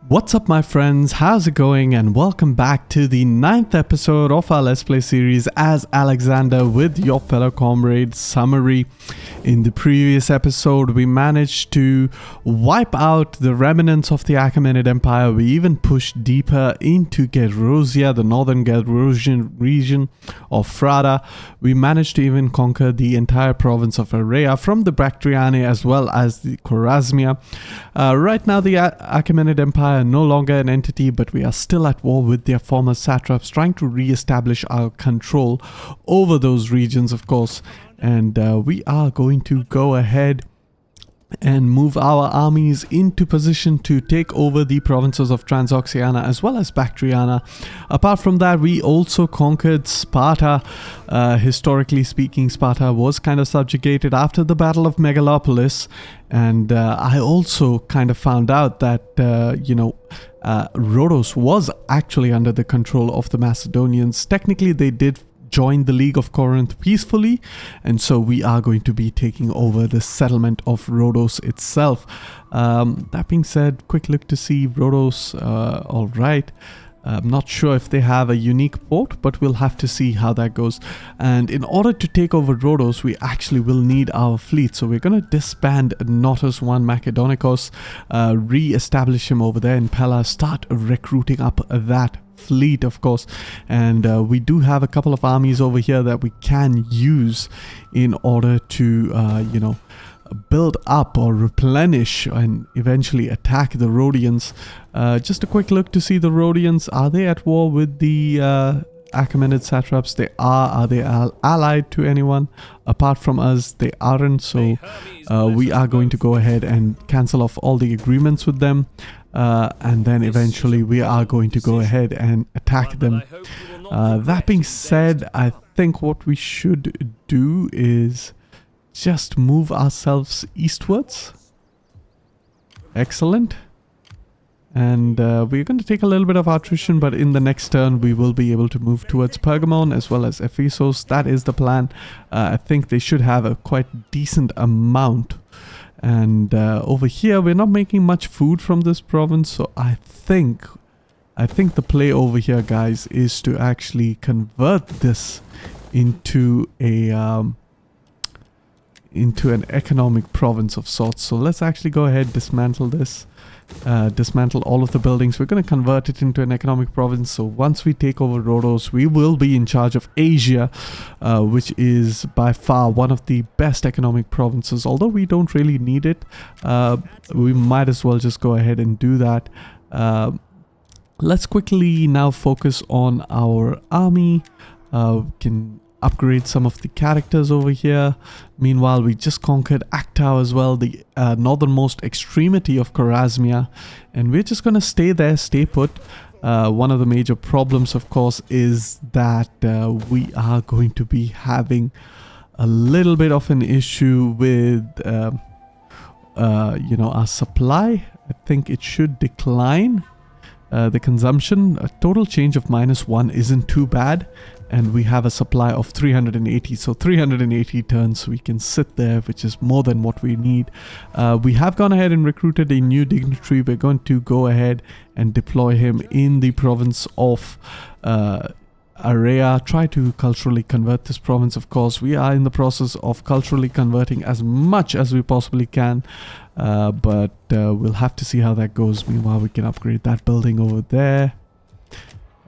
What's up my friends, how's it going, and welcome back to the 9th episode of our Let's Play series as Alexander with your fellow comrade Summary. In the previous episode we managed to wipe out the remnants of the Achaemenid Empire. We even pushed deeper into Gedrosia, the northern Gedrosian region of Frada. We managed to even conquer the entire province of Area from the Bactriana as well as the Chorasmia. Right now the Achaemenid Empire no longer an entity, but we are still at war with their former satraps, trying to re-establish our control over those regions, of course. And we are going to go ahead and move our armies into position to take over the provinces of Transoxiana as well as Bactriana. Apart from that, we also conquered Sparta. Historically speaking, Sparta was kind of subjugated after the Battle of Megalopolis, and I also kind of found out that Rhodes was actually under the control of the Macedonians. Technically they did join the League of Corinth peacefully, and so we are going to be taking over the settlement of Rhodes itself. That being said, quick look to see Rhodes. All right, I'm not sure if they have a unique port, but we'll have to see how that goes. And in order to take over Rhodes, we actually will need our fleet, so we're going to disband Notus 1 Macedonicus, re-establish him over there in Pella, start recruiting up that fleet, of course. And we do have a couple of armies over here that we can use in order to build up or replenish and eventually attack the Rhodians. Just a quick look to see the Rhodians. Are they at war with the Achaemenid satraps? They are. Are they allied to anyone apart from us? They aren't, so we are going to go ahead and cancel off all the agreements with them, and then eventually we are going to go ahead and attack them. That being said, I think what we should do is just move ourselves eastwards. Excellent. And we're going to take a little bit of attrition, but in the next turn we will be able to move towards Pergamon as well as Ephesus. That is the plan. I think they should have a quite decent amount. And over here we're not making much food from this province, so I think the play over here, guys, is to actually convert this into an economic province of sorts. So let's actually go ahead, dismantle this. Dismantle all of the buildings. We're going to convert it into an economic province. So once we take over Rhodes, we will be in charge of Asia, which is by far one of the best economic provinces. Although we don't really need it, we might as well just go ahead and do that. Let's quickly now focus on our army. We can upgrade some of the characters over here. Meanwhile, we just conquered Actau as well, the northernmost extremity of Chorasmia, and we're just going to stay there, stay put. One of the major problems, of course, is that we are going to be having a little bit of an issue with our supply. I think it should decline. The consumption, a total change of -1 isn't too bad, and we have a supply of 380, so 380 turns we can sit there, which is more than what we need. We have gone ahead and recruited a new dignitary. We're going to go ahead and deploy him in the province of Area. Try to culturally convert this province, of course. We are in the process of culturally converting as much as we possibly can, but we'll have to see how that goes. Meanwhile, we can upgrade that building over there.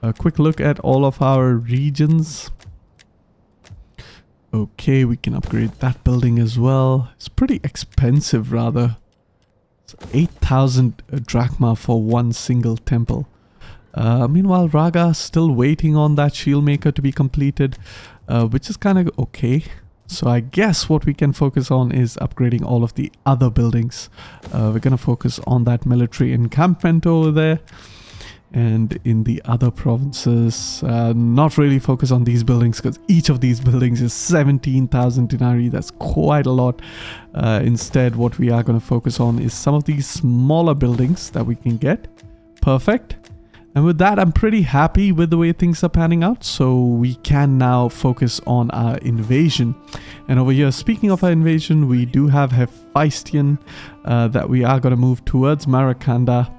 A quick look at all of our regions. Okay, we can upgrade that building as well. It's pretty expensive, rather. It's 8,000 drachma for one single temple. Meanwhile, Raga still waiting on that shield maker to be completed, which is kind of okay. So I guess what we can focus on is upgrading all of the other buildings. We're going to focus on that military encampment over there. And in the other provinces, not really focus on these buildings, because each of these buildings is 17,000 denarii. That's quite a lot. Instead, what we are going to focus on is some of these smaller buildings that we can get. Perfect. And with that, I'm pretty happy with the way things are panning out. So we can now focus on our invasion. And over here, speaking of our invasion, we do have Hephaestion that we are going to move towards Marakanda.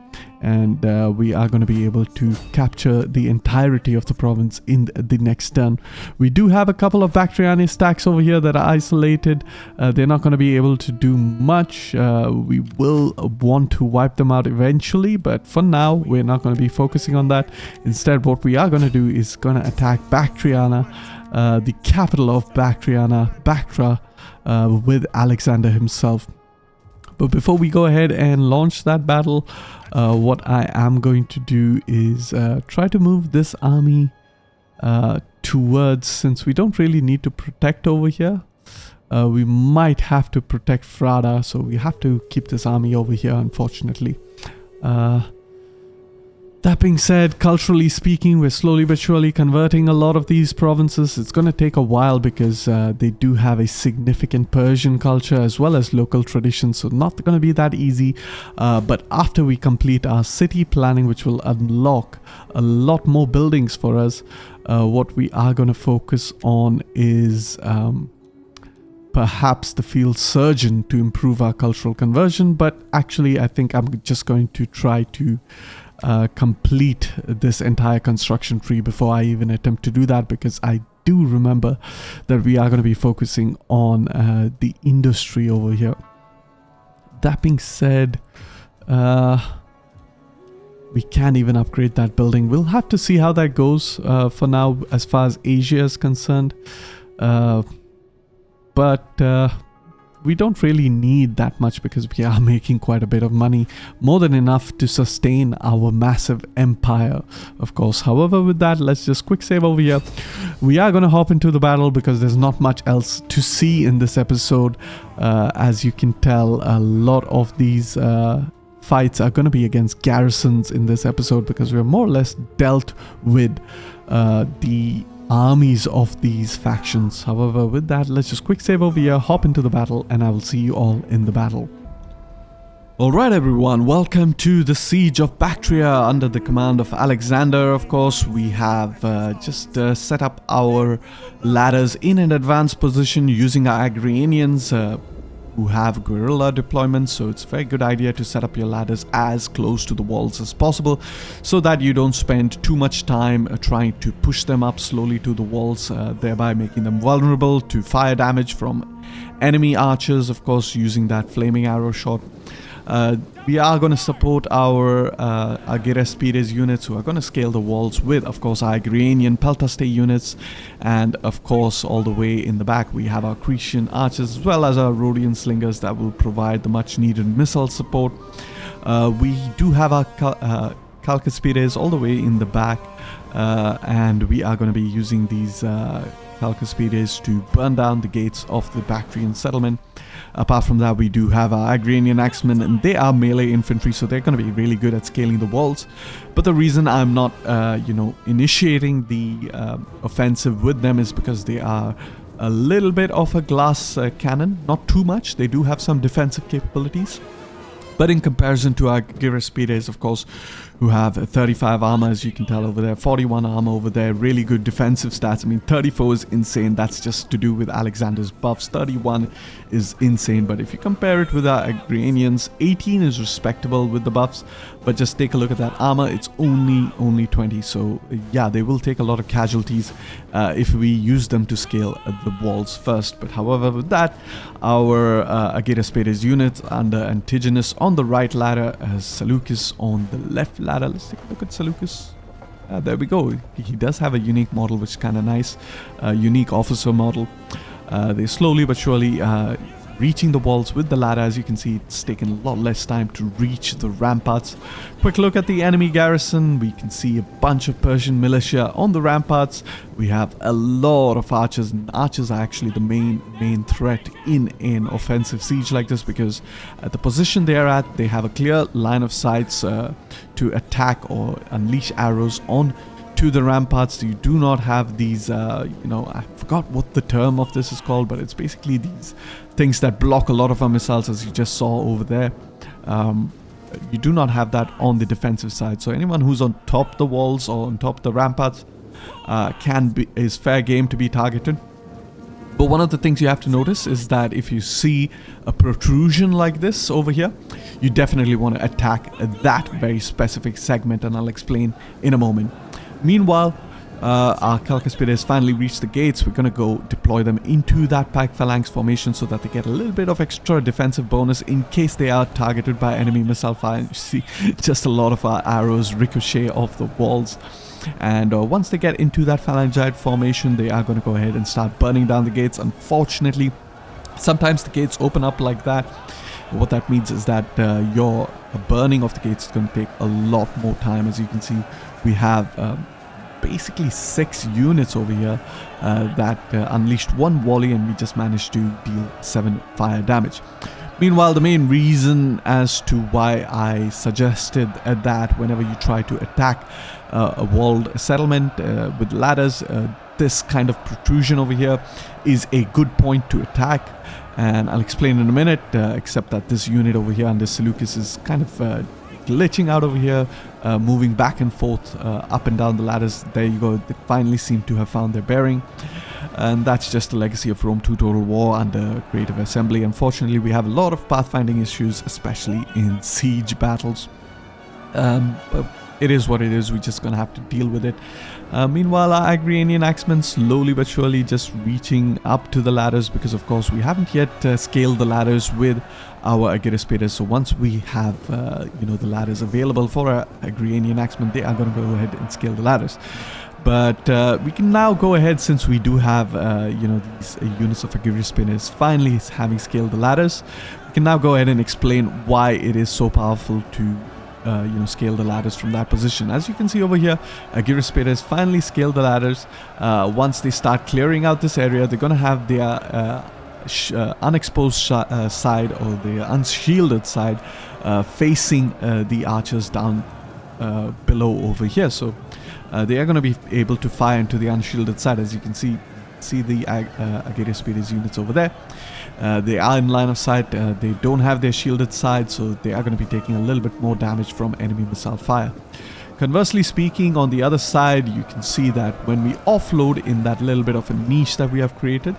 and we are going to be able to capture the entirety of the province in the next turn. We do have a couple of Bactriana stacks over here that are isolated. They're not going to be able to do much. We will want to wipe them out eventually, but for now we're not going to be focusing on that. Instead, what we are going to do is going to attack Bactriana, the capital of Bactriana, Bactra, with Alexander himself. But before we go ahead and launch that battle, what I am going to do is try to move this army towards, since we don't really need to protect over here, we might have to protect Frada, so we have to keep this army over here, unfortunately. That being said, culturally speaking, we're slowly but surely converting a lot of these provinces. It's going to take a while because they do have a significant Persian culture as well as local traditions, so not going to be that easy. But after we complete our city planning, which will unlock a lot more buildings for us, what we are going to focus on is perhaps the field surgeon to improve our cultural conversion. But actually, I think I'm just going to try to complete this entire construction tree before I even attempt to do that, because I do remember that we are going to be focusing on the industry over here. That being said, we can't even upgrade that building. We'll have to see how that goes for now as far as Asia is concerned, but we don't really need that much because we are making quite a bit of money, more than enough to sustain our massive empire, of course. However, with that, let's just quick save over here. We are going to hop into the battle because there's not much else to see in this episode. As you can tell, a lot of these fights are going to be against garrisons in this episode, because we're more or less dealt with the armies of these factions. However, with that, let's just quick save over here, hop into the battle, and I will see you all in the battle. Alright everyone, welcome to the siege of Bactria under the command of Alexander. Of course, we have just set up our ladders in an advanced position using our Agrarians who have guerrilla deployments, so it's a very good idea to set up your ladders as close to the walls as possible so that you don't spend too much time trying to push them up slowly to the walls, thereby making them vulnerable to fire damage from enemy archers, of course, using that flaming arrow shot. We are going to support our Agiraspides units who are going to scale the walls with, of course, our Agrarian Peltaste units, and of course, all the way in the back we have our Cretan archers as well as our Rhodian slingers that will provide the much needed missile support. We do have our Calcaspides all the way in the back, and we are going to be using these Calcaspides to burn down the gates of the Bactrian settlement. Apart from that, we do have our Agrarian Axemen, and they are melee infantry, so they're going to be really good at scaling the walls. But the reason I'm not, initiating the offensive with them is because they are a little bit of a glass cannon. Not too much. They do have some defensive capabilities. But in comparison to our Agiraspides, of course, who have 35 armor, as you can tell over there, 41 armor over there, really good defensive stats. I mean, 34 is insane. That's just to do with Alexander's buffs. 31 is insane. But if you compare it with our Agrarians, 18 is respectable with the buffs. But just take a look at that armor. It's only 20. So yeah, they will take a lot of casualties if we use them to scale the walls first. But however, with that, our Agiraspides unit under Antigonus on the right ladder, Seleucus on the left ladder. Let's take a look at Seleucus. There we go. He does have a unique model, which is kind of nice. Unique officer model. They slowly but surely reaching the walls with the ladder. As you can see, it's taken a lot less time to reach the ramparts. Quick look at the enemy garrison. We can see a bunch of Persian militia on the ramparts. We have a lot of archers, and archers are actually the main threat in an offensive siege like this, because at the position they are at, they have a clear line of sights to attack or unleash arrows on to the ramparts. You do not have these, I forgot what the term of this is called, but it's basically these things that block a lot of our missiles, as you just saw over there. You do not have that on the defensive side. So anyone who's on top the walls or on top the ramparts is fair game to be targeted. But one of the things you have to notice is that if you see a protrusion like this over here, you definitely want to attack that very specific segment, and I'll explain in a moment. Meanwhile, our Calcaspides finally reached the gates. We're going to go deploy them into that pike phalanx formation so that they get a little bit of extra defensive bonus in case they are targeted by enemy missile fire. You see just a lot of our arrows ricochet off the walls. And once they get into that phalangite formation, they are going to go ahead and start burning down the gates. Unfortunately, sometimes the gates open up like that. What that means is that your burning of the gates is going to take a lot more time. As you can see, we have basically 6 units over here that unleashed 1 volley, and we just managed to deal 7 fire damage. Meanwhile, the main reason as to why I suggested that whenever you try to attack a walled settlement with ladders, this kind of protrusion over here is a good point to attack, and I'll explain in a minute, except that this unit over here under Seleucus is kind of glitching out over here, moving back and forth up and down the ladders. There you go, they finally seem to have found their bearing, and that's just a legacy of Rome 2 Total War under Creative Assembly. Unfortunately, we have a lot of pathfinding issues, especially in siege battles, but it is what it is. We're just gonna have to deal with it. Meanwhile, our Agrarian axemen slowly but surely just reaching up to the ladders, because of course we haven't yet scaled the ladders with our Agirispides. So once we have the ladders available for our Agrarian axemen, they are going to go ahead and scale the ladders. But we can now go ahead, since we do have these units of Agirispides finally having scaled the ladders, we can now go ahead and explain why it is so powerful to scale the ladders from that position. As you can see over here, Agirispides finally scaled the ladders. Once they start clearing out this area, they're going to have their unexposed side, or the unshielded side, facing the archers down below over here. So they are going to be able to fire into the unshielded side. As you can see the Agirispides units over there. They are in line of sight. They don't have their shielded side, so they are going to be taking a little bit more damage from enemy missile fire. Conversely speaking, on the other side, you can see that when we offload in that little bit of a niche that we have created,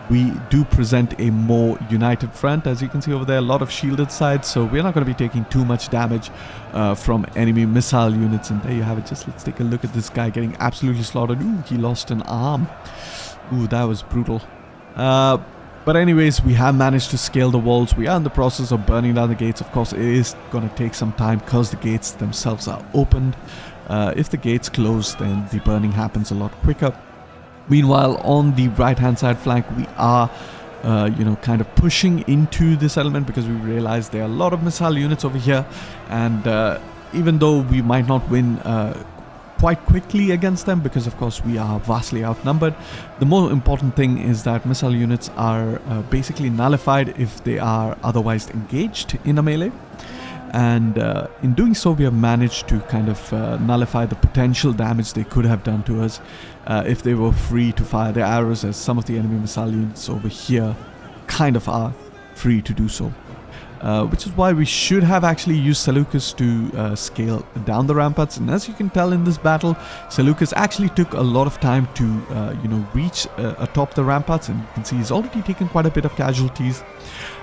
we do present a more united front. As you can see over there, a lot of shielded sides, so we're not going to be taking too much damage from enemy missile units. And there you have it. Just let's take a look at this guy getting absolutely slaughtered. Ooh, he lost an arm. Ooh, that was brutal. But anyways, we have managed to scale the walls. We are in the process of burning down the gates. Of course, it is going to take some time because the gates themselves are opened. If the gates close, then the burning happens a lot quicker. Meanwhile, on the right-hand side flank, we are, kind of pushing into the settlement, because we realize there are a lot of missile units over here. And even though we might not win quite quickly against them, because of course we are vastly outnumbered, the more important thing is that missile units are basically nullified if they are otherwise engaged in a melee. And in doing so, we have managed to kind of nullify the potential damage they could have done to us if they were free to fire their arrows, as some of the enemy missile units over here kind of are free to do so. Which is why we should have actually used Seleucus to scale down the ramparts. And as you can tell in this battle, Seleucus actually took a lot of time to reach atop the ramparts, and you can see he's already taken quite a bit of casualties.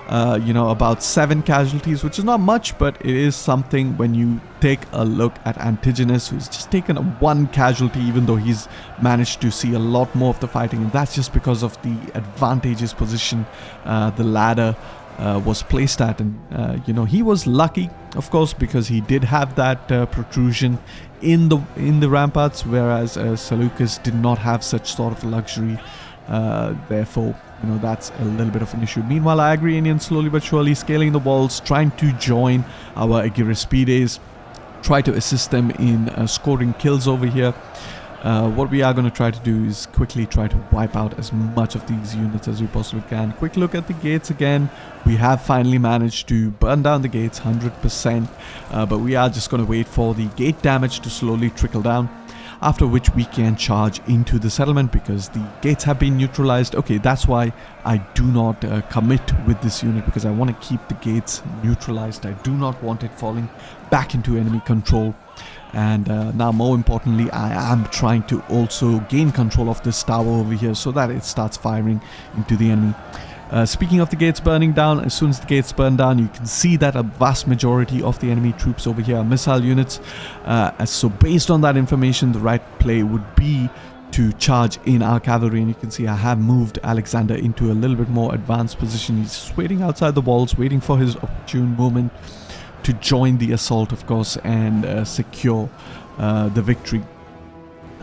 About 7 casualties, which is not much, but it is something when you take a look at Antigonus, who's just taken a 1 casualty, even though he's managed to see a lot more of the fighting. And that's just because of the advantageous position the ladder was placed at. And he was lucky, of course, because he did have that protrusion in the ramparts, whereas Seleucus did not have such sort of luxury. Therefore, that's a little bit of an issue. Meanwhile, our Agrarians slowly but surely scaling the walls, trying to join our Agirispides, try to assist them in scoring kills over here. What we are going to try to do is quickly try to wipe out as much of these units as we possibly can. Quick look at the gates again. We have finally managed to burn down the gates 100%, but we are just going to wait for the gate damage to slowly trickle down, after which we can charge into the settlement, because the gates have been neutralized. Okay, that's why I do not commit with this unit, because I want to keep the gates neutralized. I do not want it falling back into enemy control. And now, more importantly, I am trying to also gain control of this tower over here so that it starts firing into the enemy. Speaking of the gates burning down, as soon as the gates burn down, you can see that a vast majority of the enemy troops over here are missile units. So based on that information, the right play would be to charge in our cavalry. And you can see I have moved Alexander into a little bit more advanced position. He's just waiting outside the walls, waiting for his opportune moment to join the assault, of course, and secure the victory.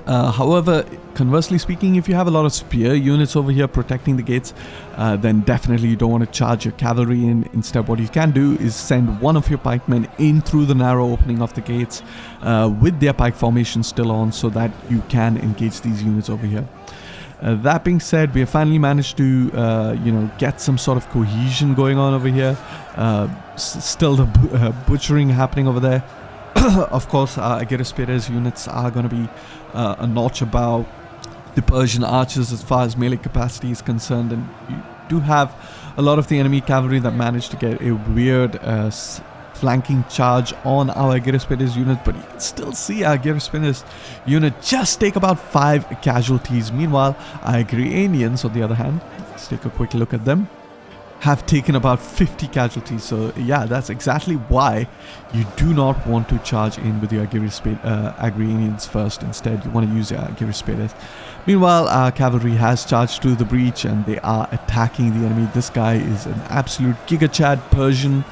However, conversely speaking, if you have a lot of spear units over here protecting the gates, then definitely you don't want to charge your cavalry in. Instead, what you can do is send one of your pikemen in through the narrow opening of the gates with their pike formation still on, so that you can engage these units over here. That being said, we have finally managed to get some sort of cohesion going on over here. Still the butchering happening over there. Of course, Aguirre-Speres units are going to be a notch above the Persian archers as far as melee capacity is concerned, and you do have a lot of the enemy cavalry that managed to get a weird flanking charge on our Aguirre-Speres unit, but you can still see our Aguirre-Speres unit just take about 5 casualties. Meanwhile, our Agrianians, on the other hand, let's take a quick look at them, have taken about 50 casualties. So yeah, that's exactly why you do not want to charge in with your Agrianians first. Instead, you want to use your Aguirre-Speres. Meanwhile, our cavalry has charged through the breach and they are attacking the enemy. This guy is an absolute Giga Chad Persian,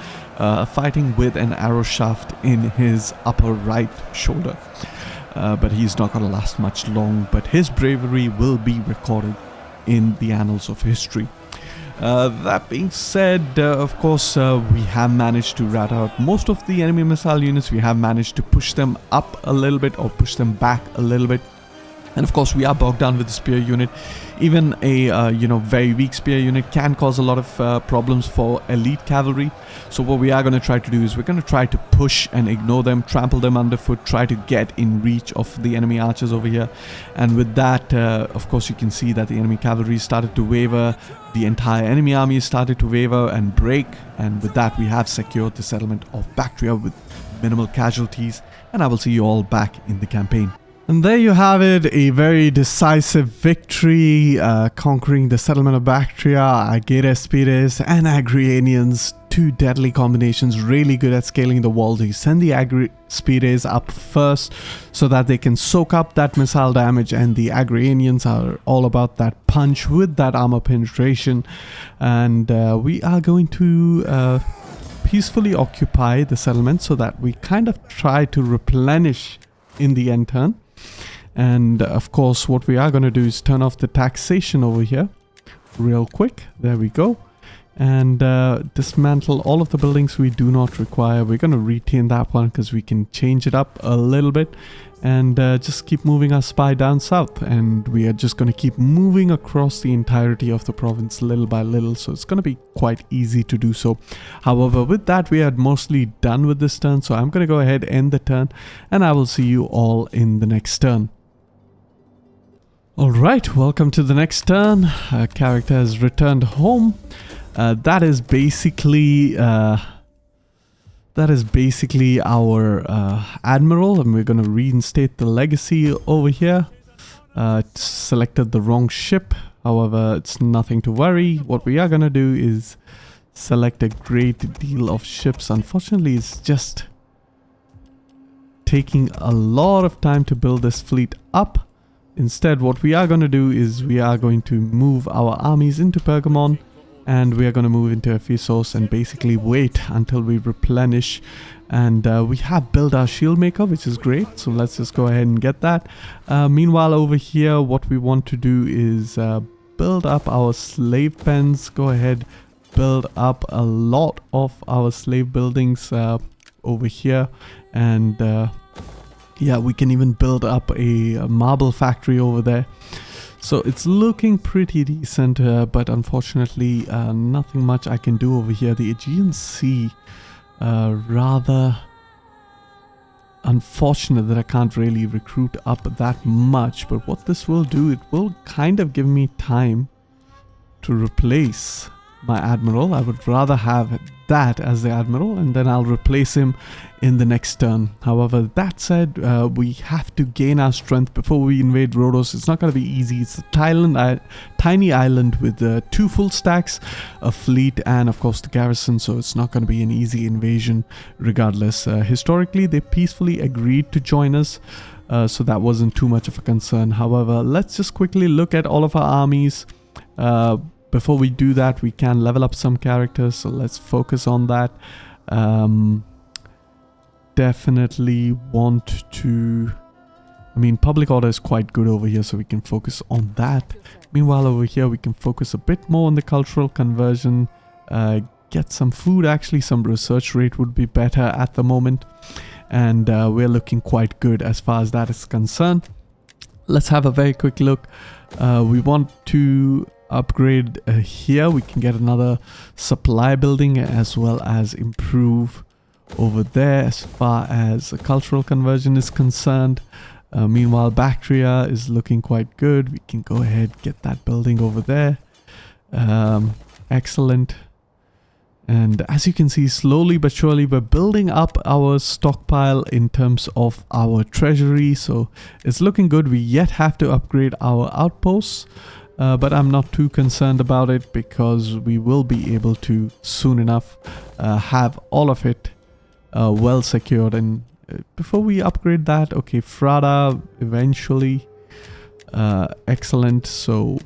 fighting with an arrow shaft in his upper right shoulder. But he's not going to last much long, but his bravery will be recorded in the annals of history. That being said, of course, we have managed to rat out most of the enemy missile units. We have managed to push them up a little bit or push them back a little bit. And of course, we are bogged down with the spear unit. Even a very weak spear unit can cause a lot of problems for elite cavalry. So what we are going to try to do is we're going to try to push and ignore them, trample them underfoot, try to get in reach of the enemy archers over here. And with that, of course, you can see that the enemy cavalry started to waver. The entire enemy army started to waver and break. And with that, we have secured the settlement of Bactria with minimal casualties. And I will see you all back in the campaign. And there you have it, a very decisive victory, conquering the settlement of Bactria, Aguirre-Speres and Agrianians. 2 deadly combinations, really good at scaling the walls. You send the Aguirre-Speres up first so that they can soak up that missile damage, and the Agrianians are all about that punch with that armor penetration. And we are going to peacefully occupy the settlement so that we kind of try to replenish in the end turn. And of course, what we are going to do is turn off the taxation over here real quick. There we go. And dismantle all of the buildings we do not require. We're going to retain that one because we can change it up a little bit. And just keep moving our spy down south. And we are just going to keep moving across the entirety of the province little by little. So it's going to be quite easy to do so. However, with that, we are mostly done with this turn. So I'm going to go ahead, end the turn. And I will see you all in the next turn. Alright, welcome to the next turn. Our character has returned home. That is basically our admiral, and we're going to reinstate the legacy over here. Selected the wrong ship, however, it's nothing to worry. What we are going to do is select a great deal of ships. Unfortunately, it's just taking a lot of time to build this fleet up. Instead, what we are going to do is we are going to move our armies into Pergamon. And we are going to move into Ephesus and basically wait until we replenish. And we have built our shield maker, which is great. So let's just go ahead and get that. Meanwhile, over here, what we want to do is build up our slave pens. Go ahead, build up a lot of our slave buildings over here. And yeah, we can even build up a marble factory over there. So it's looking pretty decent, but unfortunately nothing much I can do over here. The Aegean Sea, rather unfortunate that I can't really recruit up that much. But what this will do, it will kind of give me time to replace my admiral. I would rather have that as the admiral, and then I'll replace him in the next turn. However, that said, we have to gain our strength before we invade Rhodes. It's not going to be easy. It's a tiny island with 2 full stacks, a fleet, and of course the garrison, so it's not going to be an easy invasion regardless. Historically, they peacefully agreed to join us, so that wasn't too much of a concern. However, let's just quickly look at all of our armies. Before we do that, we can level up some characters, so let's focus on that. Definitely want to... I mean, public order is quite good over here, so we can focus on that. Meanwhile, over here, we can focus a bit more on the cultural conversion. Get some food. Actually, some research rate would be better at the moment. And we're looking quite good as far as that is concerned. Let's have a very quick look. We want to upgrade here. We can get another supply building as well as improve over there as far as a cultural conversion is concerned. Meanwhile, Bactria is looking quite good. We can go ahead, get that building over there. Excellent. And as you can see, slowly but surely we're building up our stockpile in terms of our treasury, so it's looking good. We yet have to upgrade our outposts, but I'm not too concerned about it because we will be able to soon enough have all of it well secured. And before we upgrade that, okay, Frada eventually. Excellent. So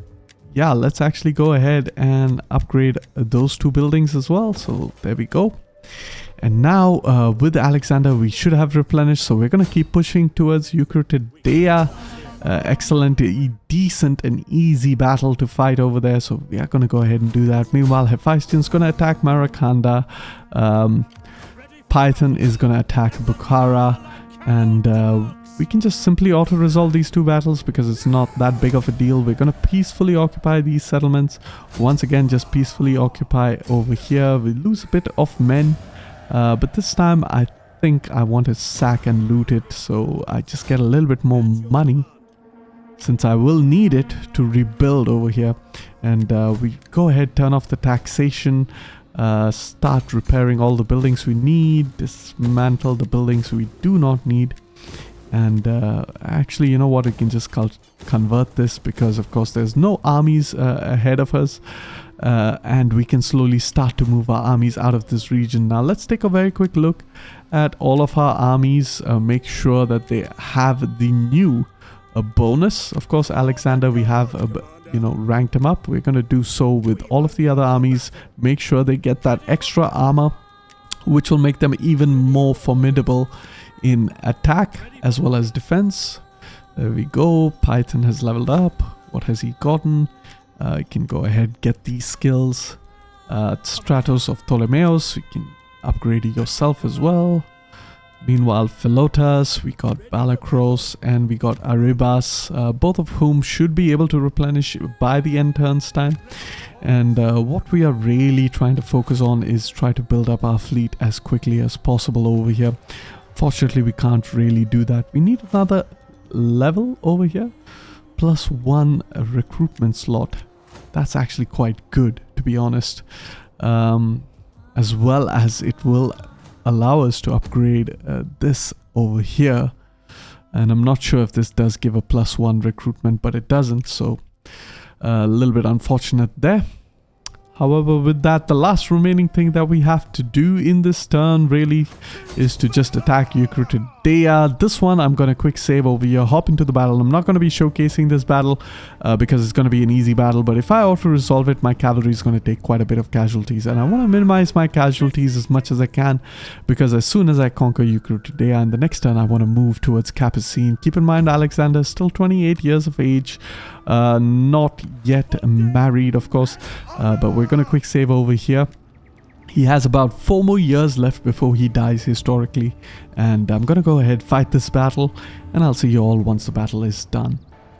yeah, let's actually go ahead and upgrade those 2 buildings as well. So there we go. And now with Alexander, we should have replenished. So we're going to keep pushing towards Eucratidea. Excellent, decent and easy battle to fight over there. So we are going to go ahead and do that. Meanwhile, Hephaestion's going to attack Marakanda. Python is going to attack Bukhara. And we can just simply auto-resolve these 2 battles because it's not that big of a deal. We're going to peacefully occupy these settlements. Once again, just peacefully occupy over here. We lose a bit of men, but this time I think I want to sack and loot it, so I just get a little bit more money since I will need it to rebuild over here. And we go ahead, turn off the taxation, start repairing all the buildings we need, dismantle the buildings we do not need. And actually, you know what, we can just convert this because of course there's no armies ahead of us, and we can slowly start to move our armies out of this region. Now let's take a very quick look at all of our armies, make sure that they have the new bonus. Of course, Alexander, we have ranked him up. We're going to do so with all of the other armies, make sure they get that extra armor, which will make them even more formidable in attack as well as defense. There we go. Python has leveled up. What has he gotten? You can go ahead, get these skills. Stratos of Ptolemeus, you can upgrade yourself as well. Meanwhile, Philotas, we got Balakros, and we got Aribas, both of whom should be able to replenish by the end turn's time. And what we are really trying to focus on is try to build up our fleet as quickly as possible over here. Fortunately, we can't really do that. We need another level over here, +1 recruitment slot. That's actually quite good, to be honest. As well as it will allow us to upgrade this over here. And I'm not sure if this does give a +1 recruitment, but it doesn't. So a little bit unfortunate there. However, with that, the last remaining thing that we have to do in this turn really is to just attack Eucratidea. This one, I'm going to quick save over here, hop into the battle. I'm not going to be showcasing this battle because it's going to be an easy battle. But if I auto-resolve it, my cavalry is going to take quite a bit of casualties. And I want to minimize my casualties as much as I can because as soon as I conquer Eucratidea in the next turn, I want to move towards Capisine. Keep in mind, Alexander is still 28 years of age. Not yet married, of course, but we're going to quick save over here. He has about 4 more years left before he dies historically, and I'm going to go ahead, fight this battle, and I'll see you all once the battle is done.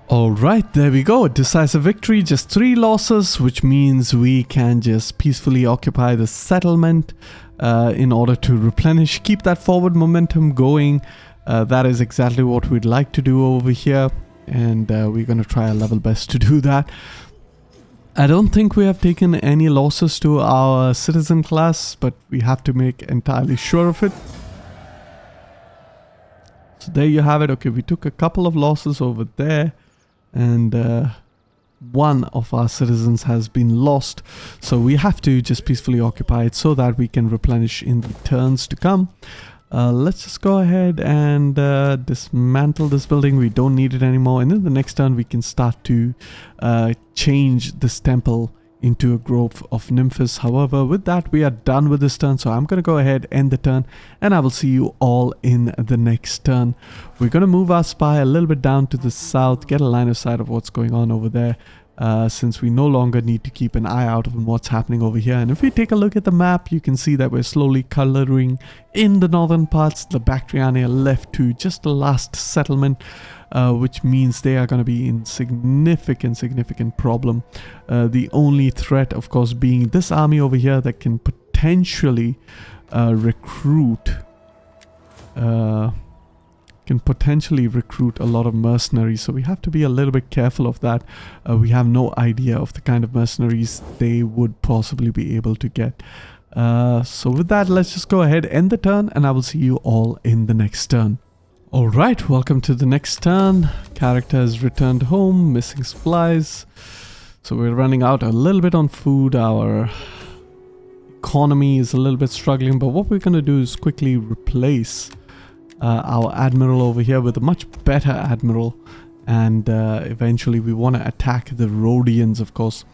Alright, there we go, decisive victory, just 3 losses, which means we can just peacefully occupy the settlement in order to replenish, keep that forward momentum going. That is exactly what we'd like to do over here. And we're going to try our level best to do that. I don't think we have taken any losses to our citizen class, but we have to make entirely sure of it. So there you have it. Okay, we took a couple of losses over there, and one of our citizens has been lost. So we have to just peacefully occupy it so that we can replenish in the turns to come. Let's just go ahead and dismantle this building. We don't need it anymore. And then the next turn we can start to change this temple into a grove of nymphs. However, with that we are done with this turn, so I'm going to go ahead, end the turn, and I will see you all in the next turn. We're going to move our spy a little bit down to the south, get a line of sight of what's going on over there, since we no longer need to keep an eye out on what's happening over here. And if we take a look at the map, you can see that we're slowly coloring in the northern parts. The Bactriana are left to just the last settlement, which means they are going to be in significant problem. The only threat, of course, being this army over here that can potentially recruit a lot of mercenaries, so we have to be a little bit careful of that. We have no idea of the kind of mercenaries they would possibly be able to get. So with that, let's just go ahead, end the turn, and I will see you all in the next turn. Alright, welcome to the next turn. Character has returned home, missing supplies. So we're running out a little bit on food. Our economy is a little bit struggling, but what we're going to do is quickly replace our admiral over here with a much better admiral, and eventually we want to attack the Rhodians, of course.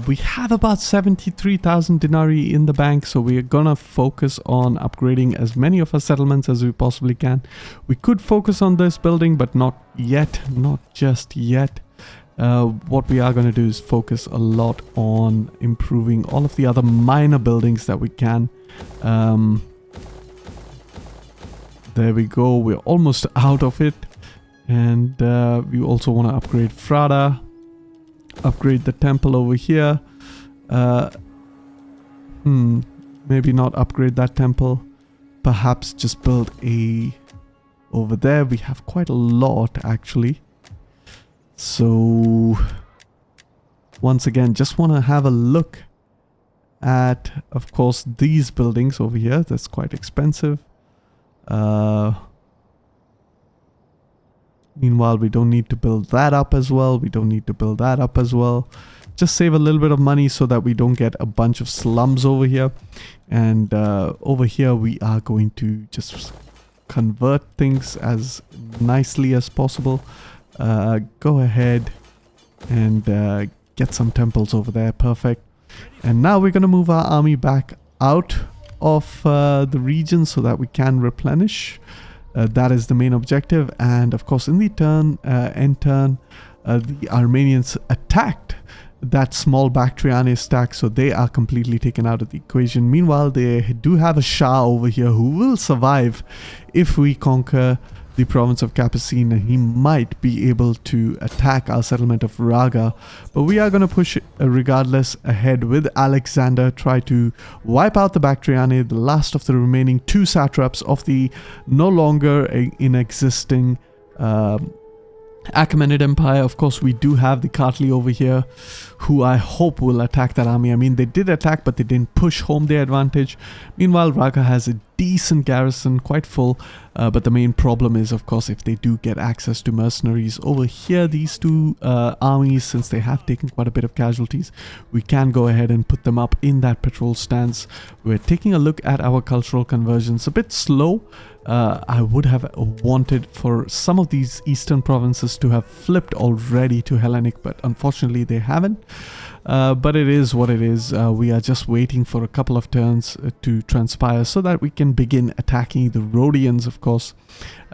We have about 73,000 denarii in the bank, so we are gonna focus on upgrading as many of our settlements as we possibly can. We could focus on this building, but not yet, not just yet. What we are going to do is focus a lot on improving all of the other minor buildings that we can. There we go, we're almost out of it. And we also want to upgrade Frada, upgrade the temple over here. Maybe not upgrade that temple, perhaps just build a over there. We have quite a lot actually, so once again just want to have a look at, of course, these buildings over here. That's quite expensive. Meanwhile, we don't need to build that up as well. We don't need to build that up as well. Just save a little bit of money so that we don't get a bunch of slums over here. And over here, we are going to just convert things as nicely as possible. Go ahead and get some temples over there. Perfect. And now we're going to move our army back out of the region so that we can replenish. That is the main objective. And of course, in the end turn, the Armenians attacked that small Bactriana stack, so they are completely taken out of the equation. Meanwhile, they do have a Shah over here who will survive if we conquer the province of Capisine, and he might be able to attack our settlement of Raga. But we are going to push regardless ahead with Alexander, try to wipe out the Bactriana, the last of the remaining two satraps of the no longer in existing Achaemenid Empire. Of course, we do have the Kartli over here, who I hope will attack that army. I mean, they did attack, but they didn't push home their advantage. Meanwhile, Raga has a decent garrison, quite full, but the main problem is, of course, if they do get access to mercenaries. Over here, these two armies, since they have taken quite a bit of casualties, we can go ahead and put them up in that patrol stance. We're taking a look at our cultural conversions. A bit slow. I would have wanted for some of these eastern provinces to have flipped already to Hellenic, but unfortunately they haven't. But it is what it is. We are just waiting for a couple of turns to transpire so that we can begin attacking the Rhodians, of course.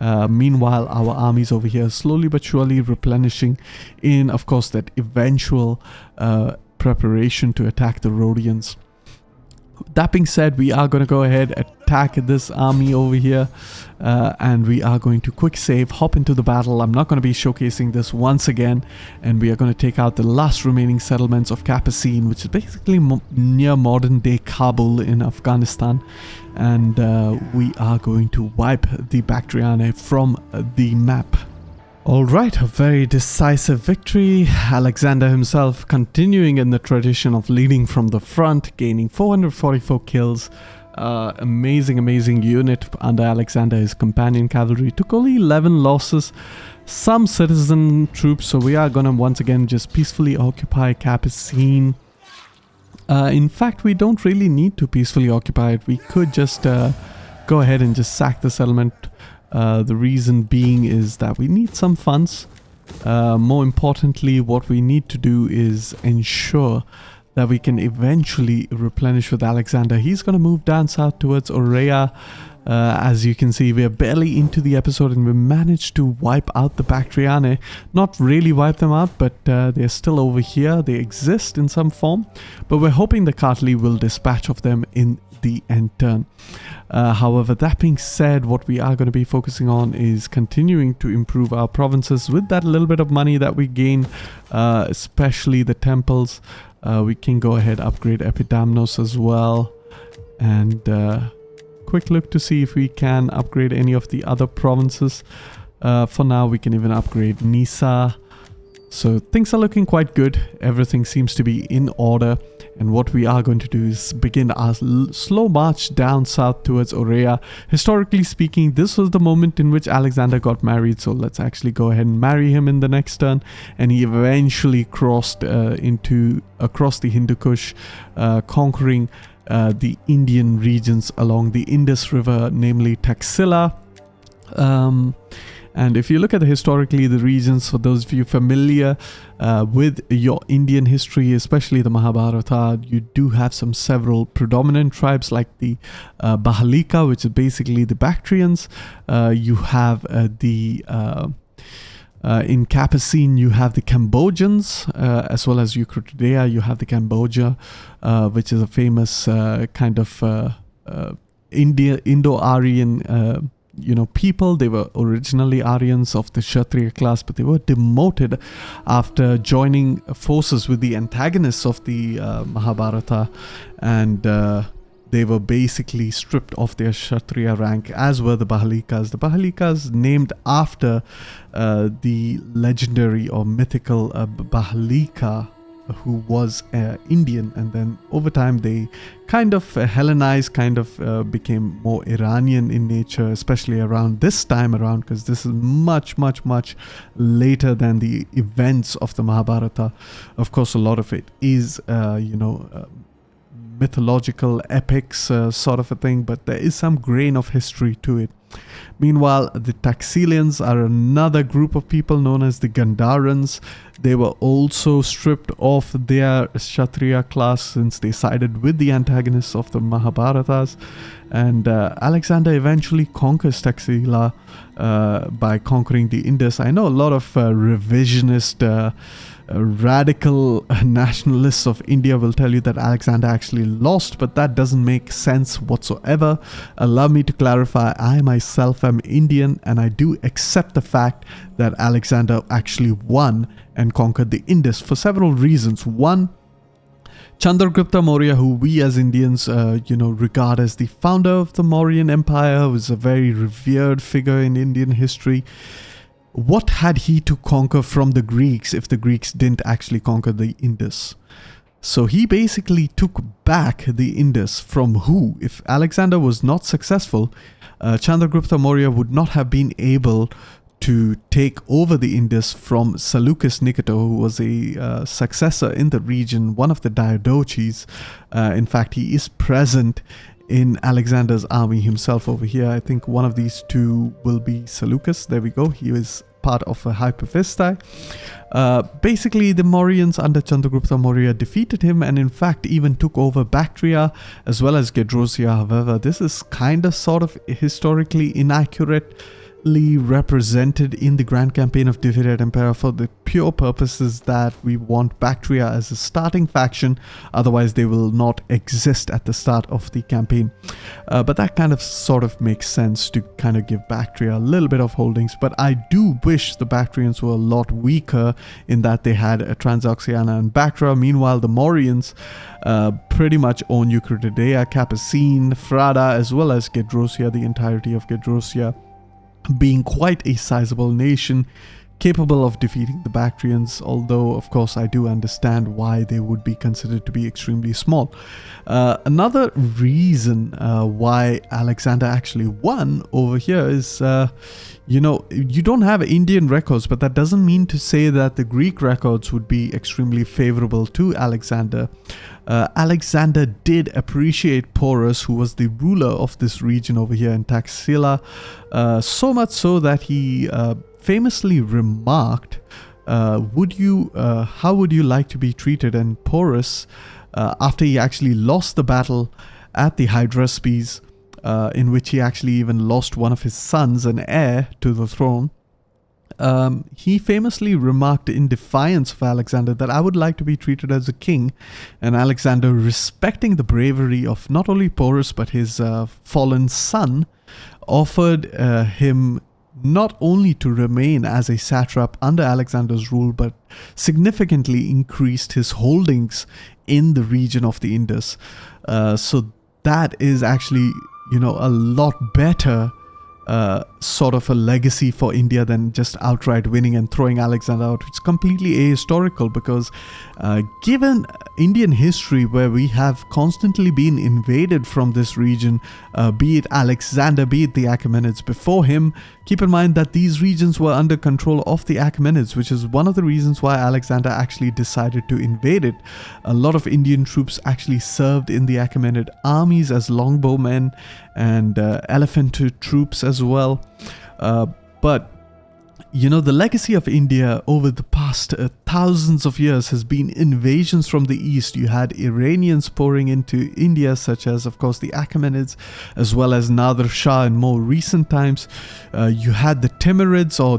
Meanwhile, our armies over here slowly but surely replenishing in, of course, that eventual preparation to attack the Rhodians. That being said, we are going to go ahead, attack this army over here, and we are going to quick save, hop into the battle. I'm not going to be showcasing this once again, and we are going to take out the last remaining settlements of Capisine, which is basically near modern day Kabul in Afghanistan, and we are going to wipe the Bactriana from the map. Alright, a very decisive victory. Alexander himself continuing in the tradition of leading from the front, gaining 444 kills. Amazing unit under Alexander. His companion cavalry took only 11 losses. Some citizen troops, so we are gonna once again just peacefully occupy Capisine. In fact, we don't really need to peacefully occupy it. We could just go ahead and just sack the settlement. The reason being is that we need some funds. More importantly, what we need to do is ensure that we can eventually replenish with Alexander. He's going to move down south towards Aurea. As you can see, we are barely into the episode and we managed to wipe out the Bactriana. Not really wipe them out, but they're still over here. They exist in some form. But we're hoping the Kartli will dispatch of them in the end turn. However, that being said, what we are going to be focusing on is continuing to improve our provinces with that little bit of money that we gain, especially the temples. We can go ahead upgrade Epidamnos as well, and quick look to see if we can upgrade any of the other provinces. For now, we can even upgrade Nisa. So things are looking quite good. Everything seems to be in order. And what we are going to do is begin our slow march down south towards Aurea. Historically speaking, this was the moment in which Alexander got married. So let's actually go ahead and marry him in the next turn. And he eventually crossed across the Hindu Kush, conquering the Indian regions along the Indus River, namely Taxila. And if you look at historically the regions, for those of you familiar with your Indian history, especially the Mahabharata, you do have several predominant tribes like the Bahalika, which is basically the Bactrians. You have in Capisine, you have the Cambodians, as well as Eucratidea, you have the Cambodia, which is a famous kind of Indo-Aryan people. They were originally Aryans of the Kshatriya class, but they were demoted after joining forces with the antagonists of the Mahabharata, and they were basically stripped of their Kshatriya rank, as were the Bahalikas. The Bahalikas named after the legendary or mythical Bahalika, who was Indian, and then over time they kind of Hellenized, became more Iranian in nature, especially around this time around, because this is much later than the events of the Mahabharata. Of course, a lot of it is mythological epics sort of a thing, but there is some grain of history to it. Meanwhile, the Taxilians are another group of people known as the Gandharans. They were also stripped of their Kshatriya class since they sided with the antagonists of the Mahabharatas. And Alexander eventually conquers Taxila by conquering the Indus. I know a lot of revisionist radical nationalists of India will tell you that Alexander actually lost, but that doesn't make sense whatsoever. Allow me to clarify, I myself am Indian, and I do accept the fact that Alexander actually won and conquered the Indus for several reasons. One, Chandragupta Maurya, who we as Indians regard as the founder of the Mauryan Empire, was a very revered figure in Indian history. What had he to conquer from the Greeks if the Greeks didn't actually conquer the Indus? So he basically took back the Indus from who? If Alexander was not successful, Chandragupta Maurya would not have been able to take over the Indus from Seleucus Nicator, who was a successor in the region, one of the Diadoches. In fact, he is present in Alexander's army himself over here. I think one of these two will be Seleucus. There we go. He is part of a Hyperphistae. Basically, the Mauryans under Chandragupta Maurya defeated him and in fact even took over Bactria as well as Gedrosia. However, this is sort of historically inaccurate represented in the Grand Campaign of Et Impera for the pure purposes that we want Bactria as a starting faction, otherwise they will not exist at the start of the campaign. But that kind of sort of makes sense to kind of give Bactria a little bit of holdings, but I do wish the Bactrians were a lot weaker in that they had a Transoxiana and Bactra. Meanwhile, the Mauryans pretty much own Eucratidea, Capisine, Frada, as well as Gedrosia, the entirety of Gedrosia, being quite a sizable nation, capable of defeating the Bactrians, although of course I do understand why they would be considered to be extremely small. Another reason why Alexander actually won over here is, you don't have Indian records, but that doesn't mean to say that the Greek records would be extremely favorable to Alexander. Alexander did appreciate Porus, who was the ruler of this region over here in Taxila, so much so that he famously remarked, how would you like to be treated? And Porus, after he actually lost the battle at the Hydraspes, in which he actually even lost one of his sons, an heir to the throne, he famously remarked in defiance of Alexander that I would like to be treated as a king. And Alexander, respecting the bravery of not only Porus but his fallen son, offered him not only to remain as a satrap under Alexander's rule, but significantly increased his holdings in the region of the Indus. So that is actually, a lot better sort of a legacy for India than just outright winning and throwing Alexander out. It's completely ahistorical because given Indian history, where we have constantly been invaded from this region, be it Alexander, be it the Achaemenids before him, keep in mind that these regions were under control of the Achaemenids, which is one of the reasons why Alexander actually decided to invade it. A lot of Indian troops actually served in the Achaemenid armies as longbowmen and elephant troops as well. But the legacy of India over the past thousands of years has been invasions from the east. You had Iranians pouring into India, such as, of course, the Achaemenids, as well as Nadir Shah in more recent times. You had the Timurids, or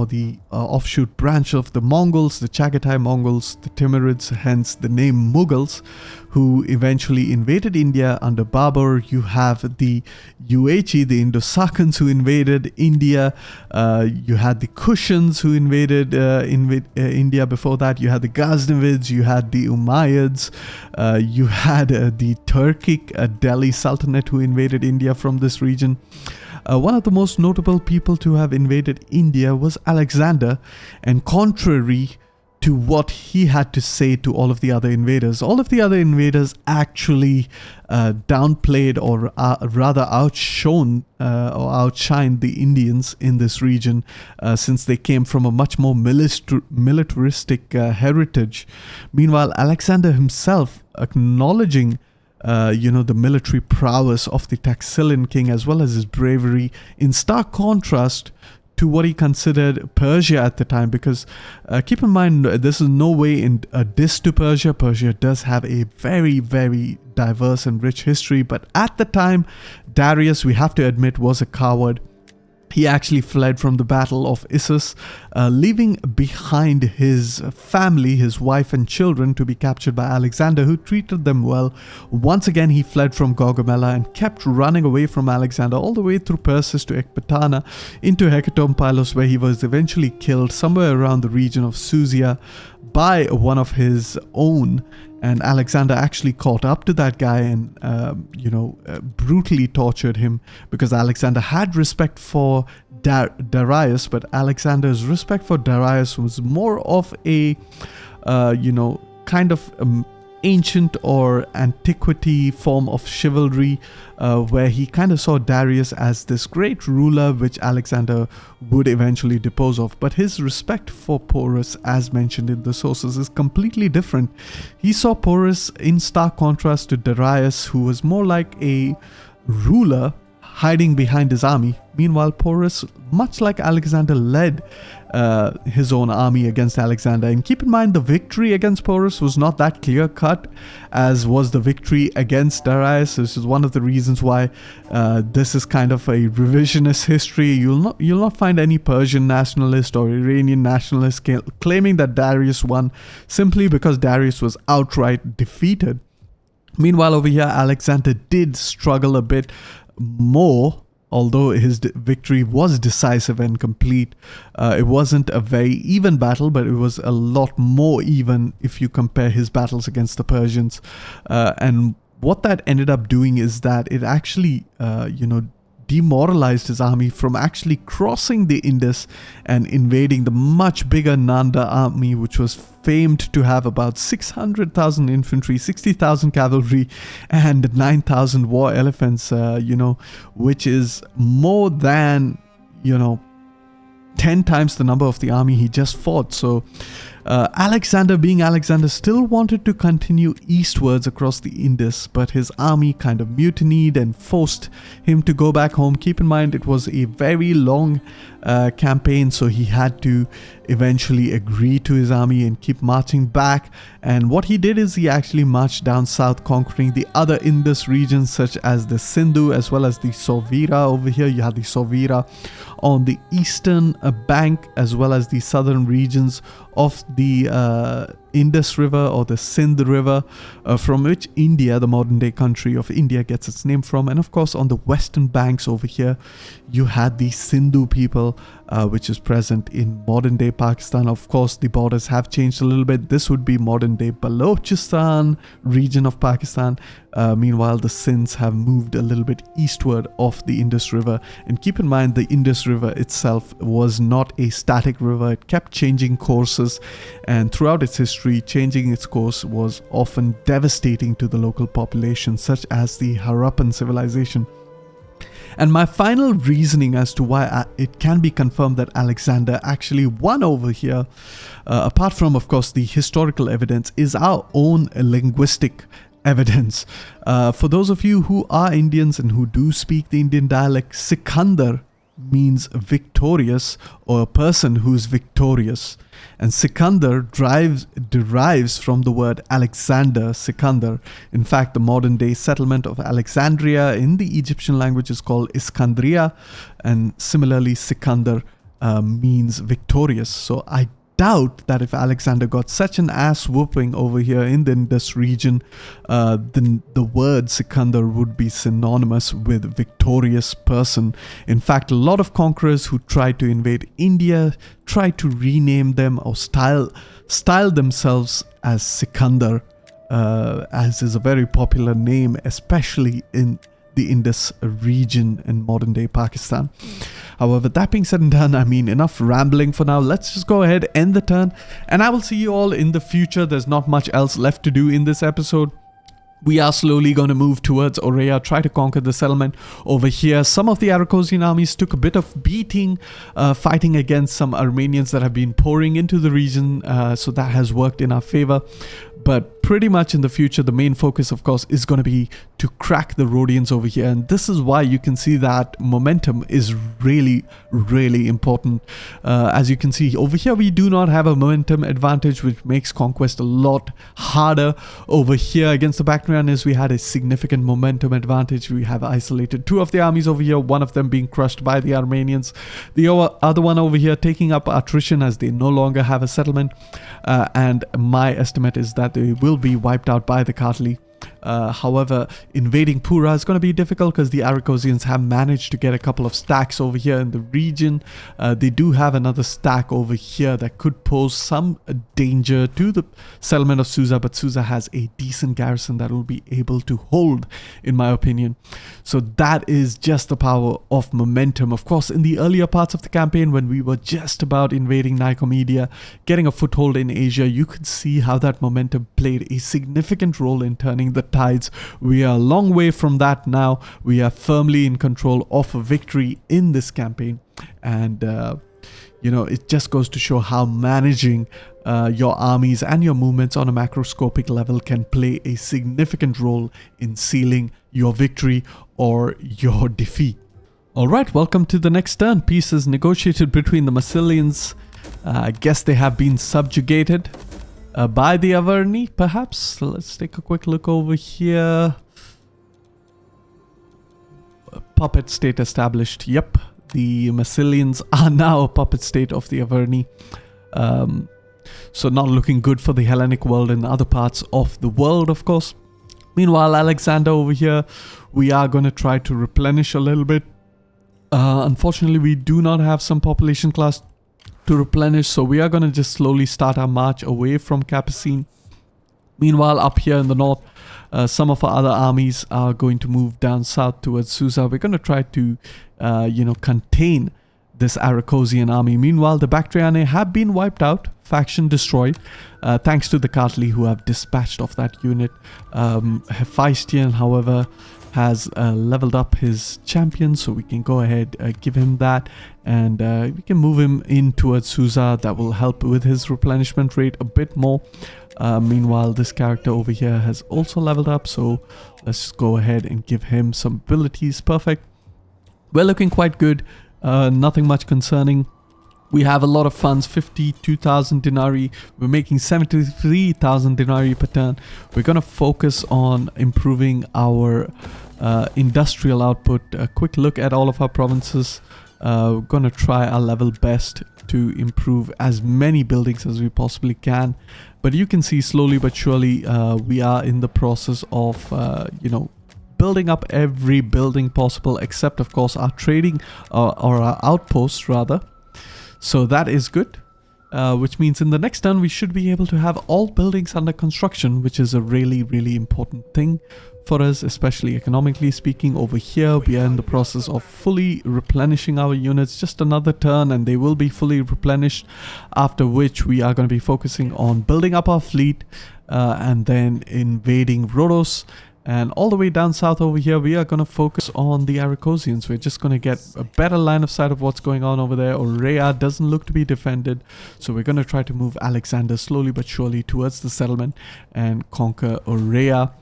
the offshoot branch of the Mongols, the Chagatai Mongols, the Timurids, hence the name Mughals, who eventually invaded India under Babur. You have the Yuechi, the Indo-Sakans, who invaded India. You had the Kushans, who invaded India before that. You had the Ghaznavids, you had the Umayyads, you had the Turkic Delhi Sultanate, who invaded India from this region. One of the most notable people to have invaded India was Alexander, and contrary to what he had to say to all of the other invaders actually downplayed, or rather outshined the Indians in this region, since they came from a much more militaristic heritage. Meanwhile, Alexander himself, acknowledging the military prowess of the Taxilian king as well as his bravery, in stark contrast to what he considered Persia at the time, because keep in mind, this is no way in a diss to Persia. Persia does have a very, very diverse and rich history, but at the time, Darius, we have to admit, was a coward. He actually fled from the Battle of Issus, leaving behind his family, his wife and children, to be captured by Alexander, who treated them well. Once again, he fled from Gaugamela and kept running away from Alexander all the way through Persis to Ecbatana, into Hecatompylos, where he was eventually killed somewhere around the region of Susia by one of his own. And Alexander actually caught up to that guy and, brutally tortured him, because Alexander had respect for Darius, but Alexander's respect for Darius was more of a, kind of ancient or antiquity form of chivalry, where he kind of saw Darius as this great ruler which Alexander would eventually depose of. But his respect for Porus, as mentioned in the sources, is completely different. He saw Porus in stark contrast to Darius, who was more like a ruler hiding behind his army. Meanwhile, Porus, much like Alexander, led his own army against Alexander. And keep in mind, the victory against Porus was not that clear-cut as was the victory against Darius. This is one of the reasons why this is kind of a revisionist history. You'll not find any Persian nationalist or Iranian nationalist claiming that Darius won simply because Darius was outright defeated. Meanwhile, over here, Alexander did struggle a bit more. Although his victory was decisive and complete, it wasn't a very even battle, but it was a lot more even if you compare his battles against the Persians. And what that ended up doing is that it actually, demoralized his army from actually crossing the Indus and invading the much bigger Nanda army, which was famed to have about 600,000 infantry, 60,000 cavalry, and 9,000 war elephants, which is more than, 10 times the number of the army he just fought. So Alexander, being Alexander, still wanted to continue eastwards across the Indus, but his army kind of mutinied and forced him to go back home. Keep in mind, it was a very long campaign, so he had to eventually agree to his army and keep marching back. And what he did is he actually marched down south, conquering the other Indus regions such as the Sindhu as well as the Sovira. Over here you have the Sovira on the eastern bank as well as the southern regions of the Indus River or the Sindh River, from which India, the modern day country of India, gets its name from. And of course on the western banks over here you had the Sindhu people, which is present in modern day Pakistan. Of course the borders have changed a little bit. This would be modern day Balochistan region of Pakistan. Meanwhile the Sindhs have moved a little bit eastward of the Indus River. And keep in mind, the Indus River itself was not a static river. It kept changing courses, and throughout its history, changing its course was often devastating to the local population, such as the Harappan civilization. And my final reasoning as to why it can be confirmed that Alexander actually won over here, apart from, of course, the historical evidence, is our own linguistic evidence. For those of you who are Indians and who do speak the Indian dialect, Sikandar means victorious, or a person who's victorious. And Sikandar derives from the word Alexander, Sikandar. In fact, the modern day settlement of Alexandria in the Egyptian language is called Iskandria, and similarly Sikandar means victorious. So I doubt that if Alexander got such an ass whooping over here in the Indus region, then the word Sikandar would be synonymous with victorious person. In fact, a lot of conquerors who tried to invade India tried to rename them or style themselves as Sikandar, as is a very popular name, especially in the Indus region in modern day Pakistan. However, that being said and done, enough rambling for now. Let's just go ahead, end the turn, and I will see you all in the future. There's not much else left to do in this episode. We are slowly going to move towards Aurea, try to conquer the settlement over here. Some of the Aracosian armies took a bit of beating, fighting against some Armenians that have been pouring into the region, so that has worked in our favor. But pretty much in the future, the main focus, of course, is going to be to crack the Rhodians over here. And this is why you can see that momentum is really, really important. As you can see over here, we do not have a momentum advantage, which makes conquest a lot harder. Over here against the Bactrianas, we had a significant momentum advantage. We have isolated two of the armies over here, one of them being crushed by the Armenians. The other one over here taking up attrition as they no longer have a settlement. And my estimate is that they will be wiped out by the Kartli. However, invading Pura is going to be difficult because the Aracosians have managed to get a couple of stacks over here in the region. They do have another stack over here that could pose some danger to the settlement of Susa, but Susa has a decent garrison that will be able to hold, in my opinion. So that is just the power of momentum. Of course, in the earlier parts of the campaign, when we were just about invading Nicomedia, getting a foothold in Asia, you could see how that momentum played a significant role in turning the tides. We are a long way from that now. We are firmly in control of a victory in this campaign, and it just goes to show how managing your armies and your movements on a macroscopic level can play a significant role in sealing your victory or your defeat. Alright, welcome to the next turn. Peace is negotiated between the Massilians. I guess they have been subjugated by the Averni, perhaps. So let's take a quick look over here. Puppet state established. Yep, the Massilians are now a puppet state of the Averni. So not looking good for the Hellenic world and other parts of the world, of course. Meanwhile, Alexander over here, we are going to try to replenish a little bit. Unfortunately, we do not have some population class to replenish, so we are going to just slowly start our march away from Capisine. Meanwhile, up here in the north, some of our other armies are going to move down south towards Susa. We're going to try to, contain this Aracosian army. Meanwhile, the Bactriana have been wiped out, faction destroyed, thanks to the Cartli who have dispatched off that unit. Hephaestion, however, has leveled up his champion, so we can go ahead, give him that, and we can move him in towards Susa. That will help with his replenishment rate a bit more. Meanwhile, this character over here has also leveled up, so let's just go ahead and give him some abilities. Perfect. We're looking quite good. Nothing much concerning. We have a lot of funds, 52,000 denarii. We're making 73,000 denarii per turn. We're going to focus on improving our industrial output. A quick look at all of our provinces. We're going to try our level best to improve as many buildings as we possibly can. But you can see slowly but surely we are in the process of, building up every building possible, except of course our trading or our outposts rather. So that is good, which means in the next turn we should be able to have all buildings under construction, which is a really, really important thing for us, especially economically speaking. Over here we are in the process of fully replenishing our units. Just another turn and they will be fully replenished, after which we are going to be focusing on building up our fleet and then invading Rhodes. And all the way down south over here, we are going to focus on the Aracosians. We're just going to get a better line of sight of what's going on over there. Aurea doesn't look to be defended. So we're going to try to move Alexander slowly but surely towards the settlement and conquer Aurea.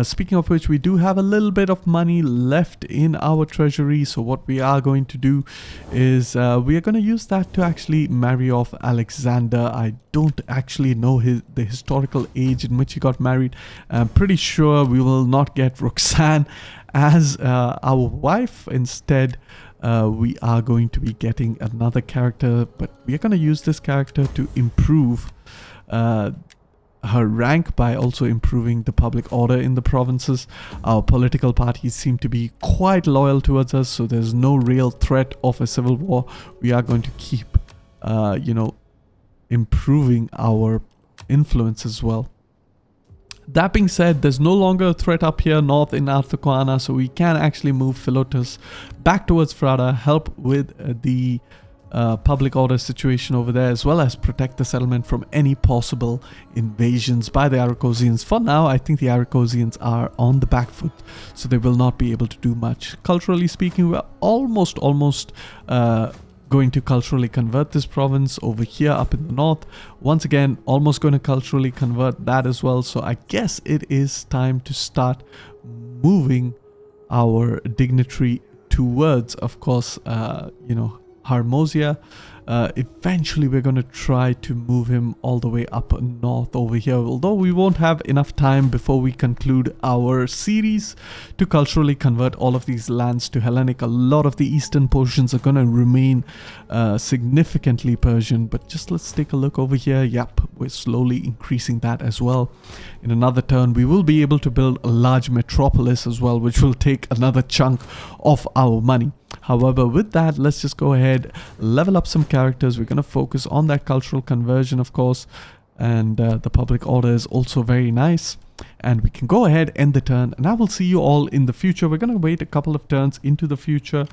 Speaking of which, we do have a little bit of money left in our treasury. So what we are going to do is we are going to use that to actually marry off Alexander. I don't actually know the historical age in which he got married. I'm pretty sure we will not get Roxanne as our wife. Instead, we are going to be getting another character, but we are going to use this character to improve her rank by also improving the public order in the provinces. Our political parties seem to be quite loyal towards us, so there's no real threat of a civil war. We are going to keep, improving our influence as well. That being said, there's no longer a threat up here north in Arthuquana, so we can actually move Philotas back towards Frada, help with the public order situation over there, as well as protect the settlement from any possible invasions by the Aracosians. For now, I think the Aracosians are on the back foot, so they will not be able to do much. Culturally speaking, we're almost going to culturally convert this province over here up in the north. Once again, almost going to culturally convert that as well. So I guess it is time to start moving our dignitary towards, of course, Harmosia. Eventually we're going to try to move him all the way up north over here, although we won't have enough time before we conclude our series to culturally convert all of these lands to Hellenic. A lot of the eastern portions are going to remain significantly Persian, but just let's take a look over here. Yep, we're slowly increasing that as well. In another turn we will be able to build a large metropolis as well, which will take another chunk of our money. However, with that, let's just go ahead, level up some characters. We're going to focus on that cultural conversion, of course, and the public order is also very nice. And we can go ahead, end the turn, and I will see you all in the future. We're going to wait a couple of turns into the future,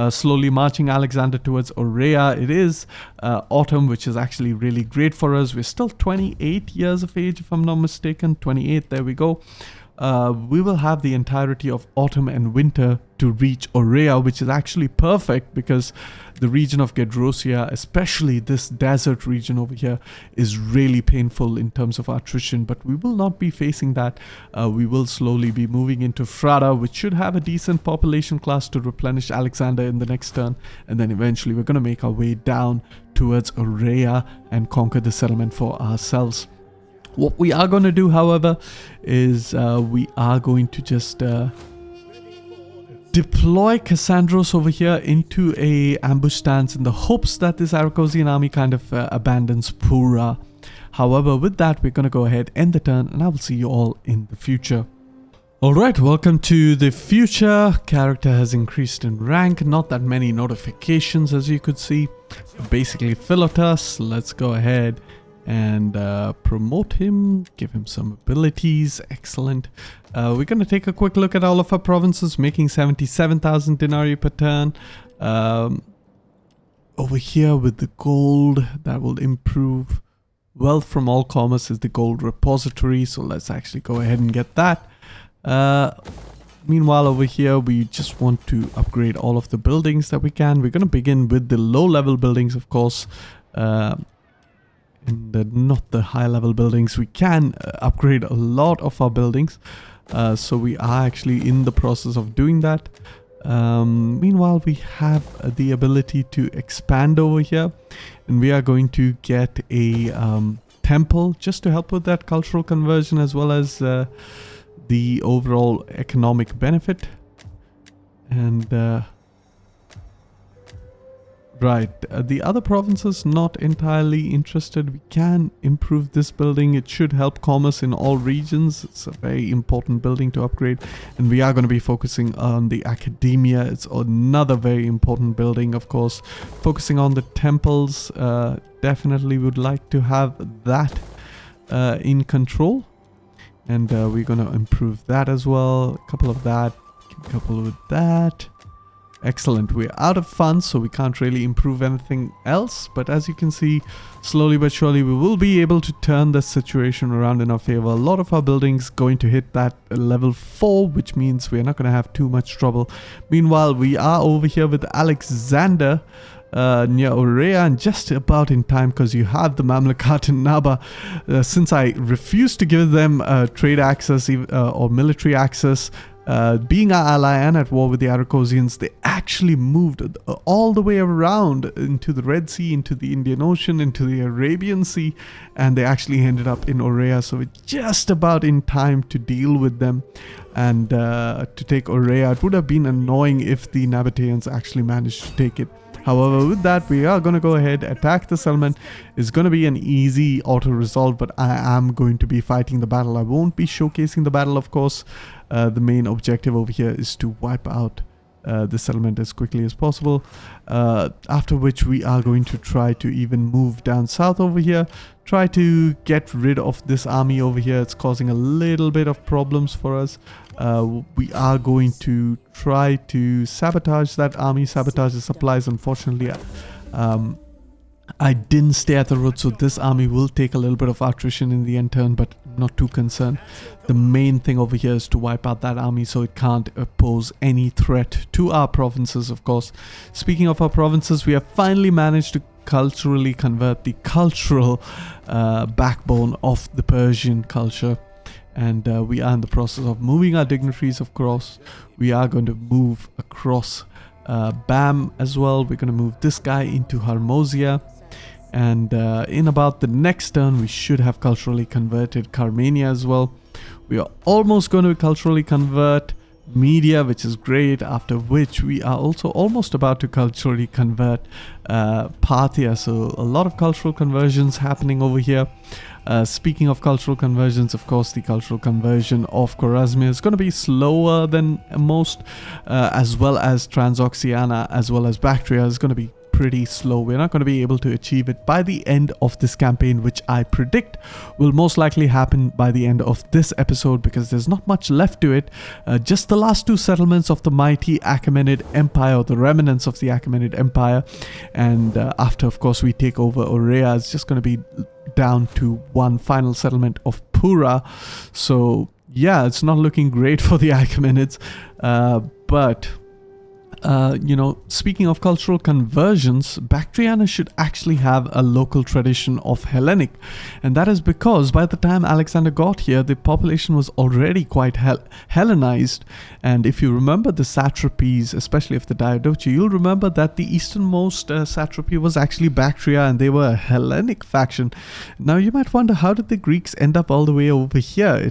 slowly marching Alexander towards Aurea. It is autumn, which is actually really great for us. We're still 28 years of age, if I'm not mistaken. 28, there we go. We will have the entirety of autumn and winter to reach Aurea, which is actually perfect because the region of Gedrosia, especially this desert region over here, is really painful in terms of attrition, but we will not be facing that. We will slowly be moving into Frada, which should have a decent population class to replenish Alexander in the next turn, and then eventually we're going to make our way down towards Aurea and conquer the settlement for ourselves. What we are going to do, however, is we are going to just deploy Cassandros over here into a ambush stance in the hopes that this Aracosian army kind of abandons Pura. However, with that, we're going to go ahead, end the turn, and I will see you all in the future. Alright, welcome to the future. Character has increased in rank, not that many notifications as you could see. Basically Philotas. Let's go ahead and promote him, give him some abilities. Excellent. We're going to take a quick look at all of our provinces, making 77,000 denarii per turn. Over here with the gold, that will improve. Wealth from all commerce is the gold repository, so let's actually go ahead and get that. Meanwhile, over here, we just want to upgrade all of the buildings that we can. We're going to begin with the low-level buildings, of course. Not the high-level buildings. We can upgrade a lot of our buildings. So we are actually in the process of doing that. Meanwhile, we have the ability to expand over here, and we are going to get a temple just to help with that cultural conversion, as well as the overall economic benefit. And the other provinces not entirely interested. We can improve this building. It should help commerce in all regions. It's a very important building to upgrade, and we are going to be focusing on the academia. It's another very important building, of course. Focusing on the temples, definitely would like to have that in control, and we're going to improve that as well. A couple of that, couple with that. Excellent. We're out of funds, so we can't really improve anything else. But as you can see, slowly but surely, we will be able to turn the situation around in our favor. A lot of our buildings going to hit that level 4, which means we're not going to have too much trouble. Meanwhile, we are over here with Alexander near Aurea, and just about in time, because you have the Mamlukat in Naba. Since I refused to give them trade access or military access, being our ally and at war with the Aracosians, they actually moved all the way around into the Red Sea, into the Indian Ocean, into the Arabian Sea, and they actually ended up in Aurea. So it's just about in time to deal with them and to take Aurea. It would have been annoying if the Nabateans actually managed to take it. However, with that, we are going to go ahead, attack the settlement. It's going to be an easy auto-resolve, but I am going to be fighting the battle. I won't be showcasing the battle, of course. The main objective over here is to wipe out the settlement as quickly as possible. After which we are going to try to even move down south over here. Try to get rid of this army over here. It's causing a little bit of problems for us. We are going to try to sabotage that army, sabotage the supplies. Unfortunately, I didn't stay at the road, so this army will take a little bit of attrition in the end turn, but not too concerned. The main thing over here is to wipe out that army so it can't pose any threat to our provinces, of course. Speaking of our provinces, we have finally managed to culturally convert the cultural backbone of the Persian culture. And we are in the process of moving our dignitaries, of course. We are going to move across Bam as well. We're going to move this guy into Harmosia. And in about the next turn, we should have culturally converted Carmania as well. We are almost going to culturally convert Media, which is great. After which we are also almost about to culturally convert Parthia. So a lot of cultural conversions happening over here. Speaking of cultural conversions, of course, the cultural conversion of Khwarezmia is going to be slower than most, as well as Transoxiana, as well as Bactria is going to be pretty slow. We're not going to be able to achieve it by the end of this campaign, which I predict will most likely happen by the end of this episode, because there's not much left to it. Just the last two settlements of the mighty Achaemenid Empire, or the remnants of the Achaemenid Empire, and after, of course, we take over Aurea, it's just going to be down to one final settlement of Pura. So yeah, it's not looking great for the Achaemenids, but speaking of cultural conversions, Bactriana should actually have a local tradition of Hellenic. And that is because by the time Alexander got here, the population was already quite Hellenized. And if you remember the satrapies, especially of the Diadochi, you'll remember that the easternmost satrapy was actually Bactria, and they were a Hellenic faction. Now you might wonder, how did the Greeks end up all the way over here?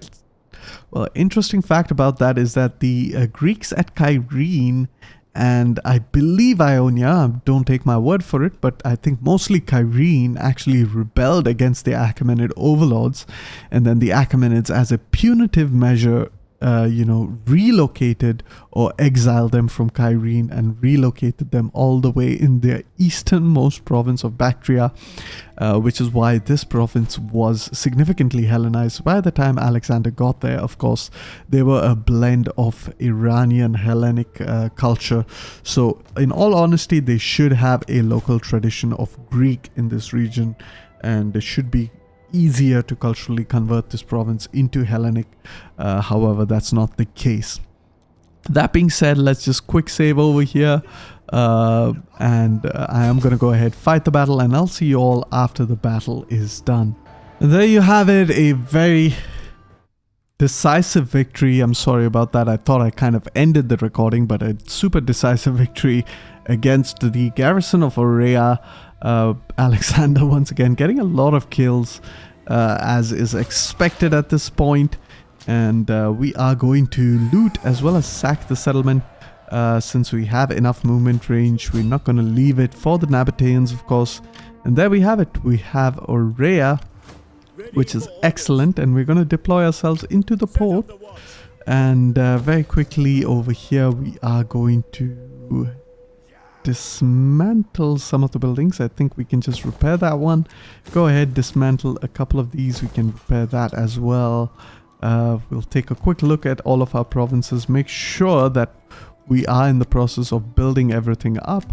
Well, interesting fact about that is that the Greeks at Kyrene, and I believe Ionia, don't take my word for it, but I think mostly Kyrene actually rebelled against the Achaemenid overlords, and then the Achaemenids, as a punitive measure, relocated or exiled them from Kyrene and relocated them all the way in their easternmost province of Bactria, which is why this province was significantly Hellenized. By the time Alexander got there, of course, they were a blend of Iranian Hellenic culture. So in all honesty, they should have a local tradition of Greek in this region, and it should be easier to culturally convert this province into Hellenic. However, that's not the case. That being said, let's just quick save over here, and I am going to go ahead, fight the battle, and I'll see you all after the battle is done. And there you have it, a very decisive victory. I'm sorry about that. I thought I kind of ended the recording, but a super decisive victory against the garrison of Aurea. Alexander once again getting a lot of kills, as is expected at this point, and we are going to loot as well as sack the settlement. Since we have enough movement range, we're not going to leave it for the Nabateans, of course. And there we have it. We have Aurea, which is excellent, and we're going to deploy ourselves into the port. And very quickly over here, we are going to dismantle some of the buildings. I think we can just repair that one. Go ahead, dismantle a couple of these. We can repair that as well. We'll take a quick look at all of our provinces, make sure that we are in the process of building everything up.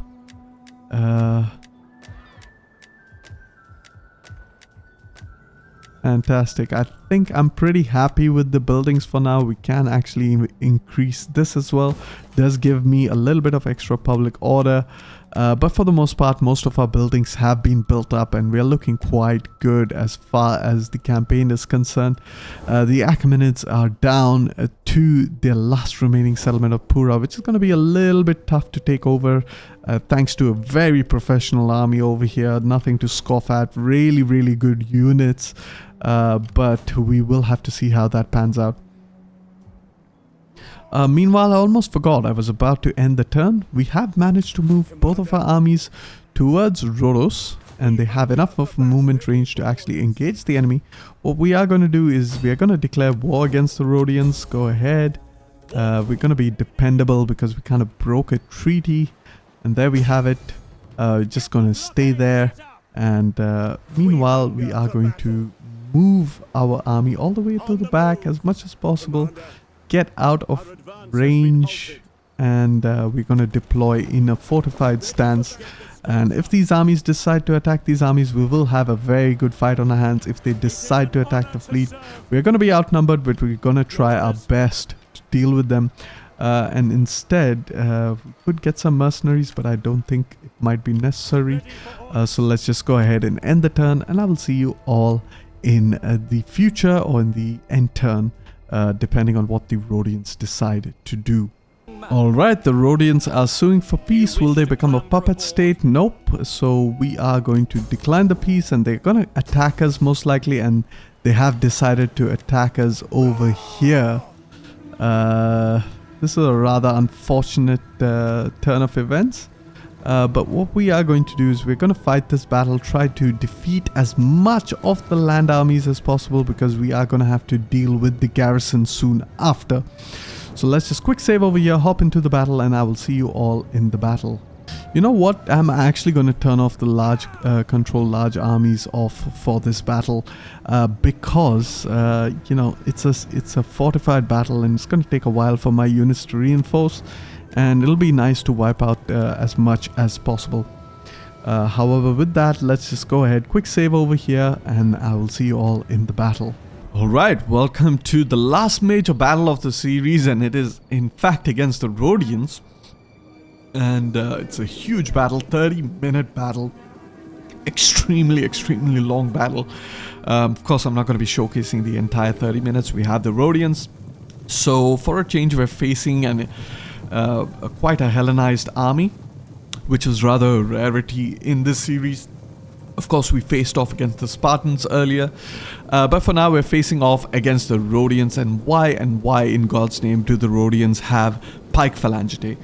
Fantastic. I think I'm pretty happy with the buildings for now. We can actually increase this as well. Does give me a little bit of extra public order. But for the most part, most of our buildings have been built up, and we're looking quite good as far as the campaign is concerned. The Achaemenids are down to their last remaining settlement of Pura, which is going to be a little bit tough to take over, thanks to a very professional army over here. Nothing to scoff at. Really, really good units. But we will have to see how that pans out. Meanwhile, I almost forgot, I was about to end the turn. We have managed to move both of our armies towards Rhodes, and they have enough of movement range to actually engage the enemy. What we are going to do is we are going to declare war against the Rhodians. Go ahead. We're going to be dependable because we kind of broke a treaty, and there we have it. Just going to stay there, and meanwhile we are going to move our army all the way to the back as much as possible, get out of range, and we're going to deploy in a fortified stance. And if these armies decide to attack these armies, we will have a very good fight on our hands. If they decide to attack the fleet, we're going to be outnumbered, but we're going to try our best to deal with them. And instead, we could get some mercenaries, but I don't think it might be necessary. So let's just go ahead and end the turn, and I will see you all in the future or in the end turn, depending on what the Rhodians decide to do. Alright, the Rhodians are suing for peace. Will they become a puppet state? Nope. So we are going to decline the peace, and they're going to attack us most likely, and they have decided to attack us over here. This is a rather unfortunate turn of events. But what we are going to do is we're going to fight this battle, try to defeat as much of the land armies as possible, because we are going to have to deal with the garrison soon after. So let's just quick save over here, hop into the battle, and I will see you all in the battle. You know what? I'm actually going to turn off the large control large armies off for this battle, because you know, it's a fortified battle, and it's going to take a while for my units to reinforce, and it'll be nice to wipe out as much as possible. However, with that, let's just go ahead, quick save over here, and I will see you all in the battle. Alright, welcome to the last major battle of the series, and it is in fact against the Rhodians. And it's a huge battle, 30-minute battle. Extremely long battle. Of course, I'm not going to be showcasing the entire 30 minutes. We have the Rhodians. So for a change, we're facing quite a Hellenized army, which is rather a rarity in this series. Of course, we faced off against the Spartans earlier, but for now we're facing off against the Rhodians. And why in God's name do the Rhodians have pike phalangite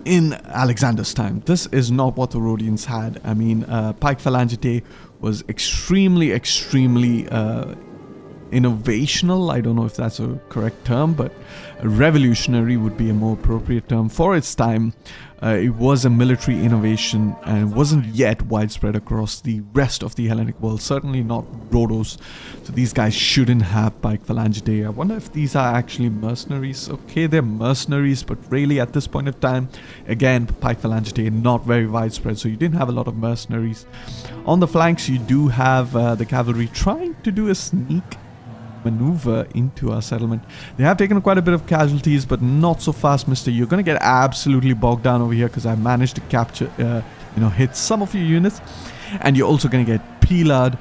in Alexander's time? This is not what the Rhodians had. I mean, pike phalangite was extremely innovational. I don't know if that's a correct term, but revolutionary would be a more appropriate term for its time. It was a military innovation and it wasn't yet widespread across the rest of the Hellenic world, certainly not Rhodes. So these guys shouldn't have pike phalangidae. I wonder if these are actually mercenaries. Okay, they're mercenaries, but really at this point of time, again, pike phalangidae not very widespread, so you didn't have a lot of mercenaries. On the flanks, you do have the cavalry trying to do a sneak maneuver into our settlement. They have taken quite a bit of casualties, but not so fast, mister. You're going to get absolutely bogged down over here because I managed to capture, hit some of your units. And you're also going to get pillared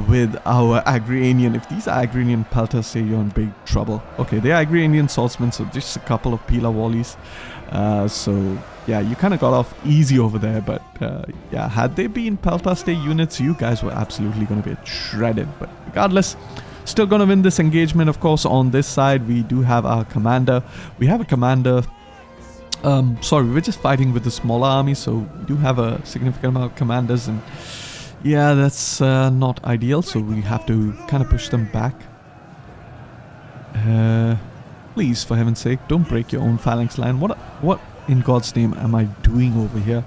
with our Agrarian. If these are Agrarian pelters, say you're in big trouble. Okay, they're Agrarian swordsmen, so just a couple of pillar volleys. So yeah, you kind of got off easy over there, but yeah, had they been pelter stay units, you guys were absolutely going to be shredded. But regardless, still going to win this engagement. Of course, on this side, we do have our commander. We have a commander. Sorry, we're just fighting with the smaller army, so we do have a significant amount of commanders, and yeah, that's not ideal, so we have to kind of push them back. Please, for heaven's sake, don't break your own phalanx line. What in God's name am I doing over here?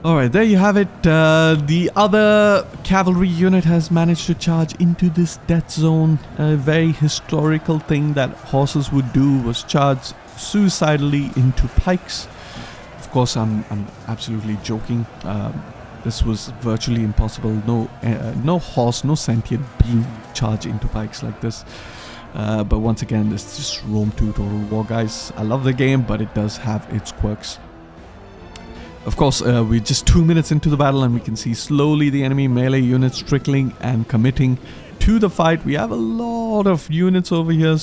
Alright, there you have it. The other cavalry unit has managed to charge into this death zone. A very historical thing that horses would do was charge suicidally into pikes. Of course, I'm absolutely joking. This was virtually impossible. No horse, no sentient being charge into pikes like this. But once again, this is just Rome 2 Total War, guys. I love the game, but it does have its quirks. Of course, we're just 2 minutes into the battle and we can see slowly the enemy melee units trickling and committing to the fight. We have a lot of units over here,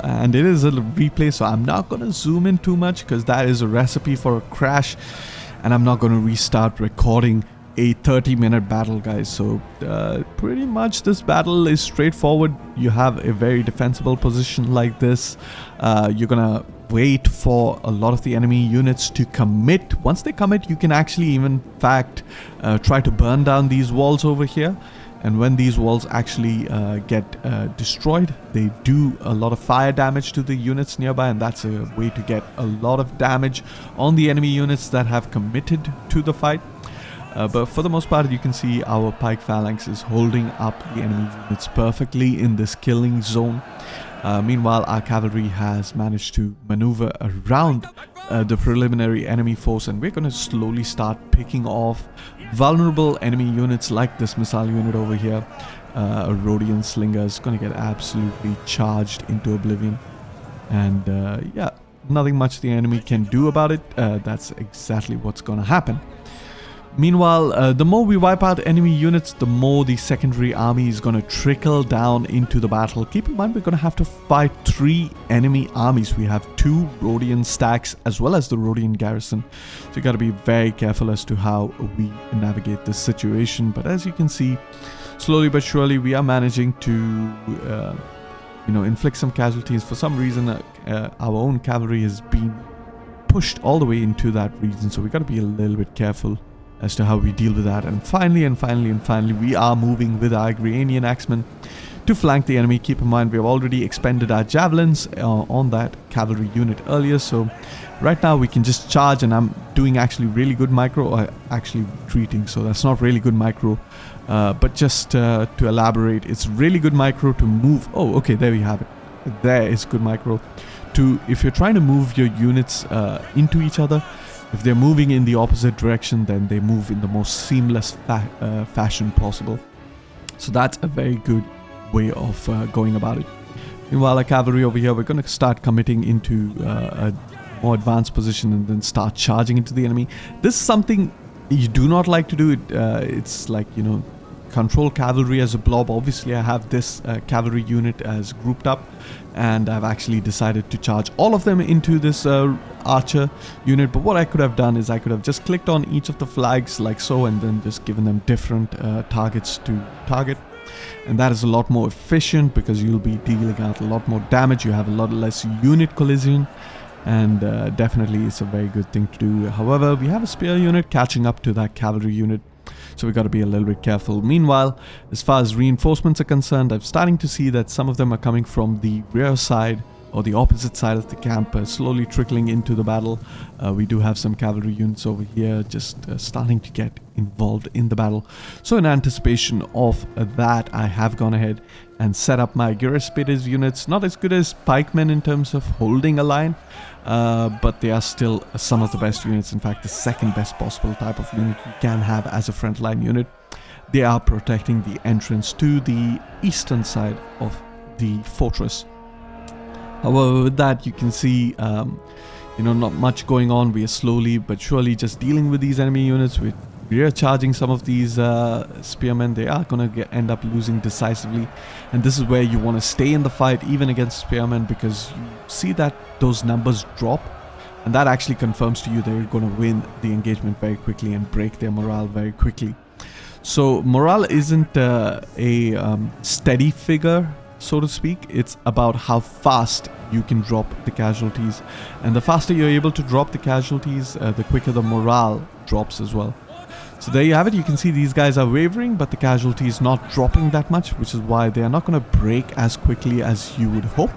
and it is a replay, so I'm not going to zoom in too much because that is a recipe for a crash, and I'm not going to restart recording a 30-minute battle, guys. So pretty much this battle is straightforward. You have a very defensible position like this. You're gonna wait for a lot of the enemy units to commit. Once they commit, you can actually even, in fact, try to burn down these walls over here. And when these walls actually get destroyed, they do a lot of fire damage to the units nearby, and that's a way to get a lot of damage on the enemy units that have committed to the fight. But for the most part, you can see our pike phalanx is holding up the enemy units perfectly in this killing zone. Meanwhile, our cavalry has managed to maneuver around the preliminary enemy force, and we're going to slowly start picking off vulnerable enemy units like this missile unit over here. A Rhodian slinger is going to get absolutely charged into oblivion, and yeah, nothing much the enemy can do about it. That's exactly what's going to happen. Meanwhile, the more we wipe out enemy units, the more the secondary army is going to trickle down into the battle. Keep in mind, we're going to have to fight 3 enemy armies. We have 2 Rhodian stacks as well as the Rhodian garrison. So you got to be very careful as to how we navigate this situation. But as you can see, slowly but surely, we are managing to, inflict some casualties. For some reason, our own cavalry has been pushed all the way into that region. So we got to be a little bit careful as to how we deal with that. And finally, we are moving with our Agrarian axemen to flank the enemy. Keep in mind, we have already expended our javelins on that cavalry unit earlier, so right now we can just charge, and I'm doing actually really good micro, or actually retreating, so that's not really good micro, but just to elaborate, it's really good micro to move. Oh, okay, there we have it. There is good micro to, if you're trying to move your units into each other. If they're moving in the opposite direction, then they move in the most seamless fashion possible. So that's a very good way of going about it. Meanwhile, our cavalry over here, we're going to start committing into a more advanced position and then start charging into the enemy. This is something you do not like to do. It's like, control cavalry as a blob. Obviously, I have this cavalry unit as grouped up, and I've actually decided to charge all of them into this archer unit. But what I could have done is I could have just clicked on each of the flags like so, and then just given them different targets to target. And that is a lot more efficient because you'll be dealing out a lot more damage. You have a lot less unit collision, and definitely it's a very good thing to do. However, we have a spear unit catching up to that cavalry unit. So we got to be a little bit careful. Meanwhile, as far as reinforcements are concerned, I'm starting to see that some of them are coming from the rear side or the opposite side of the camp, slowly trickling into the battle. We do have some cavalry units over here just starting to get involved in the battle. So in anticipation of that, I have gone ahead and set up my Garrison units. Not as good as pikemen in terms of holding a line, but they are still some of the best units. In fact, the second best possible type of unit you can have as a frontline unit. They are protecting the entrance to the eastern side of the fortress. However, with that, you can see, not much going on. We are slowly but surely just dealing with these enemy units. We are charging some of these spearmen. They are going to end up losing decisively. And this is where you want to stay in the fight, even against spearmen, because you see that those numbers drop. And that actually confirms to you they're going to win the engagement very quickly and break their morale very quickly. So morale isn't a steady figure, so to speak. It's about how fast you can drop the casualties, and the faster you're able to drop the casualties, the quicker the morale drops as well. So there you have it. You can see these guys are wavering, but the casualty is not dropping that much, which is why they are not going to break as quickly as you would hope.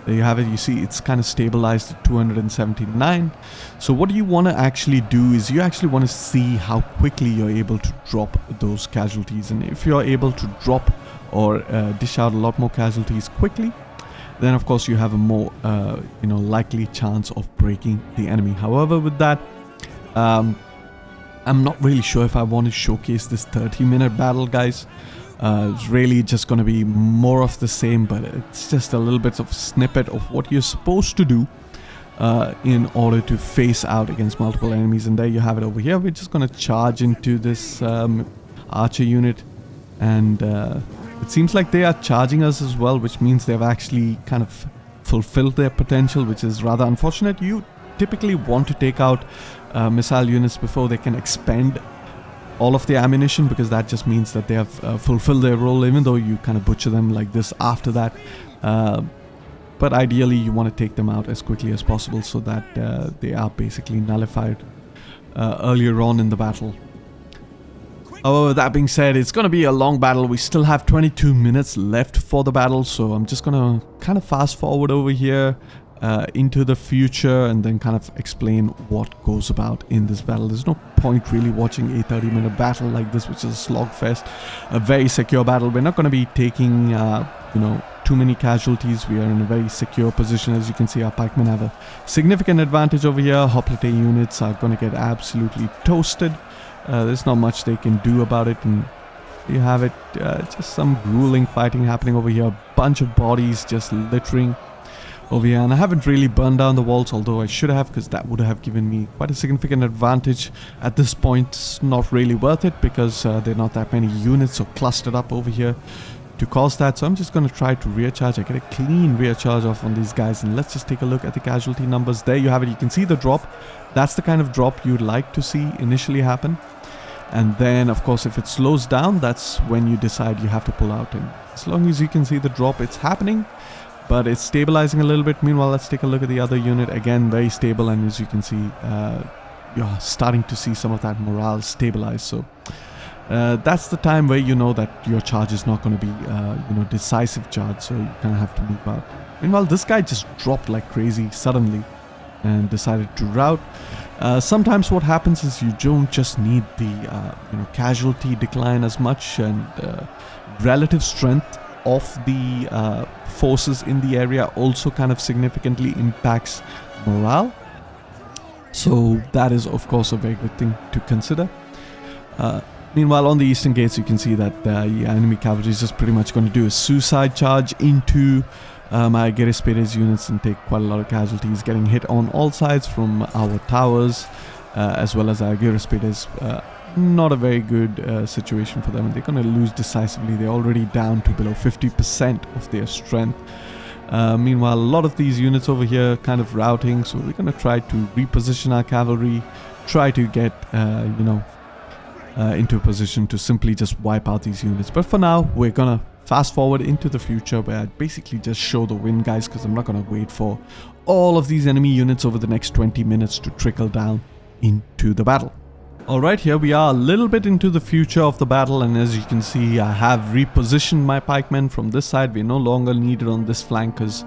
There you have it. You see it's kind of stabilized at 279. So what you want to actually do is you actually want to see how quickly you're able to drop those casualties, and if you're able to drop or dish out a lot more casualties quickly, then of course you have a more likely chance of breaking the enemy. However, with that, I'm not really sure if I want to showcase this 30-minute battle, guys. It's really just going to be more of the same, but it's just a little bit of snippet of what you're supposed to do in order to face out against multiple enemies. And there you have it over here. We're just going to charge into this archer unit, and it seems like they are charging us as well, which means they've actually kind of fulfilled their potential, which is rather unfortunate. You typically want to take out missile units before they can expend all of the ammunition, because that just means that they have fulfilled their role, even though you kind of butcher them like this after that. But ideally you want to take them out as quickly as possible so that they are basically nullified earlier on in the battle. However, that being said, it's going to be a long battle. We still have 22 minutes left for the battle, so I'm just going to kind of fast forward over here into the future and then kind of explain what goes about in this battle. There's no point really watching a 30-minute battle like this, which is a slogfest, a very secure battle. We're not going to be taking, too many casualties. We are in a very secure position. As you can see, our pikemen have a significant advantage over here. Hoplite units are going to get absolutely toasted. There's not much they can do about it, and you have it, just some grueling fighting happening over here. A bunch of bodies just littering over here, and I haven't really burned down the walls, although I should have, because that would have given me quite a significant advantage. At this point, it's not really worth it, because there are not that many units so clustered up over here to cause that. So I'm just going to try to rear charge. I get a clean rear charge off on these guys, and let's just take a look at the casualty numbers. There you have it. You can see the drop. That's the kind of drop you'd like to see initially happen. And then, of course, if it slows down, that's when you decide you have to pull out. And as long as you can see the drop, it's happening, but it's stabilizing a little bit. Meanwhile, let's take a look at the other unit. Again, very stable, and as you can see, you're starting to see some of that morale stabilize. So that's the time where you know that your charge is not going to be, decisive charge. So you kind of have to move out. Meanwhile, this guy just dropped like crazy suddenly and decided to rout. Sometimes what happens is you don't just need the casualty decline as much, and relative strength of the forces in the area also kind of significantly impacts morale. So that is of course a very good thing to consider. Meanwhile, on the eastern gates, you can see that the enemy cavalry is just pretty much going to do a suicide charge into my Garrison units and take quite a lot of casualties, getting hit on all sides from our towers, as well as our Garrison. Not a very good situation for them, and they're going to lose decisively. They're already down to below 50% of their strength. Meanwhile, a lot of these units over here kind of routing, so we're going to try to reposition our cavalry, try to get into a position to simply just wipe out these units. But for now, we're going to fast forward into the future, where I basically just show the win, guys, because I'm not going to wait for all of these enemy units over the next 20 minutes to trickle down into the battle. Alright, here we are a little bit into the future of the battle, and as you can see, I have repositioned my pikemen from this side. We're no longer needed on this flank because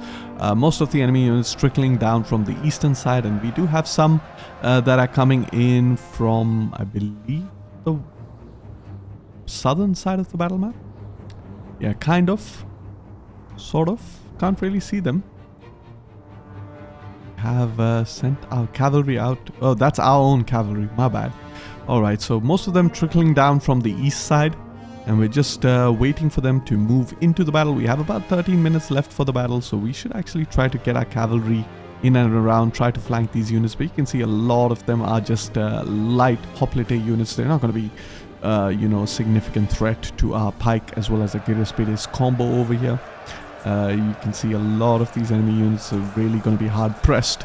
most of the enemy units trickling down from the eastern side, and we do have some that are coming in from, I believe, the southern side of the battle map. Yeah, kind of, sort of, can't really see them. Have sent our cavalry out. Oh, that's our own cavalry, my bad. Alright, so most of them trickling down from the east side, and we're just waiting for them to move into the battle. We have about 13 minutes left for the battle, so we should actually try to get our cavalry in and around, try to flank these units. But you can see a lot of them are just light hoplite units. They're not going to be you know, a significant threat to our pike as well as a Gyrospades combo over here. You can see a lot of these enemy units are really going to be hard pressed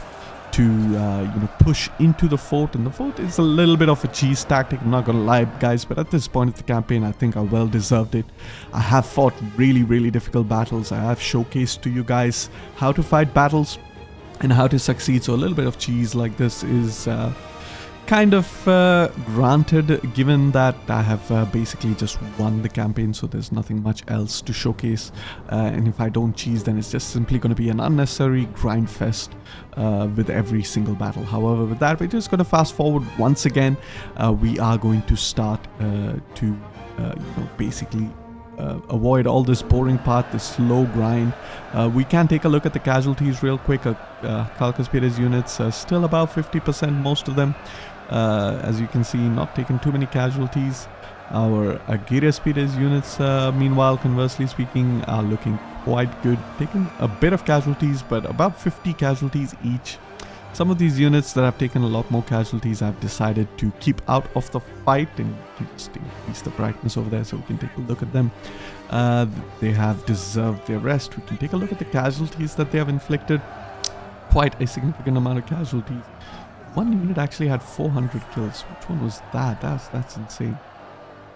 to you know, push into the fort, and the fort is a little bit of a cheese tactic, I'm not gonna lie guys, but at this point of the campaign I think I well deserved it. I have fought really difficult battles. I have showcased to you guys how to fight battles and how to succeed, so a little bit of cheese like this is kind of granted, given that I have basically just won the campaign, so there's nothing much else to showcase, and if I don't cheese, then it's just simply going to be an unnecessary grind fest with every single battle. However, with that, we're just going to fast forward once again. We are going to start to you know, basically avoid all this boring part, this slow grind. We can take a look at the casualties real quick. Calcaspades units still about 50%, most of them. As you can see, not taking too many casualties. Our Gyrospades units, meanwhile, conversely speaking, are looking quite good, taking a bit of casualties, but about 50 casualties each. Some of these units that have taken a lot more casualties, I've decided to keep out of the fight, and you can just increase the brightness over there so we can take a look at them. They have deserved their rest. We can take a look at the casualties that they have inflicted. Quite a significant amount of casualties. One unit actually had 400 kills. Which one was that? That's insane.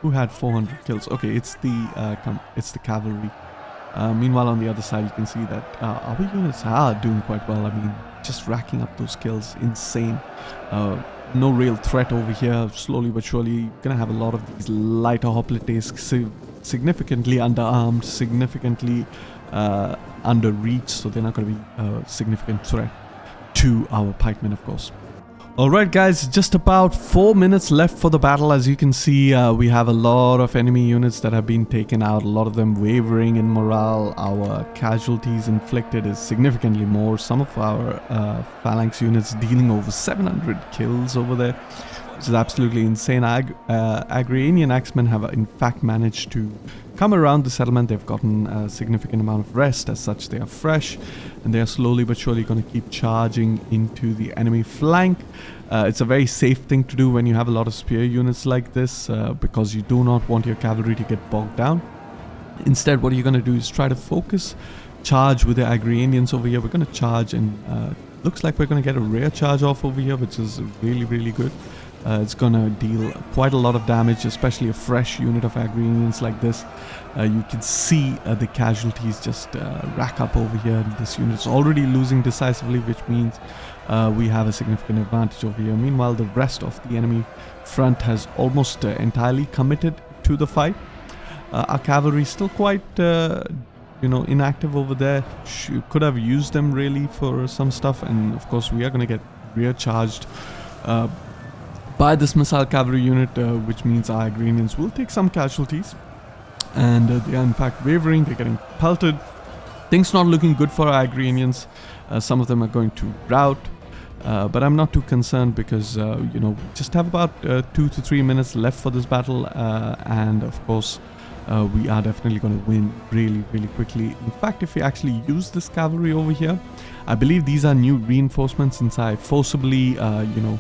Who had 400 kills? Okay, it's the cavalry. Meanwhile, on the other side, you can see that our units are doing quite well. I mean, just racking up those kills, insane. No real threat over here. Slowly but surely, gonna have a lot of these lighter hoplites, significantly underarmed, significantly under reach, so they're not gonna be a significant threat to our pikemen, of course. Alright guys, just about 4 minutes left for the battle. As you can see, we have a lot of enemy units that have been taken out, a lot of them wavering in morale. Our casualties inflicted is significantly more. Some of our phalanx units dealing over 700 kills over there, which is absolutely insane. Agrarian axemen have in fact managed to come around the settlement. They've gotten a significant amount of rest. As such, they are fresh, and they are slowly but surely going to keep charging into the enemy flank. It's a very safe thing to do when you have a lot of spear units like this, because you do not want your cavalry to get bogged down. Instead, what you're going to do is try to focus, charge with the Agrarians over here. We're going to charge, and looks like we're going to get a rear charge off over here, which is really good. It's gonna deal quite a lot of damage, especially a fresh unit of Agrarians like this. You can see the casualties just rack up over here. This unit is already losing decisively, which means we have a significant advantage over here. Meanwhile, the rest of the enemy front has almost entirely committed to the fight. Our cavalry is still quite you know, inactive over there. Could have used them really for some stuff, and of course we are gonna get rear charged by this missile cavalry unit, which means our Agrarians will take some casualties, and they are in fact wavering. They're getting pelted. Things not looking good for our Agrarians. Some of them are going to rout, but I'm not too concerned because you know, just have about 2 to 3 minutes left for this battle, and of course we are definitely going to win really quickly. In fact, if we actually use this cavalry over here, I believe these are new reinforcements, since I forcibly you know,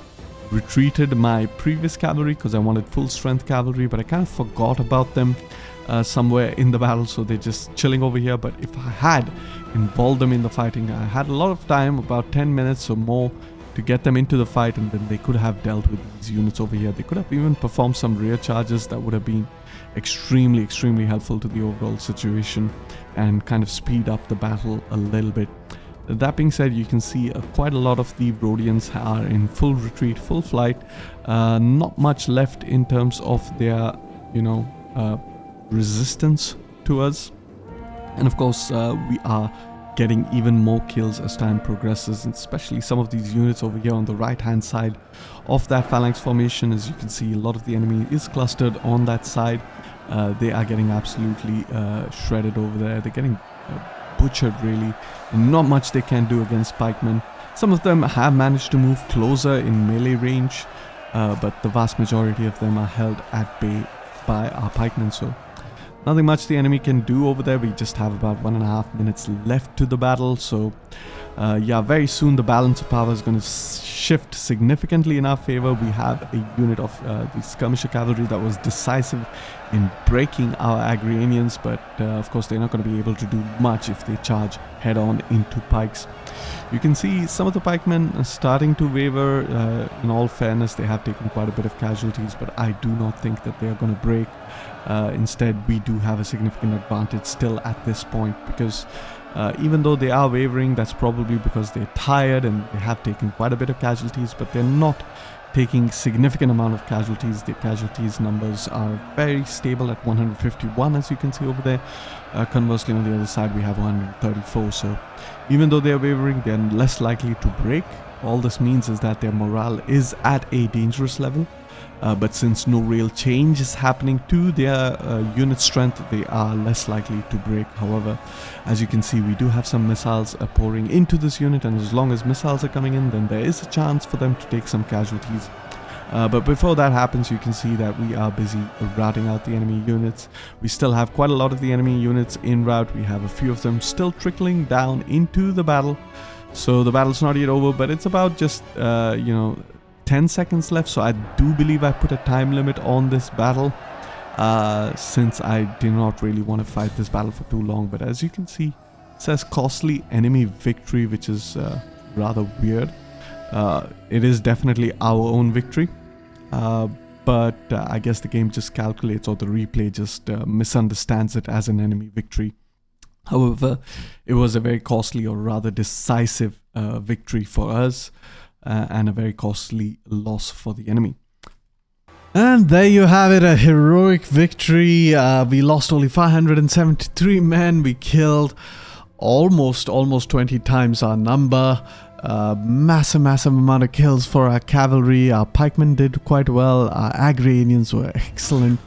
retreated my previous cavalry because I wanted full strength cavalry, but I kind of forgot about them somewhere in the battle, so they're just chilling over here. But if I had involved them in the fighting, I had a lot of time, about 10 minutes or more, to get them into the fight, and then they could have dealt with these units over here. They could have even performed some rear charges that would have been extremely helpful to the overall situation and kind of speed up the battle a little bit. That being said, you can see quite a lot of the Rhodians are in full retreat, full flight. Not much left in terms of their, resistance to us. And of course, we are getting even more kills as time progresses, and especially some of these units over here on the right hand side of that phalanx formation. As you can see, a lot of the enemy is clustered on that side. They are getting absolutely shredded over there. They're getting butchered, really. Not much they can do against pikemen. Some of them have managed to move closer in melee range, but the vast majority of them are held at bay by our pikemen, so nothing much the enemy can do over there. We just have about 1.5 minutes left to the battle, so yeah, very soon the balance of power is going to shift significantly in our favor. We have a unit of the skirmisher cavalry that was decisive in breaking our Agrarians, but of course they're not going to be able to do much if they charge head on into pikes. You can see some of the pikemen are starting to waver. In all fairness, they have taken quite a bit of casualties, but I do not think that they are going to break. Instead, we do have a significant advantage still at this point, because even though they are wavering, that's probably because they're tired and they have taken quite a bit of casualties, but they're not taking significant amount of casualties. The casualties numbers are very stable at 151, as you can see over there. Conversely, on the other side, we have 134. So even though they're wavering, they're less likely to break. All this means is that their morale is at a dangerous level. But since no real change is happening to their unit strength, they are less likely to break. However, as you can see, we do have some missiles pouring into this unit, and as long as missiles are coming in, then there is a chance for them to take some casualties. But before that happens, you can see that we are busy routing out the enemy units. We still have quite a lot of the enemy units en route. We have a few of them still trickling down into the battle. So the battle's not yet over, but it's about just, 10 seconds left. So I do believe I put a time limit on this battle, since I do not really want to fight this battle for too long. But as you can see, it says costly enemy victory, which is rather weird. It is definitely our own victory, but I guess the game just calculates, or the replay just misunderstands it as an enemy victory. However, it was a very costly, or rather decisive victory for us, and a very costly loss for the enemy. And there you have it, a heroic victory. We lost only 573 men. We killed almost 20 times our number. Massive amount of kills for our cavalry. Our pikemen did quite well. Our Agrarians were excellent.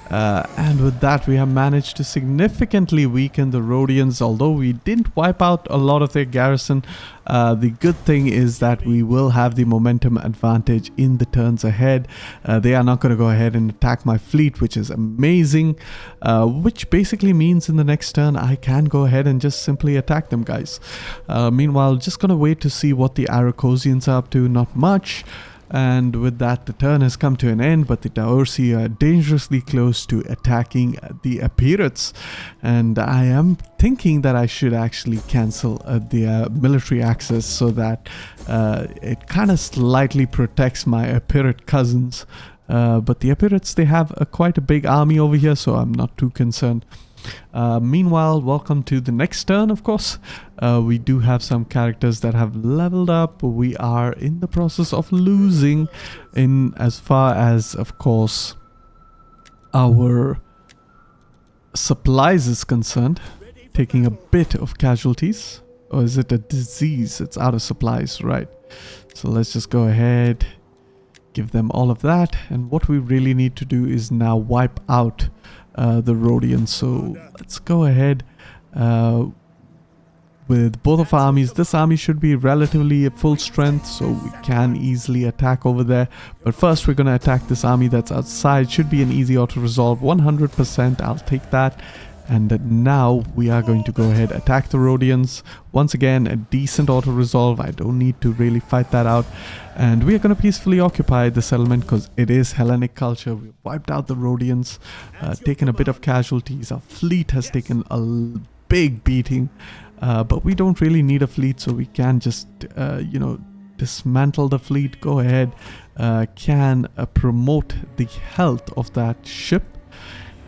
And with that, we have managed to significantly weaken the Rhodians. Although we didn't wipe out a lot of their garrison, the good thing is that we will have the momentum advantage in the turns ahead. They are not going to go ahead and attack my fleet, which is amazing, which basically means in the next turn I can go ahead and just simply attack them, guys. Meanwhile, just going to wait to see what the Aracosians are up to. Not much. And with that, the turn has come to an end, but the Daorsi are dangerously close to attacking the Epirates. And I am thinking that I should actually cancel the military access, so that it kind of slightly protects my Epirate cousins. But the Epirates, they have quite a big army over here, so I'm not too concerned. Meanwhile, welcome to the next turn, of course. We do have some characters that have leveled up. We are in the process of losing in as far as, of course, our supplies is concerned. Taking a bit of casualties. Or is it a disease? It's out of supplies, right? So let's just go ahead, give them all of that. And what we really need to do is now wipe out the Rhodians. So let's go ahead with both of our armies. This army should be relatively at full strength, so we can easily attack over there. But first, we're going to attack this army that's outside. Should be an easy auto-resolve, 100%. I'll take that. And now we are going to go ahead, attack the Rhodians. Once again, a decent auto-resolve. I don't need to really fight that out. And we are going to peacefully occupy the settlement because it is Hellenic culture. We've wiped out the Rhodians, taken a bit of casualties. Our fleet has taken a big beating. But we don't really need a fleet, so we can just, dismantle the fleet. Go ahead, can promote the health of that ship.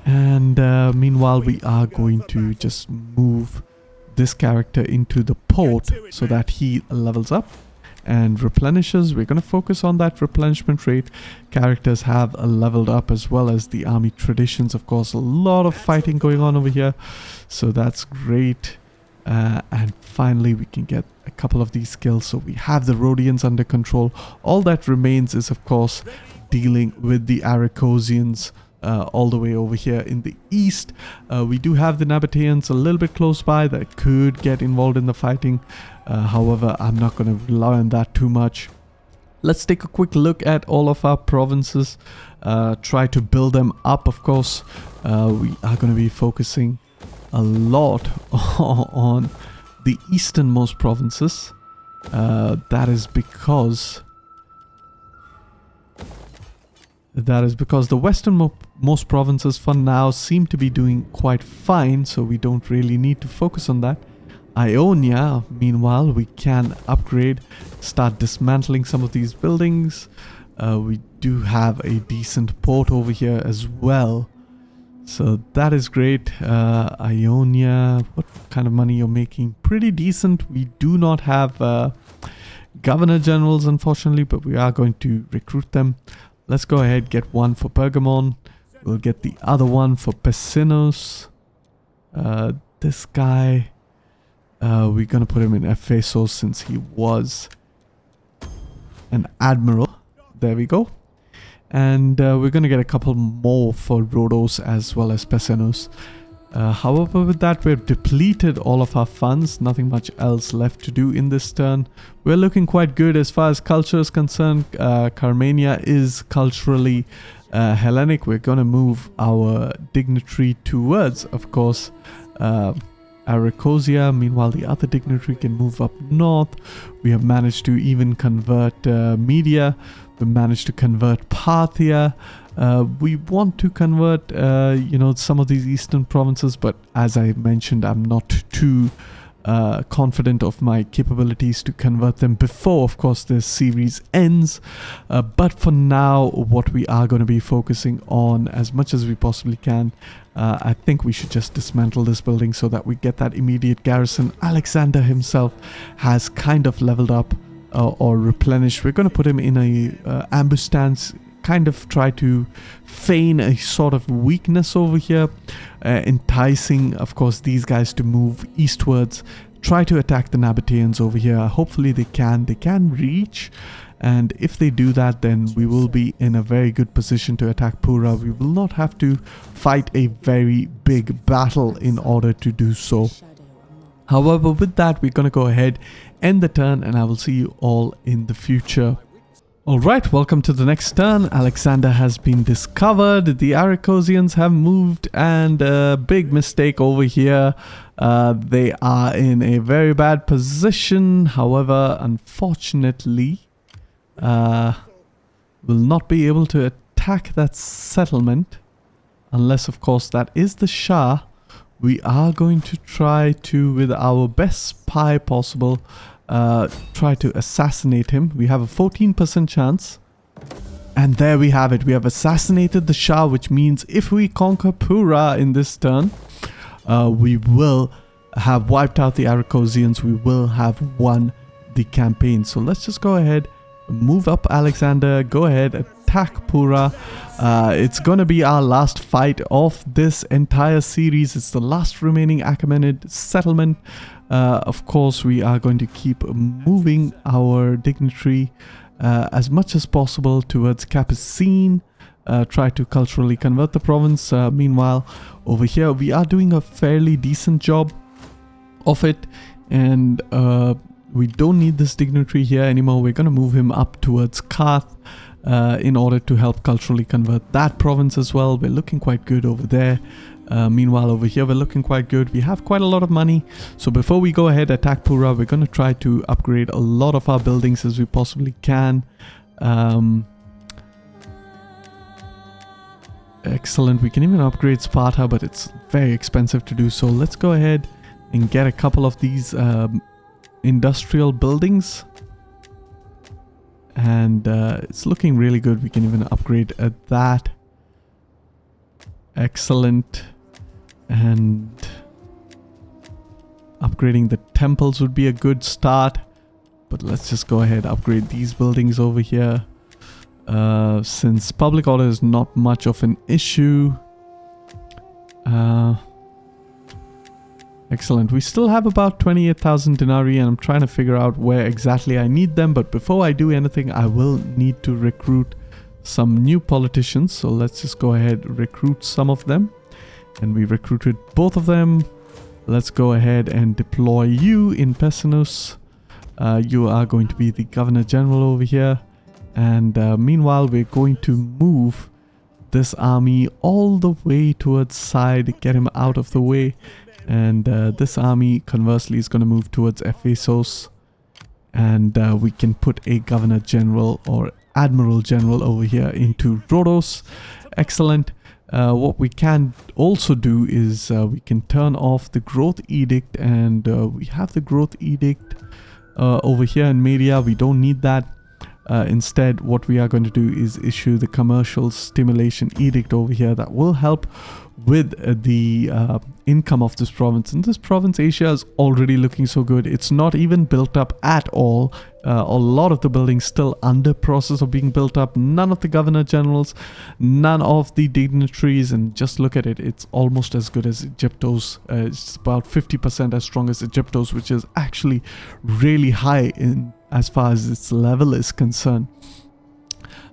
And meanwhile, we are going to just move this character into the port so that he levels up and replenishes. We're going to focus on that replenishment rate. Characters have leveled up, as well as the army traditions. Of course, a lot of fighting going on over here, so that's great. And finally we can get a couple of these skills, so we have the Rhodians under control. All that remains is, of course, dealing with the Aracosians all the way over here in the east. We do have the Nabateans a little bit close by that could get involved in the fighting. However, I'm not going to rely on that too much. Let's take a quick look at all of our provinces. Try to build them up, of course. We are going to be focusing a lot on the easternmost provinces. That is because the westernmost provinces for now seem to be doing quite fine, so we don't really need to focus on that. Ionia, meanwhile, we can upgrade, start dismantling some of these buildings. We do have a decent port over here as well, so that is great. Ionia, what kind of money you're making? Pretty decent. We do not have governor generals, unfortunately, but we are going to recruit them. Let's go ahead, get one for Pergamon. We'll get the other one for Pesinos. This guy, we're going to put him in Ephesus since he was an admiral. There we go. And we're going to get a couple more for Rhodes as well as Pesinos. However, with that, we've depleted all of our funds. Nothing much else left to do in this turn. We're looking quite good as far as culture is concerned. Carmania is culturally Hellenic. We're going to move our dignitary towards, of course, Aracosia. Meanwhile, the other dignitary can move up north. We have managed to even convert Media. We managed to convert Parthia. We want to convert, some of these eastern provinces, but as I mentioned, I'm not too confident of my capabilities to convert them before, of course, this series ends. But for now, what we are going to be focusing on as much as we possibly can, I think we should just dismantle this building so that we get that immediate garrison. Alexander himself has kind of leveled up or replenished. We're going to put him in a ambush stance, kind of try to feign a sort of weakness over here, enticing, of course, these guys to move eastwards, try to attack the Nabateans over here. Hopefully they can reach, and if they do that, then we will be in a very good position to attack Pura. We will not have to fight a very big battle in order to do so. However, with that, we're going to go ahead, end the turn, and I will see you all in the future. Alright, welcome to the next turn. Alexander has been discovered. The Aracosians have moved, and a big mistake over here. They are in a very bad position. However, unfortunately, will not be able to attack that settlement. Unless, of course, that is the Shah. We are going to try to, with our best spy possible, try to assassinate him. We have a 14% chance. And there we have it. We have assassinated the Shah, which means if we conquer Pura in this turn, we will have wiped out the Aracosians. We will have won the campaign. So let's just go ahead, move up Alexander, go ahead, attack Pura. It's going to be our last fight of this entire series. It's the last remaining Achaemenid settlement. Of course, we are going to keep moving our dignitary as much as possible towards Capisine. Try to culturally convert the province. Meanwhile, over here, we are doing a fairly decent job of it. And we don't need this dignitary here anymore. We're going to move him up towards Karth in order to help culturally convert that province as well. We're looking quite good over there. Meanwhile, over here, we're looking quite good. We have quite a lot of money. So before we go ahead, attack Pura, we're going to try to upgrade a lot of our buildings as we possibly can. Excellent. We can even upgrade Sparta, but it's very expensive to do so. Let's go ahead and get a couple of these industrial buildings. And it's looking really good. We can even upgrade that. Excellent. And upgrading the temples would be a good start. But let's just go ahead, upgrade these buildings over here. Since public order is not much of an issue. Excellent. We still have about 28,000 denarii, and I'm trying to figure out where exactly I need them. But before I do anything, I will need to recruit some new politicians. So let's just go ahead, recruit some of them. And we recruited both of them. Let's go ahead and deploy you in Pessinus. You are going to be the Governor General over here. And meanwhile, we're going to move this army all the way towards side, get him out of the way. And this army, conversely, is going to move towards Ephesus. And we can put a Governor General or Admiral General over here into Rhodes. Excellent. What we can also do is we can turn off the Growth Edict. And we have the Growth Edict over here in Media. We don't need that. Instead, what we are going to do is issue the Commercial Stimulation Edict over here that will help with the income of this province. And this province, Asia, is already looking so good. It's not even built up at all. A lot of the buildings still under process of being built up. None of the Governor Generals, none of the dignitaries, and just look at it. It's almost as good as Egyptos. It's about 50% as strong as Egyptos, which is actually really high in as far as its level is concerned.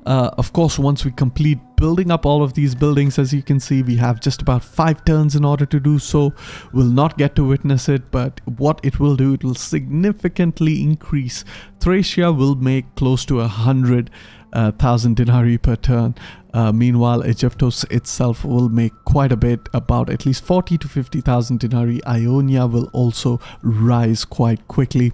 Of course, once we complete building up all of these buildings, as you can see, we have just about 5 turns in order to do so. We'll not get to witness it, but what it will do, it will significantly increase. Thracia will make close to 100,000 denarii per turn. Meanwhile, Egyptos itself will make quite a bit, about at least 40 to 50,000 denarii. Ionia will also rise quite quickly.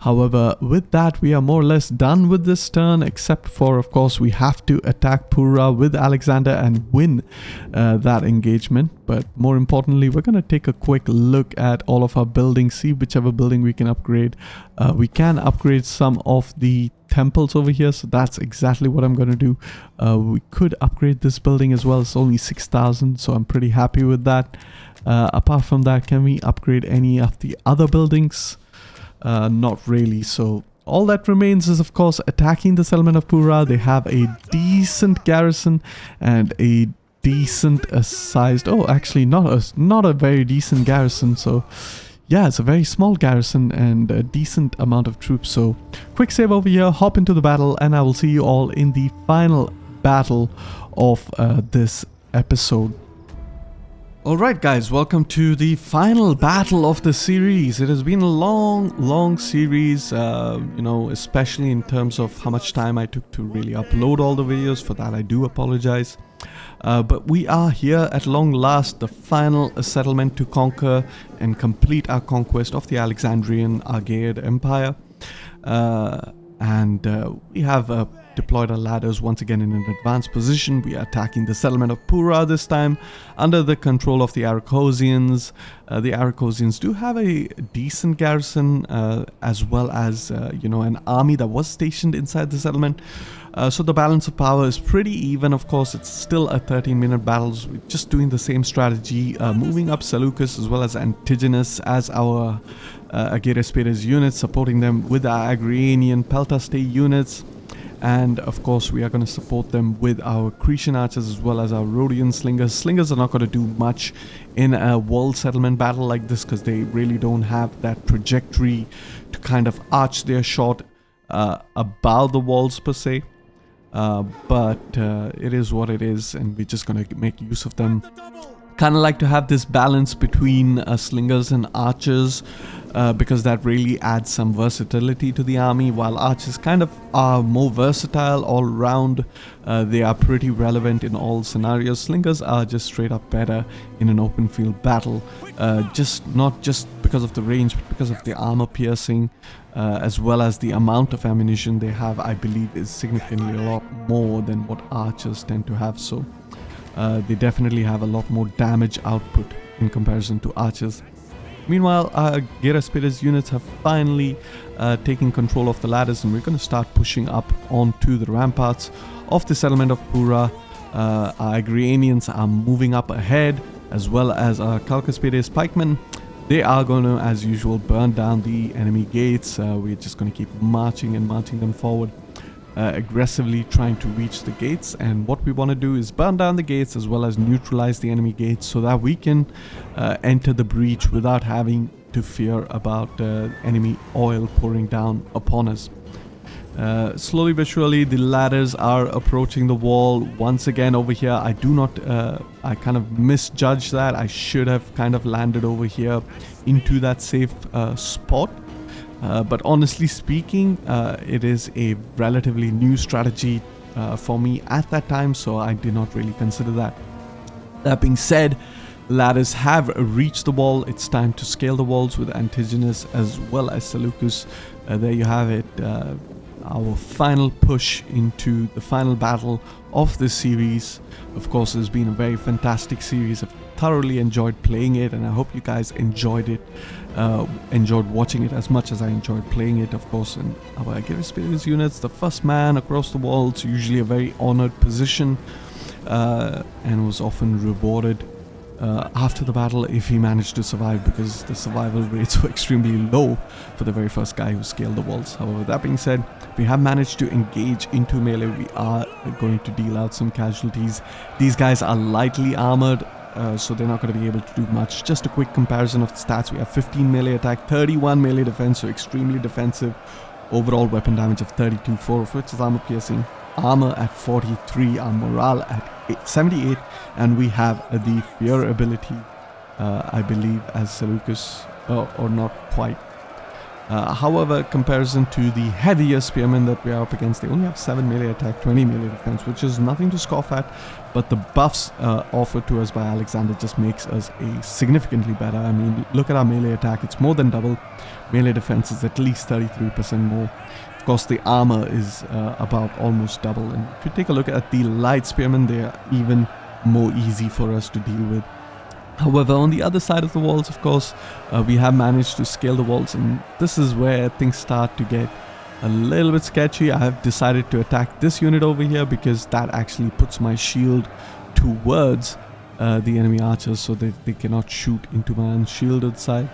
However, with that, we are more or less done with this turn, except for, of course, we have to attack Pura with Alexander and win that engagement. But more importantly, we're going to take a quick look at all of our buildings, see whichever building we can upgrade. We can upgrade some of the temples over here, so that's exactly what I'm going to do. We could upgrade this building as well. It's only 6,000, so I'm pretty happy with that. Apart from that, can we upgrade any of the other buildings? Not really. So all that remains is, of course, attacking the settlement of Pura. They have a decent garrison and a decent sized, actually not a very decent garrison. So yeah, it's a very small garrison and a decent amount of troops. So quick save over here, hop into the battle, and I will see you all in the final battle of this episode. Alright guys, welcome to the final battle of the series. It has been a long series, especially in terms of how much time I took to really upload all the videos. For that I do apologize. But we are here at long last, the final settlement to conquer and complete our conquest of the Alexandrian Argead Empire. We have deployed our ladders once again in an advanced position. We are attacking the settlement of Pura this time under the control of the Arachosians. The Arachosians do have a decent garrison as well as an army that was stationed inside the settlement. So the balance of power is pretty even. Of course, it's still a 13-minute battle. We're just doing the same strategy, moving up Seleucus as well as Antigonus as our Agerespedes units, supporting them with our Agrianian Peltaste units. And of course, we are going to support them with our Cretan archers as well as our Rhodian slingers. Slingers are not going to do much in a walled settlement battle like this because they really don't have that trajectory to kind of arch their shot above the walls per se. But it is what it is, and we're just going to make use of them. Kind of like to have this balance between slingers and archers because that really adds some versatility to the army. While archers kind of are more versatile all around, they are pretty relevant in all scenarios. Slingers are just straight up better in an open field battle, not just because of the range, but because of the armor piercing, as well as the amount of ammunition they have. I believe is significantly a lot more than what archers tend to have. So they definitely have a lot more damage output in comparison to archers. Meanwhile, our Agerespedes units have finally taken control of the ladders, and we're going to start pushing up onto the ramparts of the settlement of Pura. Our Agrianians are moving up ahead, as well as our Chalcospedes pikemen. They are going to, as usual, burn down the enemy gates. We're just going to keep marching and marching them forward, aggressively trying to reach the gates. And what we want to do is burn down the gates as well as neutralize the enemy gates so that we can enter the breach without having to fear about enemy oil pouring down upon us. Slowly but surely the ladders are approaching the wall. Once again over here, I kind of misjudged that. I should have kind of landed over here into that safe spot. But honestly speaking, it is a relatively new strategy for me at that time, so I did not really consider that. That being said, ladders have reached the wall. It's time to scale the walls with Antigonus as well as Seleucus. There you have it. Our final push into the final battle of this series. Of course, it's been a very fantastic series. I've thoroughly enjoyed playing it, and I hope you guys enjoyed it, enjoyed watching it as much as I enjoyed playing it. Of course, in our Garrison units, the first man across the wall is usually a very honored position, and was often rewarded after the battle if he managed to survive, because the survival rates were extremely low for the very first guy who scaled the walls. However, that being said, we have managed to engage into melee. We are going to deal out some casualties. These guys are lightly armored, so they're not going to be able to do much. Just a quick comparison of the stats. We have 15 melee attack, 31 melee defense, so extremely defensive. Overall weapon damage of 32, 4 of which is armor piercing, armor at 43, our morale at 78, and we have the fear ability, I believe, as Seleucus, or not quite. However, comparison to the heavier spearmen that we are up against, they only have 7 melee attack, 20 melee defense, which is nothing to scoff at, but the buffs offered to us by Alexander just makes us a significantly better. I mean, look at our melee attack, it's more than double. Melee defense is at least 33% more. Of course, the armor is about almost double, and if you take a look at the light spearmen, they are even more easy for us to deal with. However, on the other side of the walls, of course, we have managed to scale the walls, and this is where things start to get a little bit sketchy. I have decided to attack this unit over here because that actually puts my shield towards the enemy archers so that they cannot shoot into my unshielded side.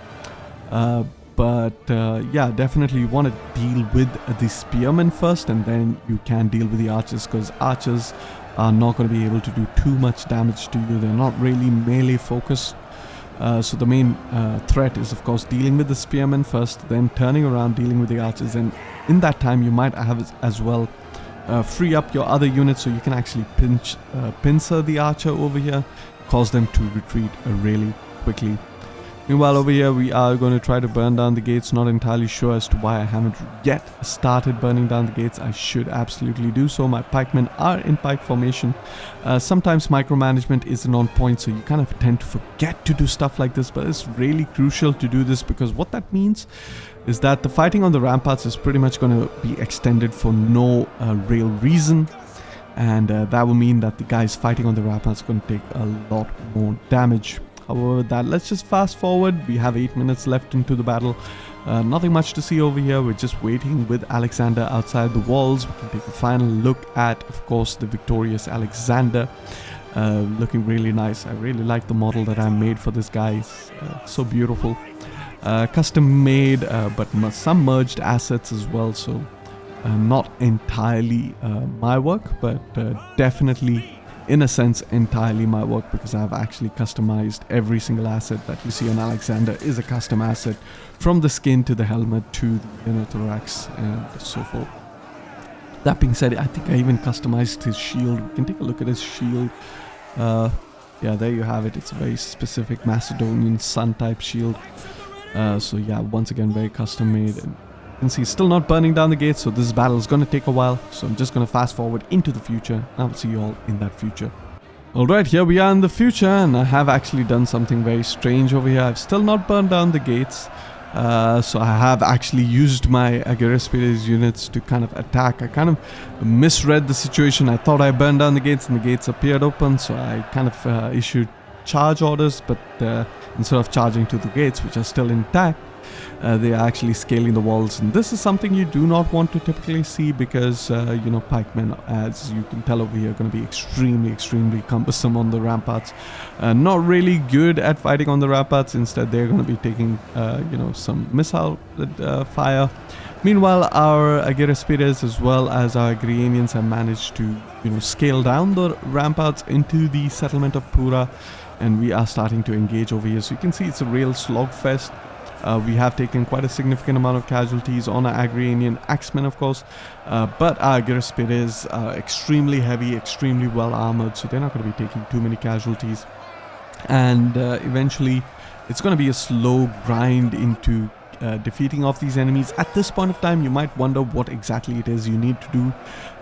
Yeah, definitely you want to deal with the spearmen first, and then you can deal with the archers, because archers are not going to be able to do too much damage to you. They're not really melee focused. So the main threat is, of course, dealing with the spearmen first, then turning around, dealing with the archers, and in that time you might have as well free up your other units so you can actually pincer the archer over here, cause them to retreat really quickly. Meanwhile, over here we are going to try to burn down the gates. Not entirely sure as to why I haven't yet started burning down the gates. I should absolutely do so. My pikemen are in pike formation. Sometimes micromanagement isn't on point, so you kind of tend to forget to do stuff like this, but it's really crucial to do this, because what that means is that the fighting on the ramparts is pretty much going to be extended for no real reason, and that will mean that the guys fighting on the ramparts are going to take a lot more damage. However, let's just fast forward. We have 8 minutes left into the battle. Nothing much to see over here. We're just waiting with Alexander outside the walls. We can take a final look at, of course, the victorious Alexander. Looking really nice. I really like the model that I made for this guy. It's so beautiful. Custom made, but some merged assets as well. So not entirely my work, but definitely, in a sense, entirely my work, because I've actually customized every single asset that you see on Alexander is a custom asset, from the skin to the helmet to the thorax and so forth. That being said, I think I even customized his shield. We can take a look at his shield. Yeah, there you have it. It's a very specific Macedonian sun type shield. So yeah, once again, very custom made. And you can see still not burning down the gates, so this battle is going to take a while. So I'm just going to fast forward into the future. I'll see you all in that future. Alright, here we are in the future, and I have actually done something very strange over here. I've still not burned down the gates. So I have actually used my Agarespires units to kind of attack. I kind of misread the situation. I thought I burned down the gates and the gates appeared open, so I kind of issued charge orders, but instead of charging to the gates, which are still intact, They are actually scaling the walls, and this is something you do not want to typically see because, you know, pikemen, as you can tell over here, are going to be extremely cumbersome on the ramparts. Not really good at fighting on the ramparts. Instead, they're going to be taking, you know, some missile fire. Meanwhile, our Aguirrespides as well as our Agrianians have managed to, you know, scale down the ramparts into the settlement of Pura, and we are starting to engage over here. So you can see it's a real slogfest. We have taken quite a significant amount of casualties on our Agrianian axemen, of course, but our Aguirrespides are extremely heavy, extremely well armored, so they're not going to be taking too many casualties. And eventually, it's going to be a slow grind into defeating off these enemies. At this point of time, you might wonder what exactly it is you need to do,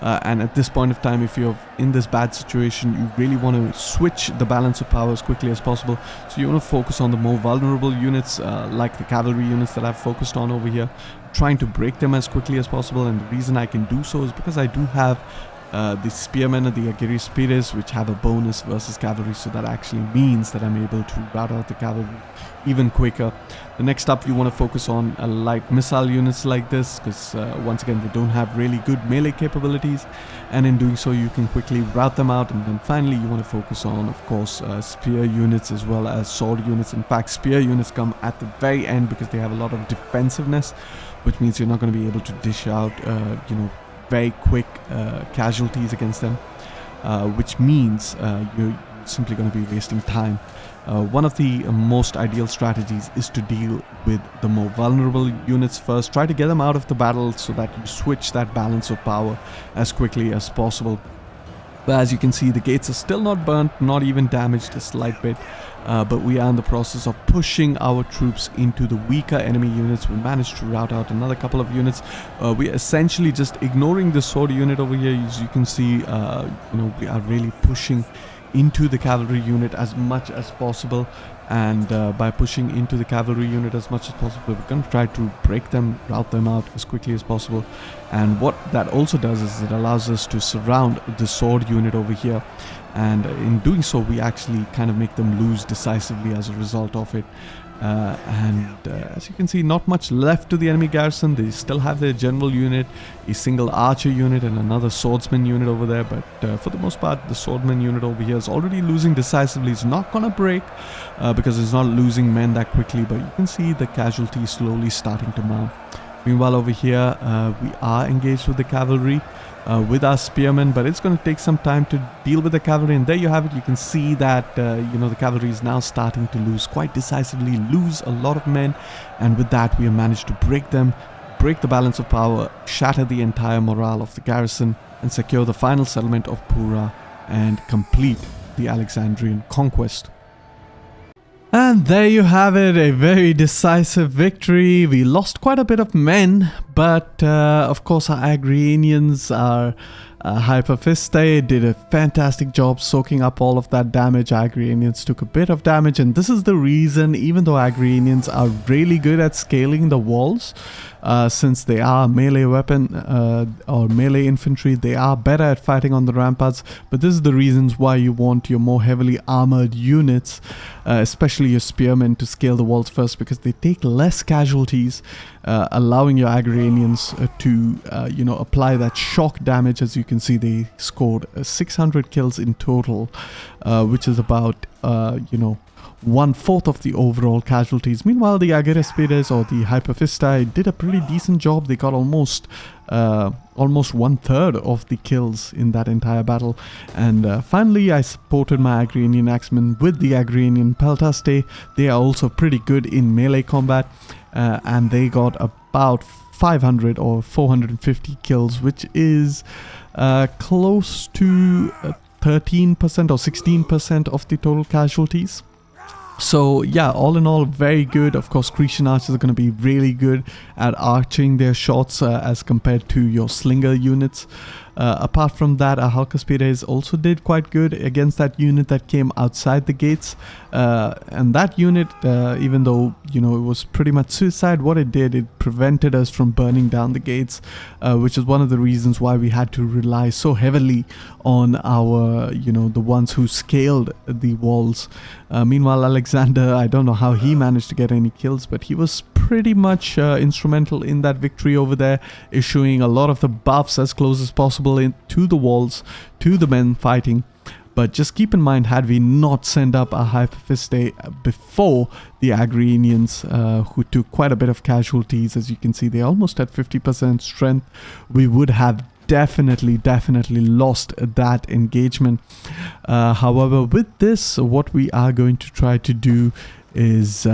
and at this point of time, if you're in this bad situation, you really want to switch the balance of power as quickly as possible. So you want to focus on the more vulnerable units, like the cavalry units that I've focused on over here, trying to break them as quickly as possible. And the reason I can do so is because I do have the spearmen and the Aguirrespides, which have a bonus versus cavalry, so that actually means that I'm able to rout out the cavalry even quicker. The next up, you want to focus on light missile units like this, because once again, they don't have really good melee capabilities, and in doing so, you can quickly rout them out. And then finally, you want to focus on, of course, spear units as well as sword units. In fact, spear units come at the very end because they have a lot of defensiveness, which means you're not going to be able to dish out, you know, very quick casualties against them, which means you're simply going to be wasting time. One of the most ideal strategies is to deal with the more vulnerable units first. Try to get them out of the battle so that you switch that balance of power as quickly as possible. But as you can see, the gates are still not burnt, not even damaged a slight bit. But we are in the process of pushing our troops into the weaker enemy units. We managed to rout out another couple of units. We're essentially just ignoring the sword unit over here. As you can see, you know, we are really pushing into the cavalry unit as much as possible, and by pushing into the cavalry unit as much as possible, we're going to try to break them, rout them out as quickly as possible. And what that also does is it allows us to surround the sword unit over here, and in doing so, we actually kind of make them lose decisively as a result of it. As you can see, not much left to the enemy garrison. They still have their general unit, a single archer unit, and another swordsman unit over there. But for the most part, the swordman unit over here is already losing decisively. It's not gonna break because it's not losing men that quickly. But you can see the casualties slowly starting to mount. Meanwhile, over here, we are engaged with the cavalry. With our spearmen, but it's going to take some time to deal with the cavalry. And there you have it. You can see that you know, the cavalry is now starting to lose quite decisively, lose a lot of men, and with that we have managed to break them, break the balance of power, shatter the entire morale of the garrison, and secure the final settlement of Pura and complete the Alexandrian conquest. And there you have it, a very decisive victory. We lost quite a bit of men, but of course our Agrianians, our Hyperfistae, did a fantastic job soaking up all of that damage. Agrianians took a bit of damage, and this is the reason, even though Agrianians are really good at scaling the walls, since they are melee weapon or melee infantry, they are better at fighting on the ramparts. But this is the reasons why you want your more heavily armored units, especially your spearmen, to scale the walls first, because they take less casualties, allowing your Agrianians to you know, apply that shock damage. As you can see, they scored 600 kills in total, which is about you know, 1/4 of the overall casualties. Meanwhile, the Aguirrespides or the Hyperfistae did a pretty decent job. They got almost 1/3 of the kills in that entire battle. And finally, I supported my Agrianian axemen with the Agrianian Peltastae. They are also pretty good in melee combat, and they got about 500 or 450 kills, which is close to 13% or 16% of the total casualties. So yeah, all in all, very good. Of course, Grecian archers are going to be really good at arching their shots as compared to your slinger units. Apart from that, our Halkaspides also did quite good against that unit that came outside the gates. And that unit, even though, you know, it was pretty much suicide, what it did, it prevented us from burning down the gates, which is one of the reasons why we had to rely so heavily on our, you know, the ones who scaled the walls. Meanwhile, Alexander, I don't know how he managed to get any kills, but he was pretty much instrumental in that victory over there, issuing a lot of the buffs as close as possible to the walls, to the men fighting. But just keep in mind, had we not sent up a Hyperfiste before the Agrarians, who took quite a bit of casualties, as you can see, they almost had 50% strength, we would have definitely lost that engagement. However, with this, what we are going to try to do is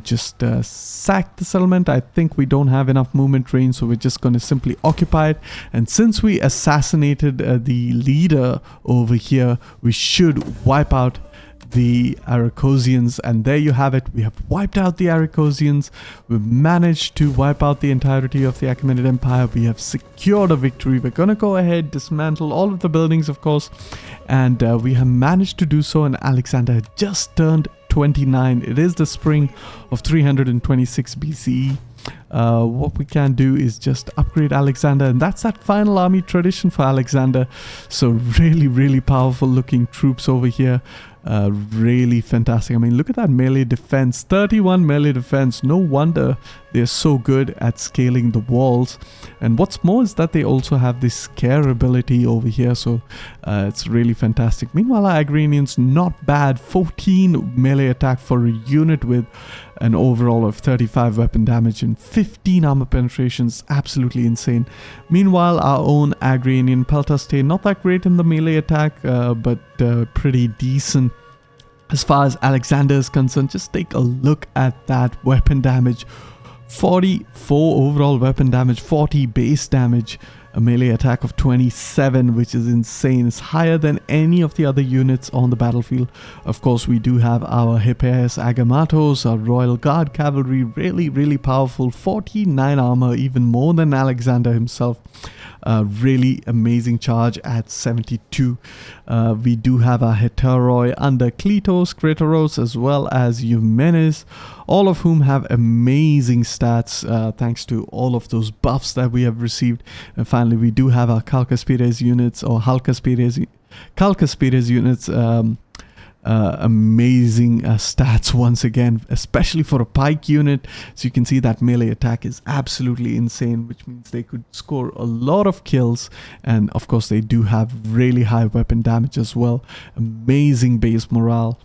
just sack the settlement. I think we don't have enough movement range, so we're just going to simply occupy it. And since we assassinated the leader over here, we should wipe out the Aracosians, and there you have it. We have wiped out the Aracosians. We've managed to wipe out the entirety of the Achaemenid Empire. We have secured a victory. We're gonna go ahead, dismantle all of the buildings, of course, and we have managed to do so. And Alexander had just turned 29. It is the spring of 326 BCE. What we can do is just upgrade Alexander, and that's that final army tradition for Alexander. So really powerful looking troops over here. Really fantastic. I mean, look at that melee defense, 31 melee defense. No wonder they're so good at scaling the walls. And what's more is that they also have this scare ability over here, so it's really fantastic. Meanwhile, our Agrarians, not bad, 14 melee attack for a unit with an overall of 35 weapon damage and 15 armor penetrations. Absolutely insane. Meanwhile, our own Agrarian Peltaste, not that great in the melee attack, but pretty decent as far as Alexander is concerned. Just take a look at that weapon damage. 44 overall weapon damage, 40 base damage, a melee attack of 27, which is insane. It's higher than any of the other units on the battlefield. Of course, we do have our Hippias Agamatos, our Royal Guard cavalry, really powerful, 49 armor, even more than Alexander himself. Really amazing charge at 72. We do have our Heteroi under Kletos, Kretoros, as well as Eumenes, all of whom have amazing stats thanks to all of those buffs that we have received. And finally, we do have our Calcaspires units, or Calcaspires units. Amazing stats once again, especially for a pike unit. So you can see that melee attack is absolutely insane, which means they could score a lot of kills, and of course they do have really high weapon damage as well. Amazing base morale.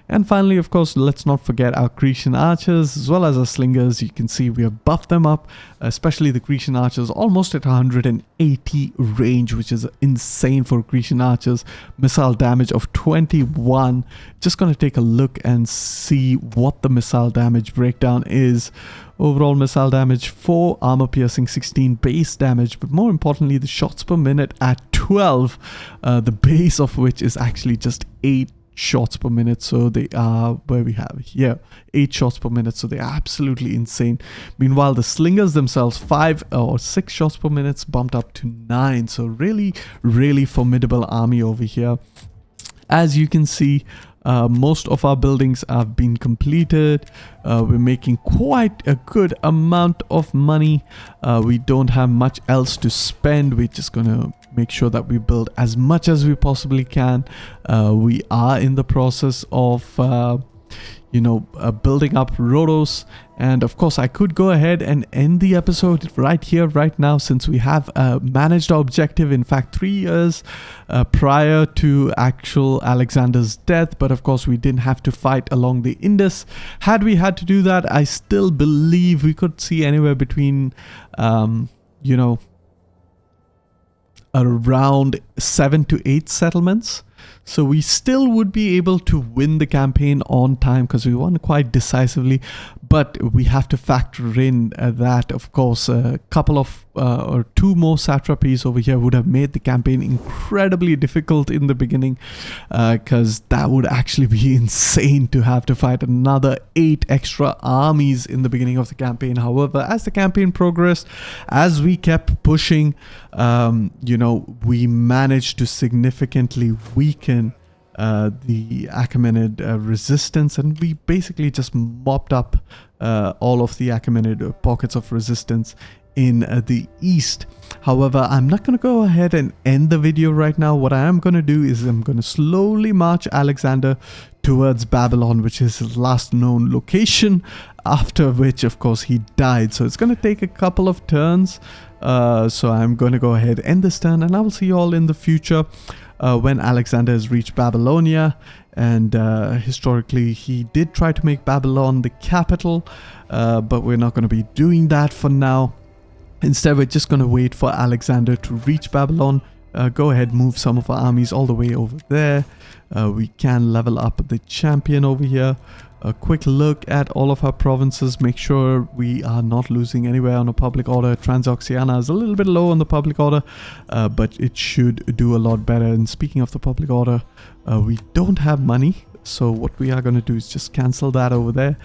And finally, of course, let's not forget our Grecian archers as well as our slingers. You can see we have buffed them up, especially the Grecian archers, almost at 180 range, which is insane for Grecian archers. Missile damage of 21. Just going to take a look and see what the missile damage breakdown is. Overall missile damage 4, armor piercing 16, base damage, but more importantly the shots per minute at 12, the base of which is actually just 8 shots per minute. So they are, where we have here, 8 shots per minute, so they're absolutely insane. Meanwhile, the slingers themselves, 5 or 6 shots per minute, bumped up to 9. So really formidable army over here. As you can see, most of our buildings have been completed. We're making quite a good amount of money. We don't have much else to spend. We're just gonna make sure that we build as much as we possibly can. We are in the process of building up Rhodes, and of course I could go ahead and end the episode right here, right now, since we have managed our objective, in fact 3 years prior to actual Alexander's death. But of course we didn't have to fight along the Indus. Had we had to do that, I still believe we could see anywhere between around 7 to 8 settlements. So we still would be able to win the campaign on time because we won quite decisively. But we have to factor in that, of course, a couple of or 2 more satrapies over here would have made the campaign incredibly difficult in the beginning, because that would actually be insane to have to fight another 8 extra armies in the beginning of the campaign. However, as the campaign progressed, as we kept pushing, we managed to significantly weaken the Achaemenid resistance, and we basically just mopped up all of the Achaemenid pockets of resistance in the east. However, I'm not going to go ahead and end the video right now. What I am going to do is I'm going to slowly march Alexander towards Babylon, which is his last known location, after which, of course, he died. So it's going to take a couple of turns. So I'm going to go ahead and end this turn, and I will see you all in the future when Alexander has reached Babylonia. And historically, he did try to make Babylon the capital, but we're not going to be doing that for now. Instead, we're just going to wait for Alexander to reach Babylon. Go ahead, move some of our armies all the way over there. We can level up the champion over here. A quick look at all of our provinces. Make sure we are not losing anywhere on a public order. Transoxiana is a little bit low on the public order, but it should do a lot better. And speaking of the public order, we don't have money. So what we are going to do is just cancel that over there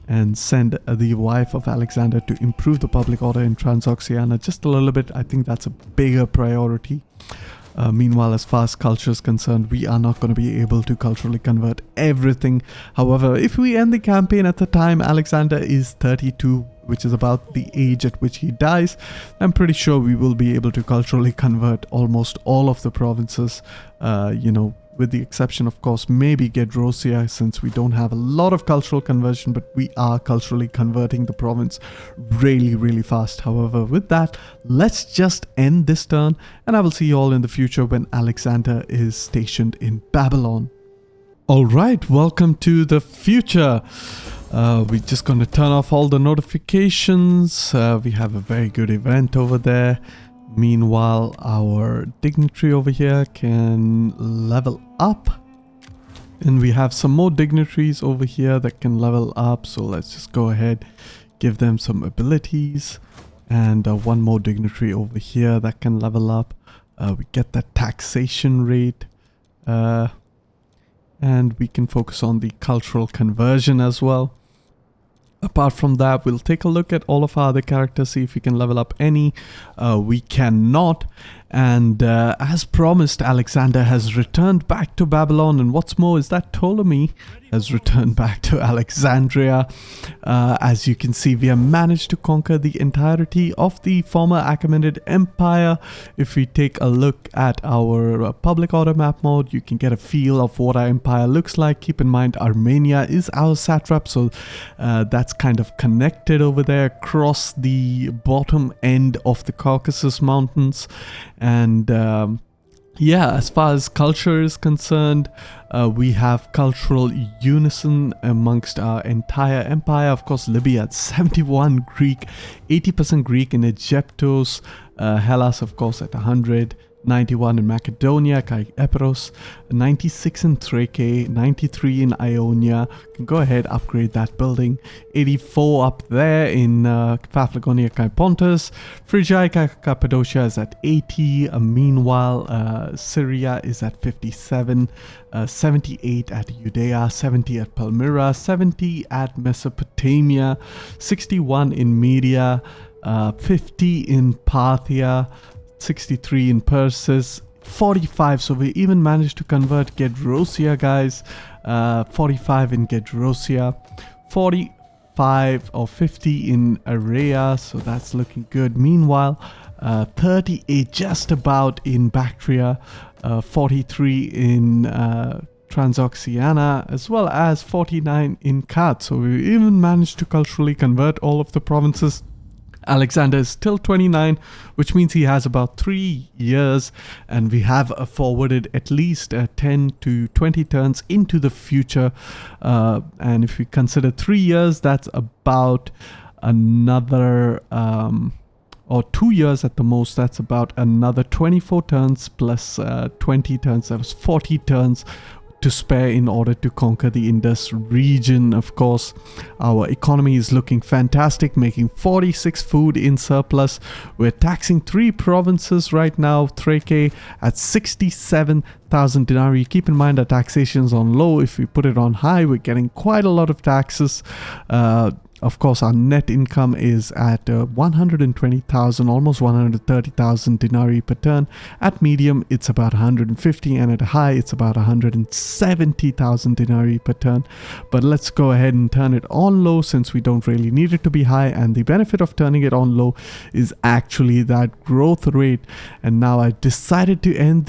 and send the wife of Alexander to improve the public order in Transoxiana just a little bit. I think that's a bigger priority. Meanwhile, as far as culture is concerned, we are not going to be able to culturally convert everything. However, if we end the campaign at the time Alexander is 32, which is about the age at which he dies, I'm pretty sure we will be able to culturally convert almost all of the provinces, with the exception, of course, maybe Gedrosia, since we don't have a lot of cultural conversion, but we are culturally converting the province really, really fast. However, with that, let's just end this turn, and I will see you all in the future when Alexander is stationed in Babylon. All right, welcome to the future. We're just going to turn off all the notifications. We have a very good event over there. Meanwhile, our dignitary over here can level up. And we have some more dignitaries over here that can level up. So let's just go ahead, give them some abilities. And one more dignitary over here that can level up. We get that taxation rate. And we can focus on the cultural conversion as well. Apart from that, we'll take a look at all of our other characters, see if we can level up any. We cannot. And as promised, Alexander has returned back to Babylon. And what's more is that Ptolemy has returned back to Alexandria. As you can see, we have managed to conquer the entirety of the former Achaemenid Empire. If we take a look at our public order map mode, you can get a feel of what our empire looks like. Keep in mind, Armenia is our satrap, so that's kind of connected over there across the bottom end of the Caucasus Mountains. And yeah, as far as culture is concerned, we have cultural unison amongst our entire empire. Of course, Libya at 71 Greek, 80% Greek in Egyptos, Hellas, of course, at 100. 91 in Macedonia, Epirus, 96 in Thrace, 93 in Ionia. You can go ahead, upgrade that building. 84 up there in Paphlagonia, Pontus. Phrygia, Cappadocia is at 80. Meanwhile, Syria is at 57. 78 at Judea, 70 at Palmyra, 70 at Mesopotamia, 61 in Media, 50 in Parthia, 63 in Persis, 45, so we even managed to convert Gedrosia, guys. 45 in Gedrosia, 45 or 50 in Area, so that's looking good. Meanwhile, 38 just about in Bactria, 43 in Transoxiana, as well as 49 in Kat. So we even managed to culturally convert all of the provinces. Alexander is still 29, which means he has about 3 years, and we have forwarded at least 10 to 20 turns into the future. And if we consider 3 years, that's about another, or 2 years at the most, that's about another 24 turns plus 20 turns. That was 40 turns to spare in order to conquer the Indus region. Of course, our economy is looking fantastic, making 46 food in surplus. We're taxing 3 provinces right now. Thrace at 67,000 denarii. Keep in mind that taxation is on low. If we put it on high, we're getting quite a lot of taxes. of course, our net income is at 120,000, almost 130,000 denarii per turn. At medium, it's about 150, and at high, it's about 170,000 denarii per turn. But let's go ahead and turn it on low, since we don't really need it to be high. And the benefit of turning it on low is actually that growth rate. And now I decided to end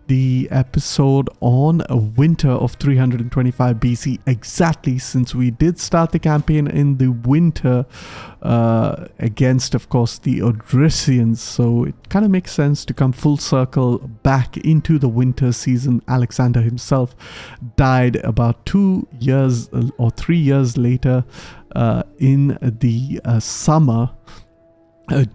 the episode on a winter of 325 BC exactly, since we did start the campaign in the winter against, of course, the Odrysians. So it kind of makes sense to come full circle back into the winter season. Alexander himself died about 2 years or 3 years later in the summer,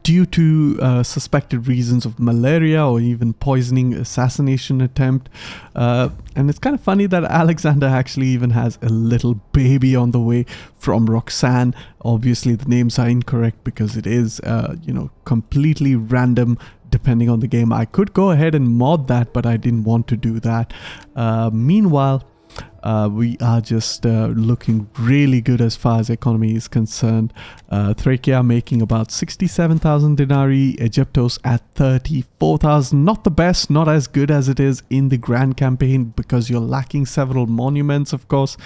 due to suspected reasons of malaria or even poisoning assassination attempt. And it's kind of funny that Alexander actually even has a little baby on the way from Roxanne. Obviously the names are incorrect because it is completely random depending on the game. I could go ahead and mod that, but I didn't want to do that. Meanwhile, we are just looking really good as far as economy is concerned. Thracia making about 67,000 denarii, Egyptos at 34,000. Not the best, not as good as it is in the grand campaign, because you're lacking several monuments, of course,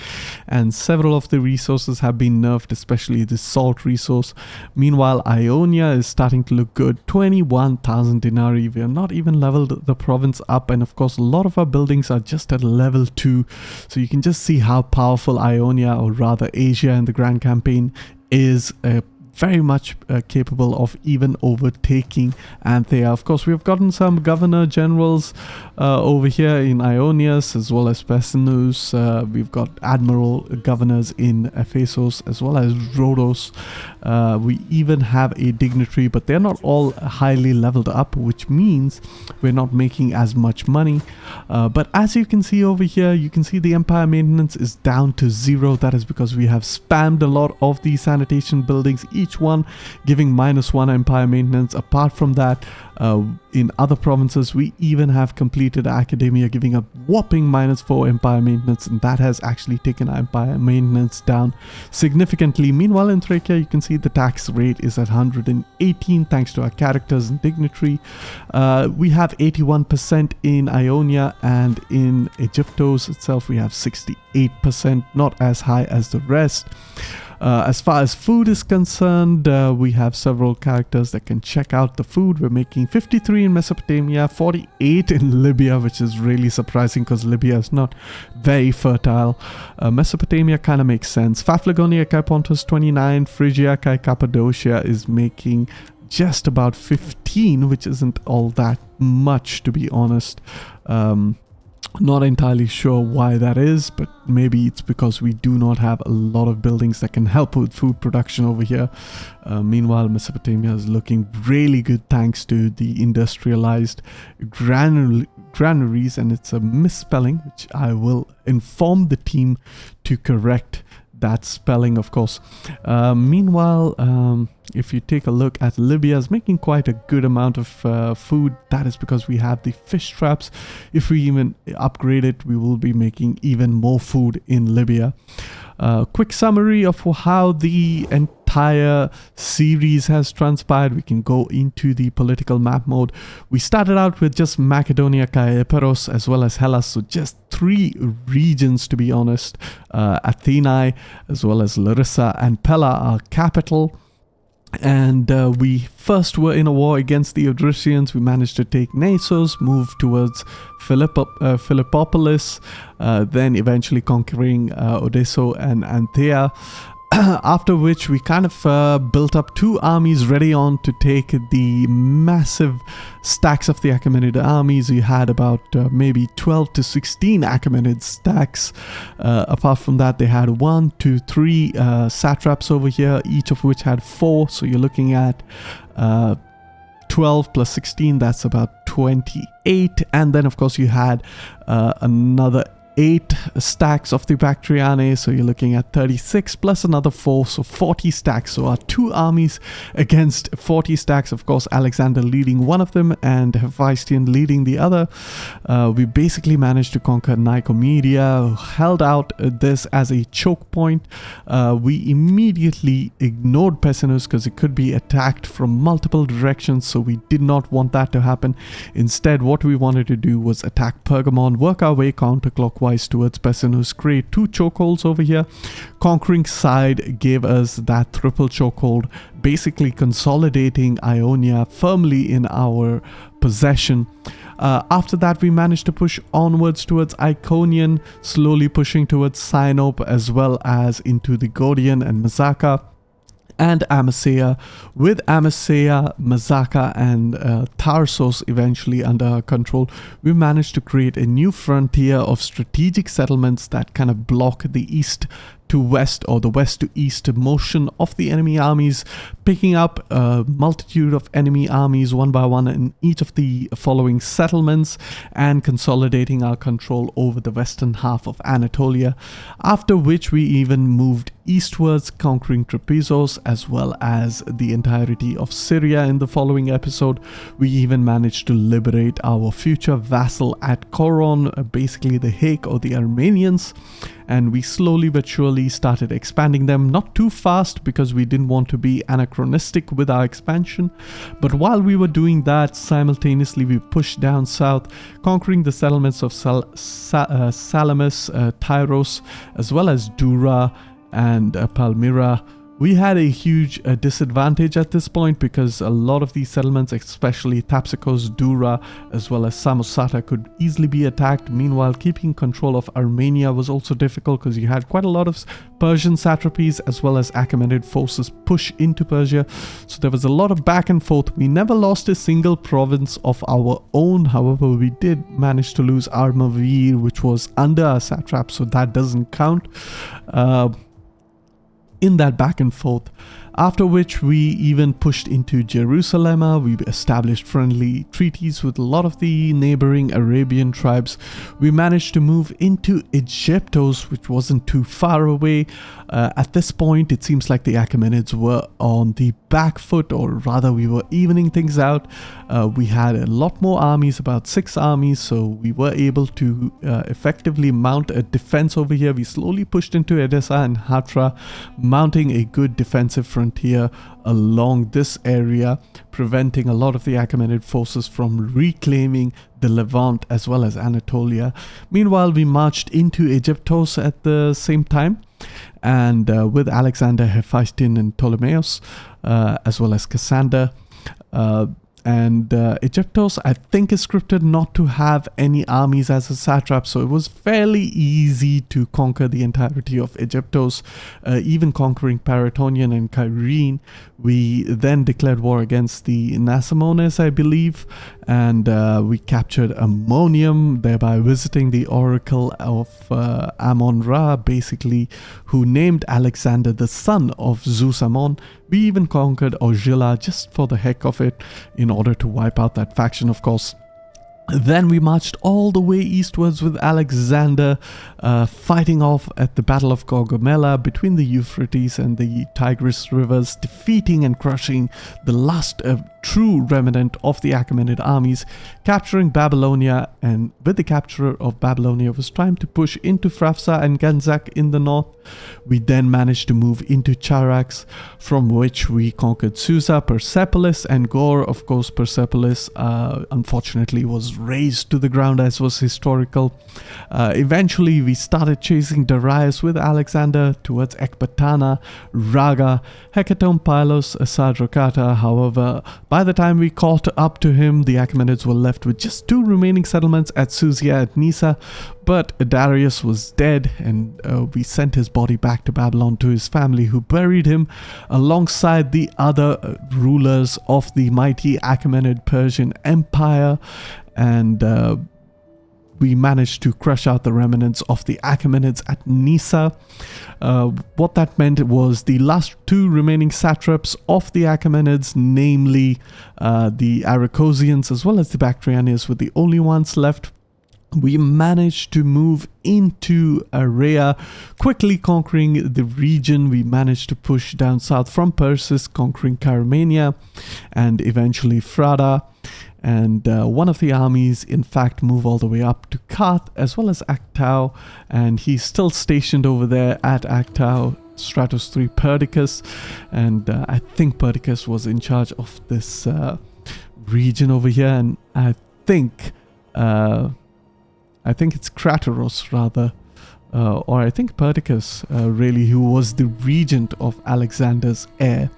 and several of the resources have been nerfed, especially the salt resource. Meanwhile, Ionia is starting to look good, 21,000 denarii. We are not even leveled the province up, and of course a lot of our buildings are just at level 2. So you can just see how powerful Ionia, or rather Asia, in the grand campaign is. Very much capable of even overtaking Anthea. Of course, we've gotten some governor generals over here in Ionius, as well as Pessinus. We've got admiral governors in Ephesus, as well as Rhodes. We even have a dignitary, but they're not all highly leveled up, which means we're not making as much money. But as you can see over here, you can see the empire maintenance is down to 0. That is because we have spammed a lot of these sanitation buildings, each one giving -1 empire maintenance. Apart from that, in other provinces, we even have completed academia giving a whopping -4 empire maintenance, and that has actually taken our empire maintenance down significantly. Meanwhile, in Thracia, you can see the tax rate is at 118 thanks to our characters and dignitary. We have 81% in Ionia, and in Egyptos itself we have 68%, not as high as the rest. As far as food is concerned, we have several characters that can check out the food. We're making 53 in Mesopotamia, 48 in Libya, which is really surprising because Libya is not very fertile. Mesopotamia kind of makes sense. Paphlagonia, Kai Pontus 29, Phrygia, Kai Cappadocia is making just about 15, which isn't all that much, to be honest. Not entirely sure why that is, but maybe it's because we do not have a lot of buildings that can help with food production over here. Meanwhile, Mesopotamia is looking really good thanks to the industrialized granaries, and it's a misspelling, which I will inform the team to correct that spelling, of course. Meanwhile, if you take a look at Libya, is making quite a good amount of food. That is because we have the fish traps. If we even upgrade it, we will be making even more food in Libya. Quick summary of how the entire series has transpired. We can go into the political map mode. We started out with just Macedonia, Eperos, as well as Hellas, so just 3 regions, to be honest. Athenae, as well as Larissa and Pella, our capital. And we first were in a war against the Odrysians. We managed to take Naissos, move towards Philippopolis, then eventually conquering Odesso and Anthea. After which we kind of built up 2 armies ready on to take the massive stacks of the Achaemenid armies. We had about maybe 12 to 16 Achaemenid stacks. Apart from that, they had 1, 2, 3 satraps over here, each of which had 4. So you're looking at 12 plus 16, that's about 28. And then of course you had another 8 stacks of the Bactriana, so you're looking at 36 plus another 4, so 40 stacks. So our 2 armies against 40 stacks, of course Alexander leading one of them and Hephaestion leading the other. We basically managed to conquer Nicomedia, held out this as a choke point. We immediately ignored Pessinus because it could be attacked from multiple directions, so we did not want that to happen. Instead, what we wanted to do was attack Pergamon, work our way counterclockwise towards Pessinus, create 2 chokeholds over here. Conquering side gave us that triple chokehold, basically consolidating Ionia firmly in our possession. After that, we managed to push onwards towards Iconian, slowly pushing towards Sinope as well as into the Gordian and Mazaka and Amasea. With Amasea, Mazaka and Tarsos eventually under our control, we managed to create a new frontier of strategic settlements that kind of block the east to west or the west to east motion of the enemy armies, picking up a multitude of enemy armies one by one in each of the following settlements and consolidating our control over the western half of Anatolia, after which we even moved eastwards, conquering Trapezoes as well as the entirety of Syria. In the following episode, we even managed to liberate our future vassal at Coron, basically the Hague or the Armenians, and we slowly but surely started expanding them, not too fast because we didn't want to be anachronistic with our expansion. But while we were doing that, simultaneously we pushed down south, conquering the settlements of Salamis, Tyros, as well as Dura and Palmyra. We had a huge disadvantage at this point because a lot of these settlements, especially Thapsacos, Dura, as well as Samosata, could easily be attacked. Meanwhile, keeping control of Armenia was also difficult because you had quite a lot of Persian satrapies as well as Achaemenid forces push into Persia. So there was a lot of back and forth. We never lost a single province of our own. However, we did manage to lose Armavir, which was under our satrap, so that doesn't count. In that back and forth, after which we even pushed into Jerusalem. We established friendly treaties with a lot of the neighboring Arabian tribes. We managed to move into Egyptos, which wasn't too far away. At this point, it seems like the Achaemenids were on the back foot, or rather we were evening things out. We had a lot more armies, about 6 armies, so we were able to effectively mount a defense over here. We slowly pushed into Edessa and Hatra, mounting a good defensive frontier along this area, preventing a lot of the Achaemenid forces from reclaiming the Levant as well as Anatolia. Meanwhile, we marched into Egyptos at the same time, and with Alexander, Hephaestion and Ptolemaeus, as well as Cassander. And Egyptos, I think, is scripted not to have any armies as a satrap, so it was fairly easy to conquer the entirety of Egyptos, even conquering Paratonian and Kyrene. We then declared war against the Nasamones, I believe, and we captured Ammonium, thereby visiting the oracle of Ammon-Ra, basically, who named Alexander the son of Zeus Ammon. We even conquered Ogila just for the heck of it, in order to wipe out that faction, of course. Then we marched all the way eastwards with Alexander, fighting off at the Battle of Gaugamela between the Euphrates and the Tigris rivers, defeating and crushing the last true remnant of the Achaemenid armies, capturing Babylonia, and with the capture of Babylonia, it was time to push into Frafsa and Ganzak in the north. We then managed to move into Charax, from which we conquered Susa, Persepolis, and Gore. Of course, Persepolis unfortunately was razed to the ground, as was historical. Eventually, we started chasing Darius with Alexander towards Ecbatana, Raga, Hecatombe, Pylos, Sadrocata. However, by the time we caught up to him, the Achaemenids were left with just 2 remaining settlements at Susia and Nisa, but Darius was dead, and we sent his body back to Babylon to his family, who buried him alongside the other rulers of the mighty Achaemenid Persian Empire, and we managed to crush out the remnants of the Achaemenids at Nisa. What that meant was the last 2 remaining satraps of the Achaemenids, namely the Arachosians as well as the Bactrianians, were the only ones left. we managed to move into Area, quickly conquering the region. We managed to push down south from Persis, conquering Caramania and eventually Frada. And one of the armies, in fact, move all the way up to Kath as well as Actau. And he's still stationed over there at Actau, Stratos 3 Perdiccas. And I think Perdiccas was in charge of this region over here. And I think it's Crateros rather, or I think Perdiccas really, who was the regent of Alexander's heir.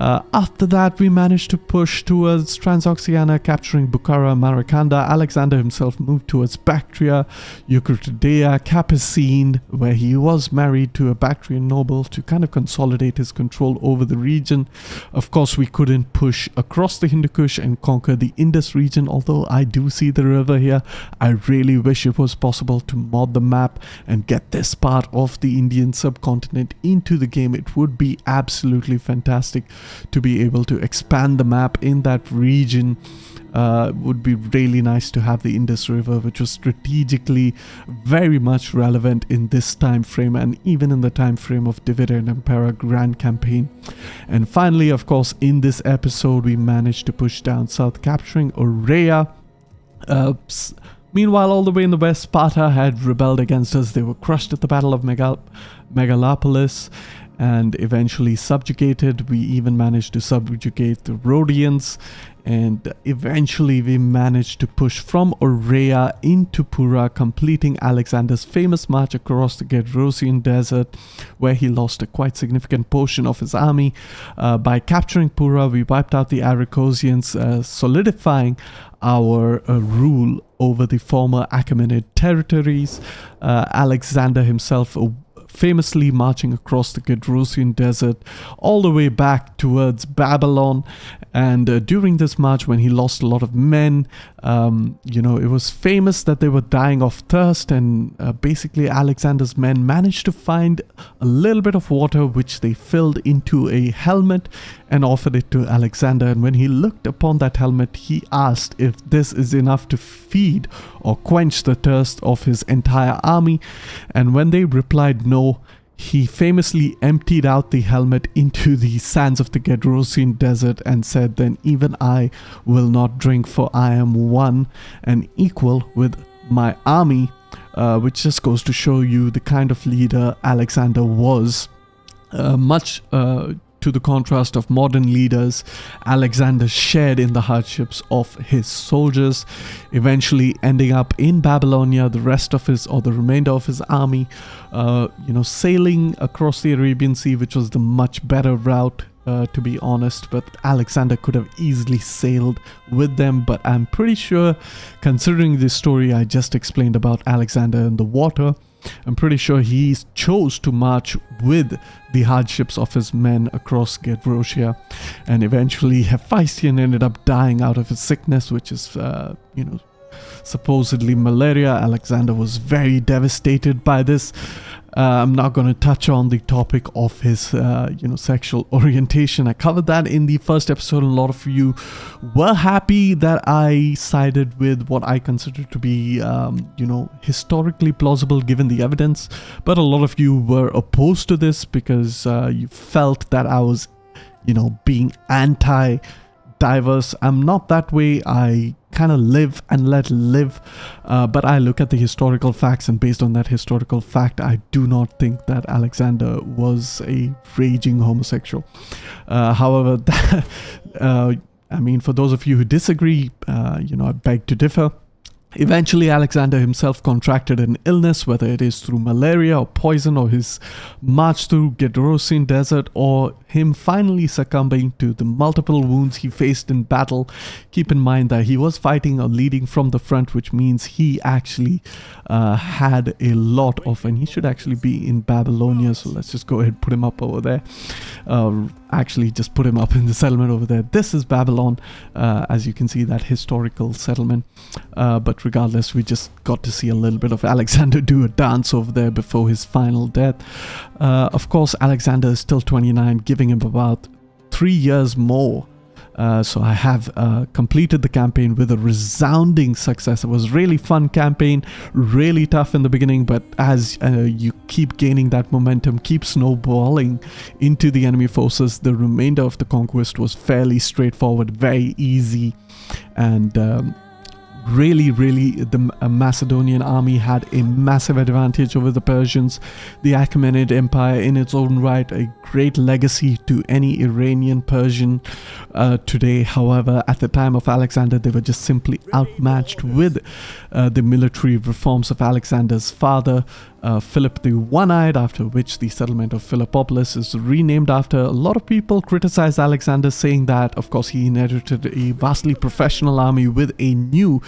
After that, we managed to push towards Transoxiana, capturing Bukhara, Marakanda. Alexander himself moved towards Bactria, Eucratidea, Capisine, where he was married to a Bactrian noble to kind of consolidate his control over the region. Of course, we couldn't push across the Hindu Kush and conquer the Indus region, although I do see the river here. I really wish it was possible to mod the map and get this part of the Indian subcontinent into the game. It would be absolutely fantastic to be able to expand the map in that region. Would be really nice to have the Indus River, which was strategically very much relevant in this time frame and even in the time frame of Et Impera Grand Campaign. And finally, of course, in this episode, we managed to push down south, capturing Aurea. Meanwhile, all the way in the west, Sparta had rebelled against us. They were crushed at the Battle of Megalopolis and eventually subjugated. We even managed to subjugate the Rhodians, and eventually we managed to push from Aurea into Pura, completing Alexander's famous march across the Gedrosian desert, where he lost a quite significant portion of his army. By capturing Pura, we wiped out the Aracosians, solidifying our rule over the former Achaemenid territories. Alexander himself famously marching across the Gedrosian desert all the way back towards Babylon. And during this march, when he lost a lot of men, it was famous that they were dying of thirst, and basically Alexander's men managed to find a little bit of water, which they filled into a helmet and offered it to Alexander. And when he looked upon that helmet, he asked if this is enough to feed or quench the thirst of his entire army. And when they replied no, he famously emptied out the helmet into the sands of the Gedrosian desert and said, "Then even I will not drink, for I am one and equal with my army," which just goes to show you the kind of leader Alexander was. Much to the contrast of modern leaders, Alexander shared in the hardships of his soldiers, eventually ending up in Babylonia, the remainder of his army, sailing across the Arabian Sea, which was the much better route, to be honest, but Alexander could have easily sailed with them. But I'm pretty sure, considering the story I just explained about Alexander in the water, I'm pretty sure he chose to march with the hardships of his men across Gedrosia. And eventually Hephaestion ended up dying out of his sickness, which is, supposedly malaria. Alexander was very devastated by this. I'm not going to touch on the topic of his, sexual orientation. I covered that in the first episode. A lot of you were happy that I sided with what I consider to be, historically plausible given the evidence. But a lot of you were opposed to this because you felt that I was, being anti-diverse. I'm not that way. I kind of live and let live, but I look at the historical facts, and based on that historical fact, I do not think that Alexander was a raging homosexual. However, for those of you who disagree, I beg to differ. Eventually, Alexander himself contracted an illness, whether it is through malaria or poison, or his march through Gedrosian desert, or him finally succumbing to the multiple wounds he faced in battle. Keep in mind that he was fighting or leading from the front, which means he actually had a lot of, and he should actually be in Babylonia, so let's just go ahead and put him up over there. Actually, just put him up in the settlement over there. This is Babylon, as you can see, that historical settlement. But regardless, we just got to see a little bit of Alexander do a dance over there before his final death. Of course, Alexander is still 29, giving him about 3 years more So I have completed the campaign with a resounding success. It was really fun campaign, really tough in the beginning, but as you keep gaining that momentum, keep snowballing into the enemy forces, the remainder of the conquest was fairly straightforward, very easy, and really the Macedonian army had a massive advantage over the Persians. The Achaemenid Empire in its own right, a great legacy to any Iranian Persian today. However, at the time of Alexander, they were just simply outmatched with the military reforms of Alexander's father, Philip the One-Eyed, after which the settlement of Philippopolis is renamed after. A lot of people criticize Alexander, saying that of course he inherited a vastly professional army with a new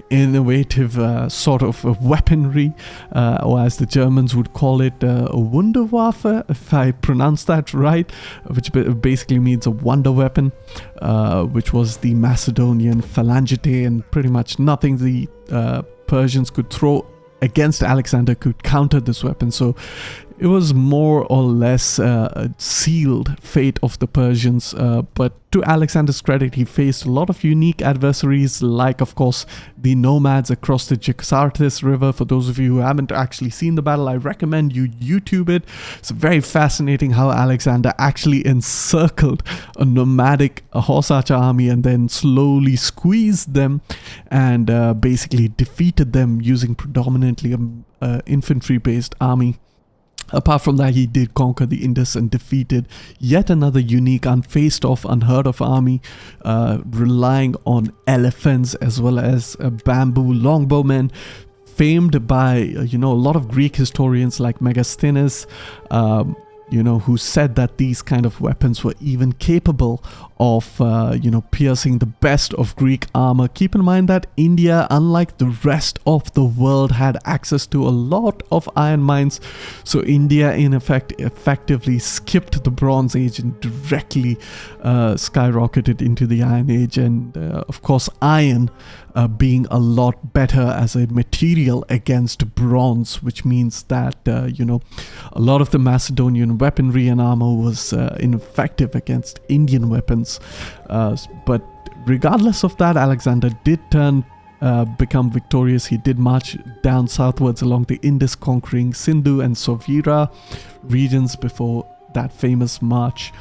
innovative sort of weaponry, or as the Germans would call it, Wunderwaffe, if I pronounce that right, which basically means a wonder weapon, which was the Macedonian phalangite, and pretty much nothing the Persians could throw against Alexander could counter this weapon. So it was more or less a sealed fate of the Persians, but to Alexander's credit, he faced a lot of unique adversaries, like of course the nomads across the Jaxartes River. For those of you who haven't actually seen the battle, I recommend you YouTube it. It's very fascinating how Alexander actually encircled a nomadic horse archer army and then slowly squeezed them and basically defeated them using predominantly an infantry-based army. Apart from that, he did conquer the Indus and defeated yet another unique, unfaced of, unheard of army, relying on elephants as well as bamboo longbowmen, famed by, a lot of Greek historians like Megasthenes, who said that these kind of weapons were even capable of, piercing the best of Greek armor. Keep in mind that India, unlike the rest of the world, had access to a lot of iron mines. So India, in effect, effectively skipped the Bronze Age and directly skyrocketed into the Iron Age. And of course, iron being a lot better as a material against bronze, which means that, a lot of the Macedonian weaponry and armor was ineffective against Indian weapons. But regardless of that, Alexander did become victorious. He did march down southwards along the Indus, conquering Sindhu and Sovira regions before that famous march.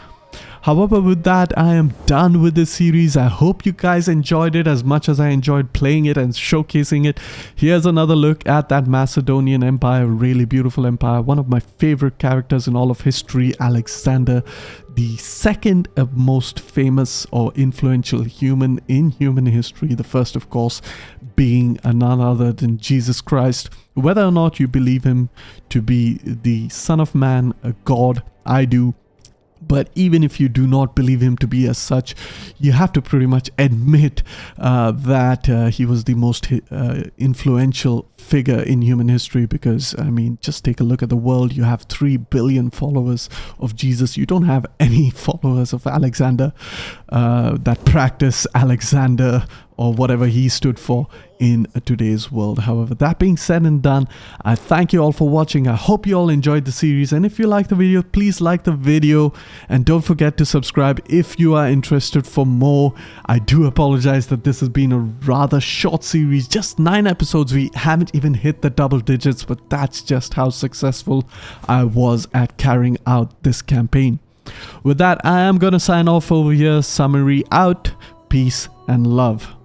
However, with that, I am done with this series. I hope you guys enjoyed it as much as I enjoyed playing it and showcasing it. Here's another look at that Macedonian empire, really beautiful empire. One of my favorite characters in all of history, Alexander, the second most famous or influential human in human history. The first, of course, being none other than Jesus Christ. Whether or not you believe him to be the Son of Man, a God, I do. But even if you do not believe him to be as such, you have to pretty much admit that he was the most influential figure in human history, because, I mean, just take a look at the world. You have 3 billion followers of Jesus. You don't have any followers of Alexander that practice Alexander or whatever he stood for in today's world. However, that being said and done, I thank you all for watching. I hope you all enjoyed the series, and if you like the video, please like the video and don't forget to subscribe if you are interested for more. I do apologize that this has been a rather short series, just 9 episodes. We haven't even hit the double digits, but that's just how successful I was at carrying out this campaign. With that, I am gonna sign off over here. Summary out. Peace and love.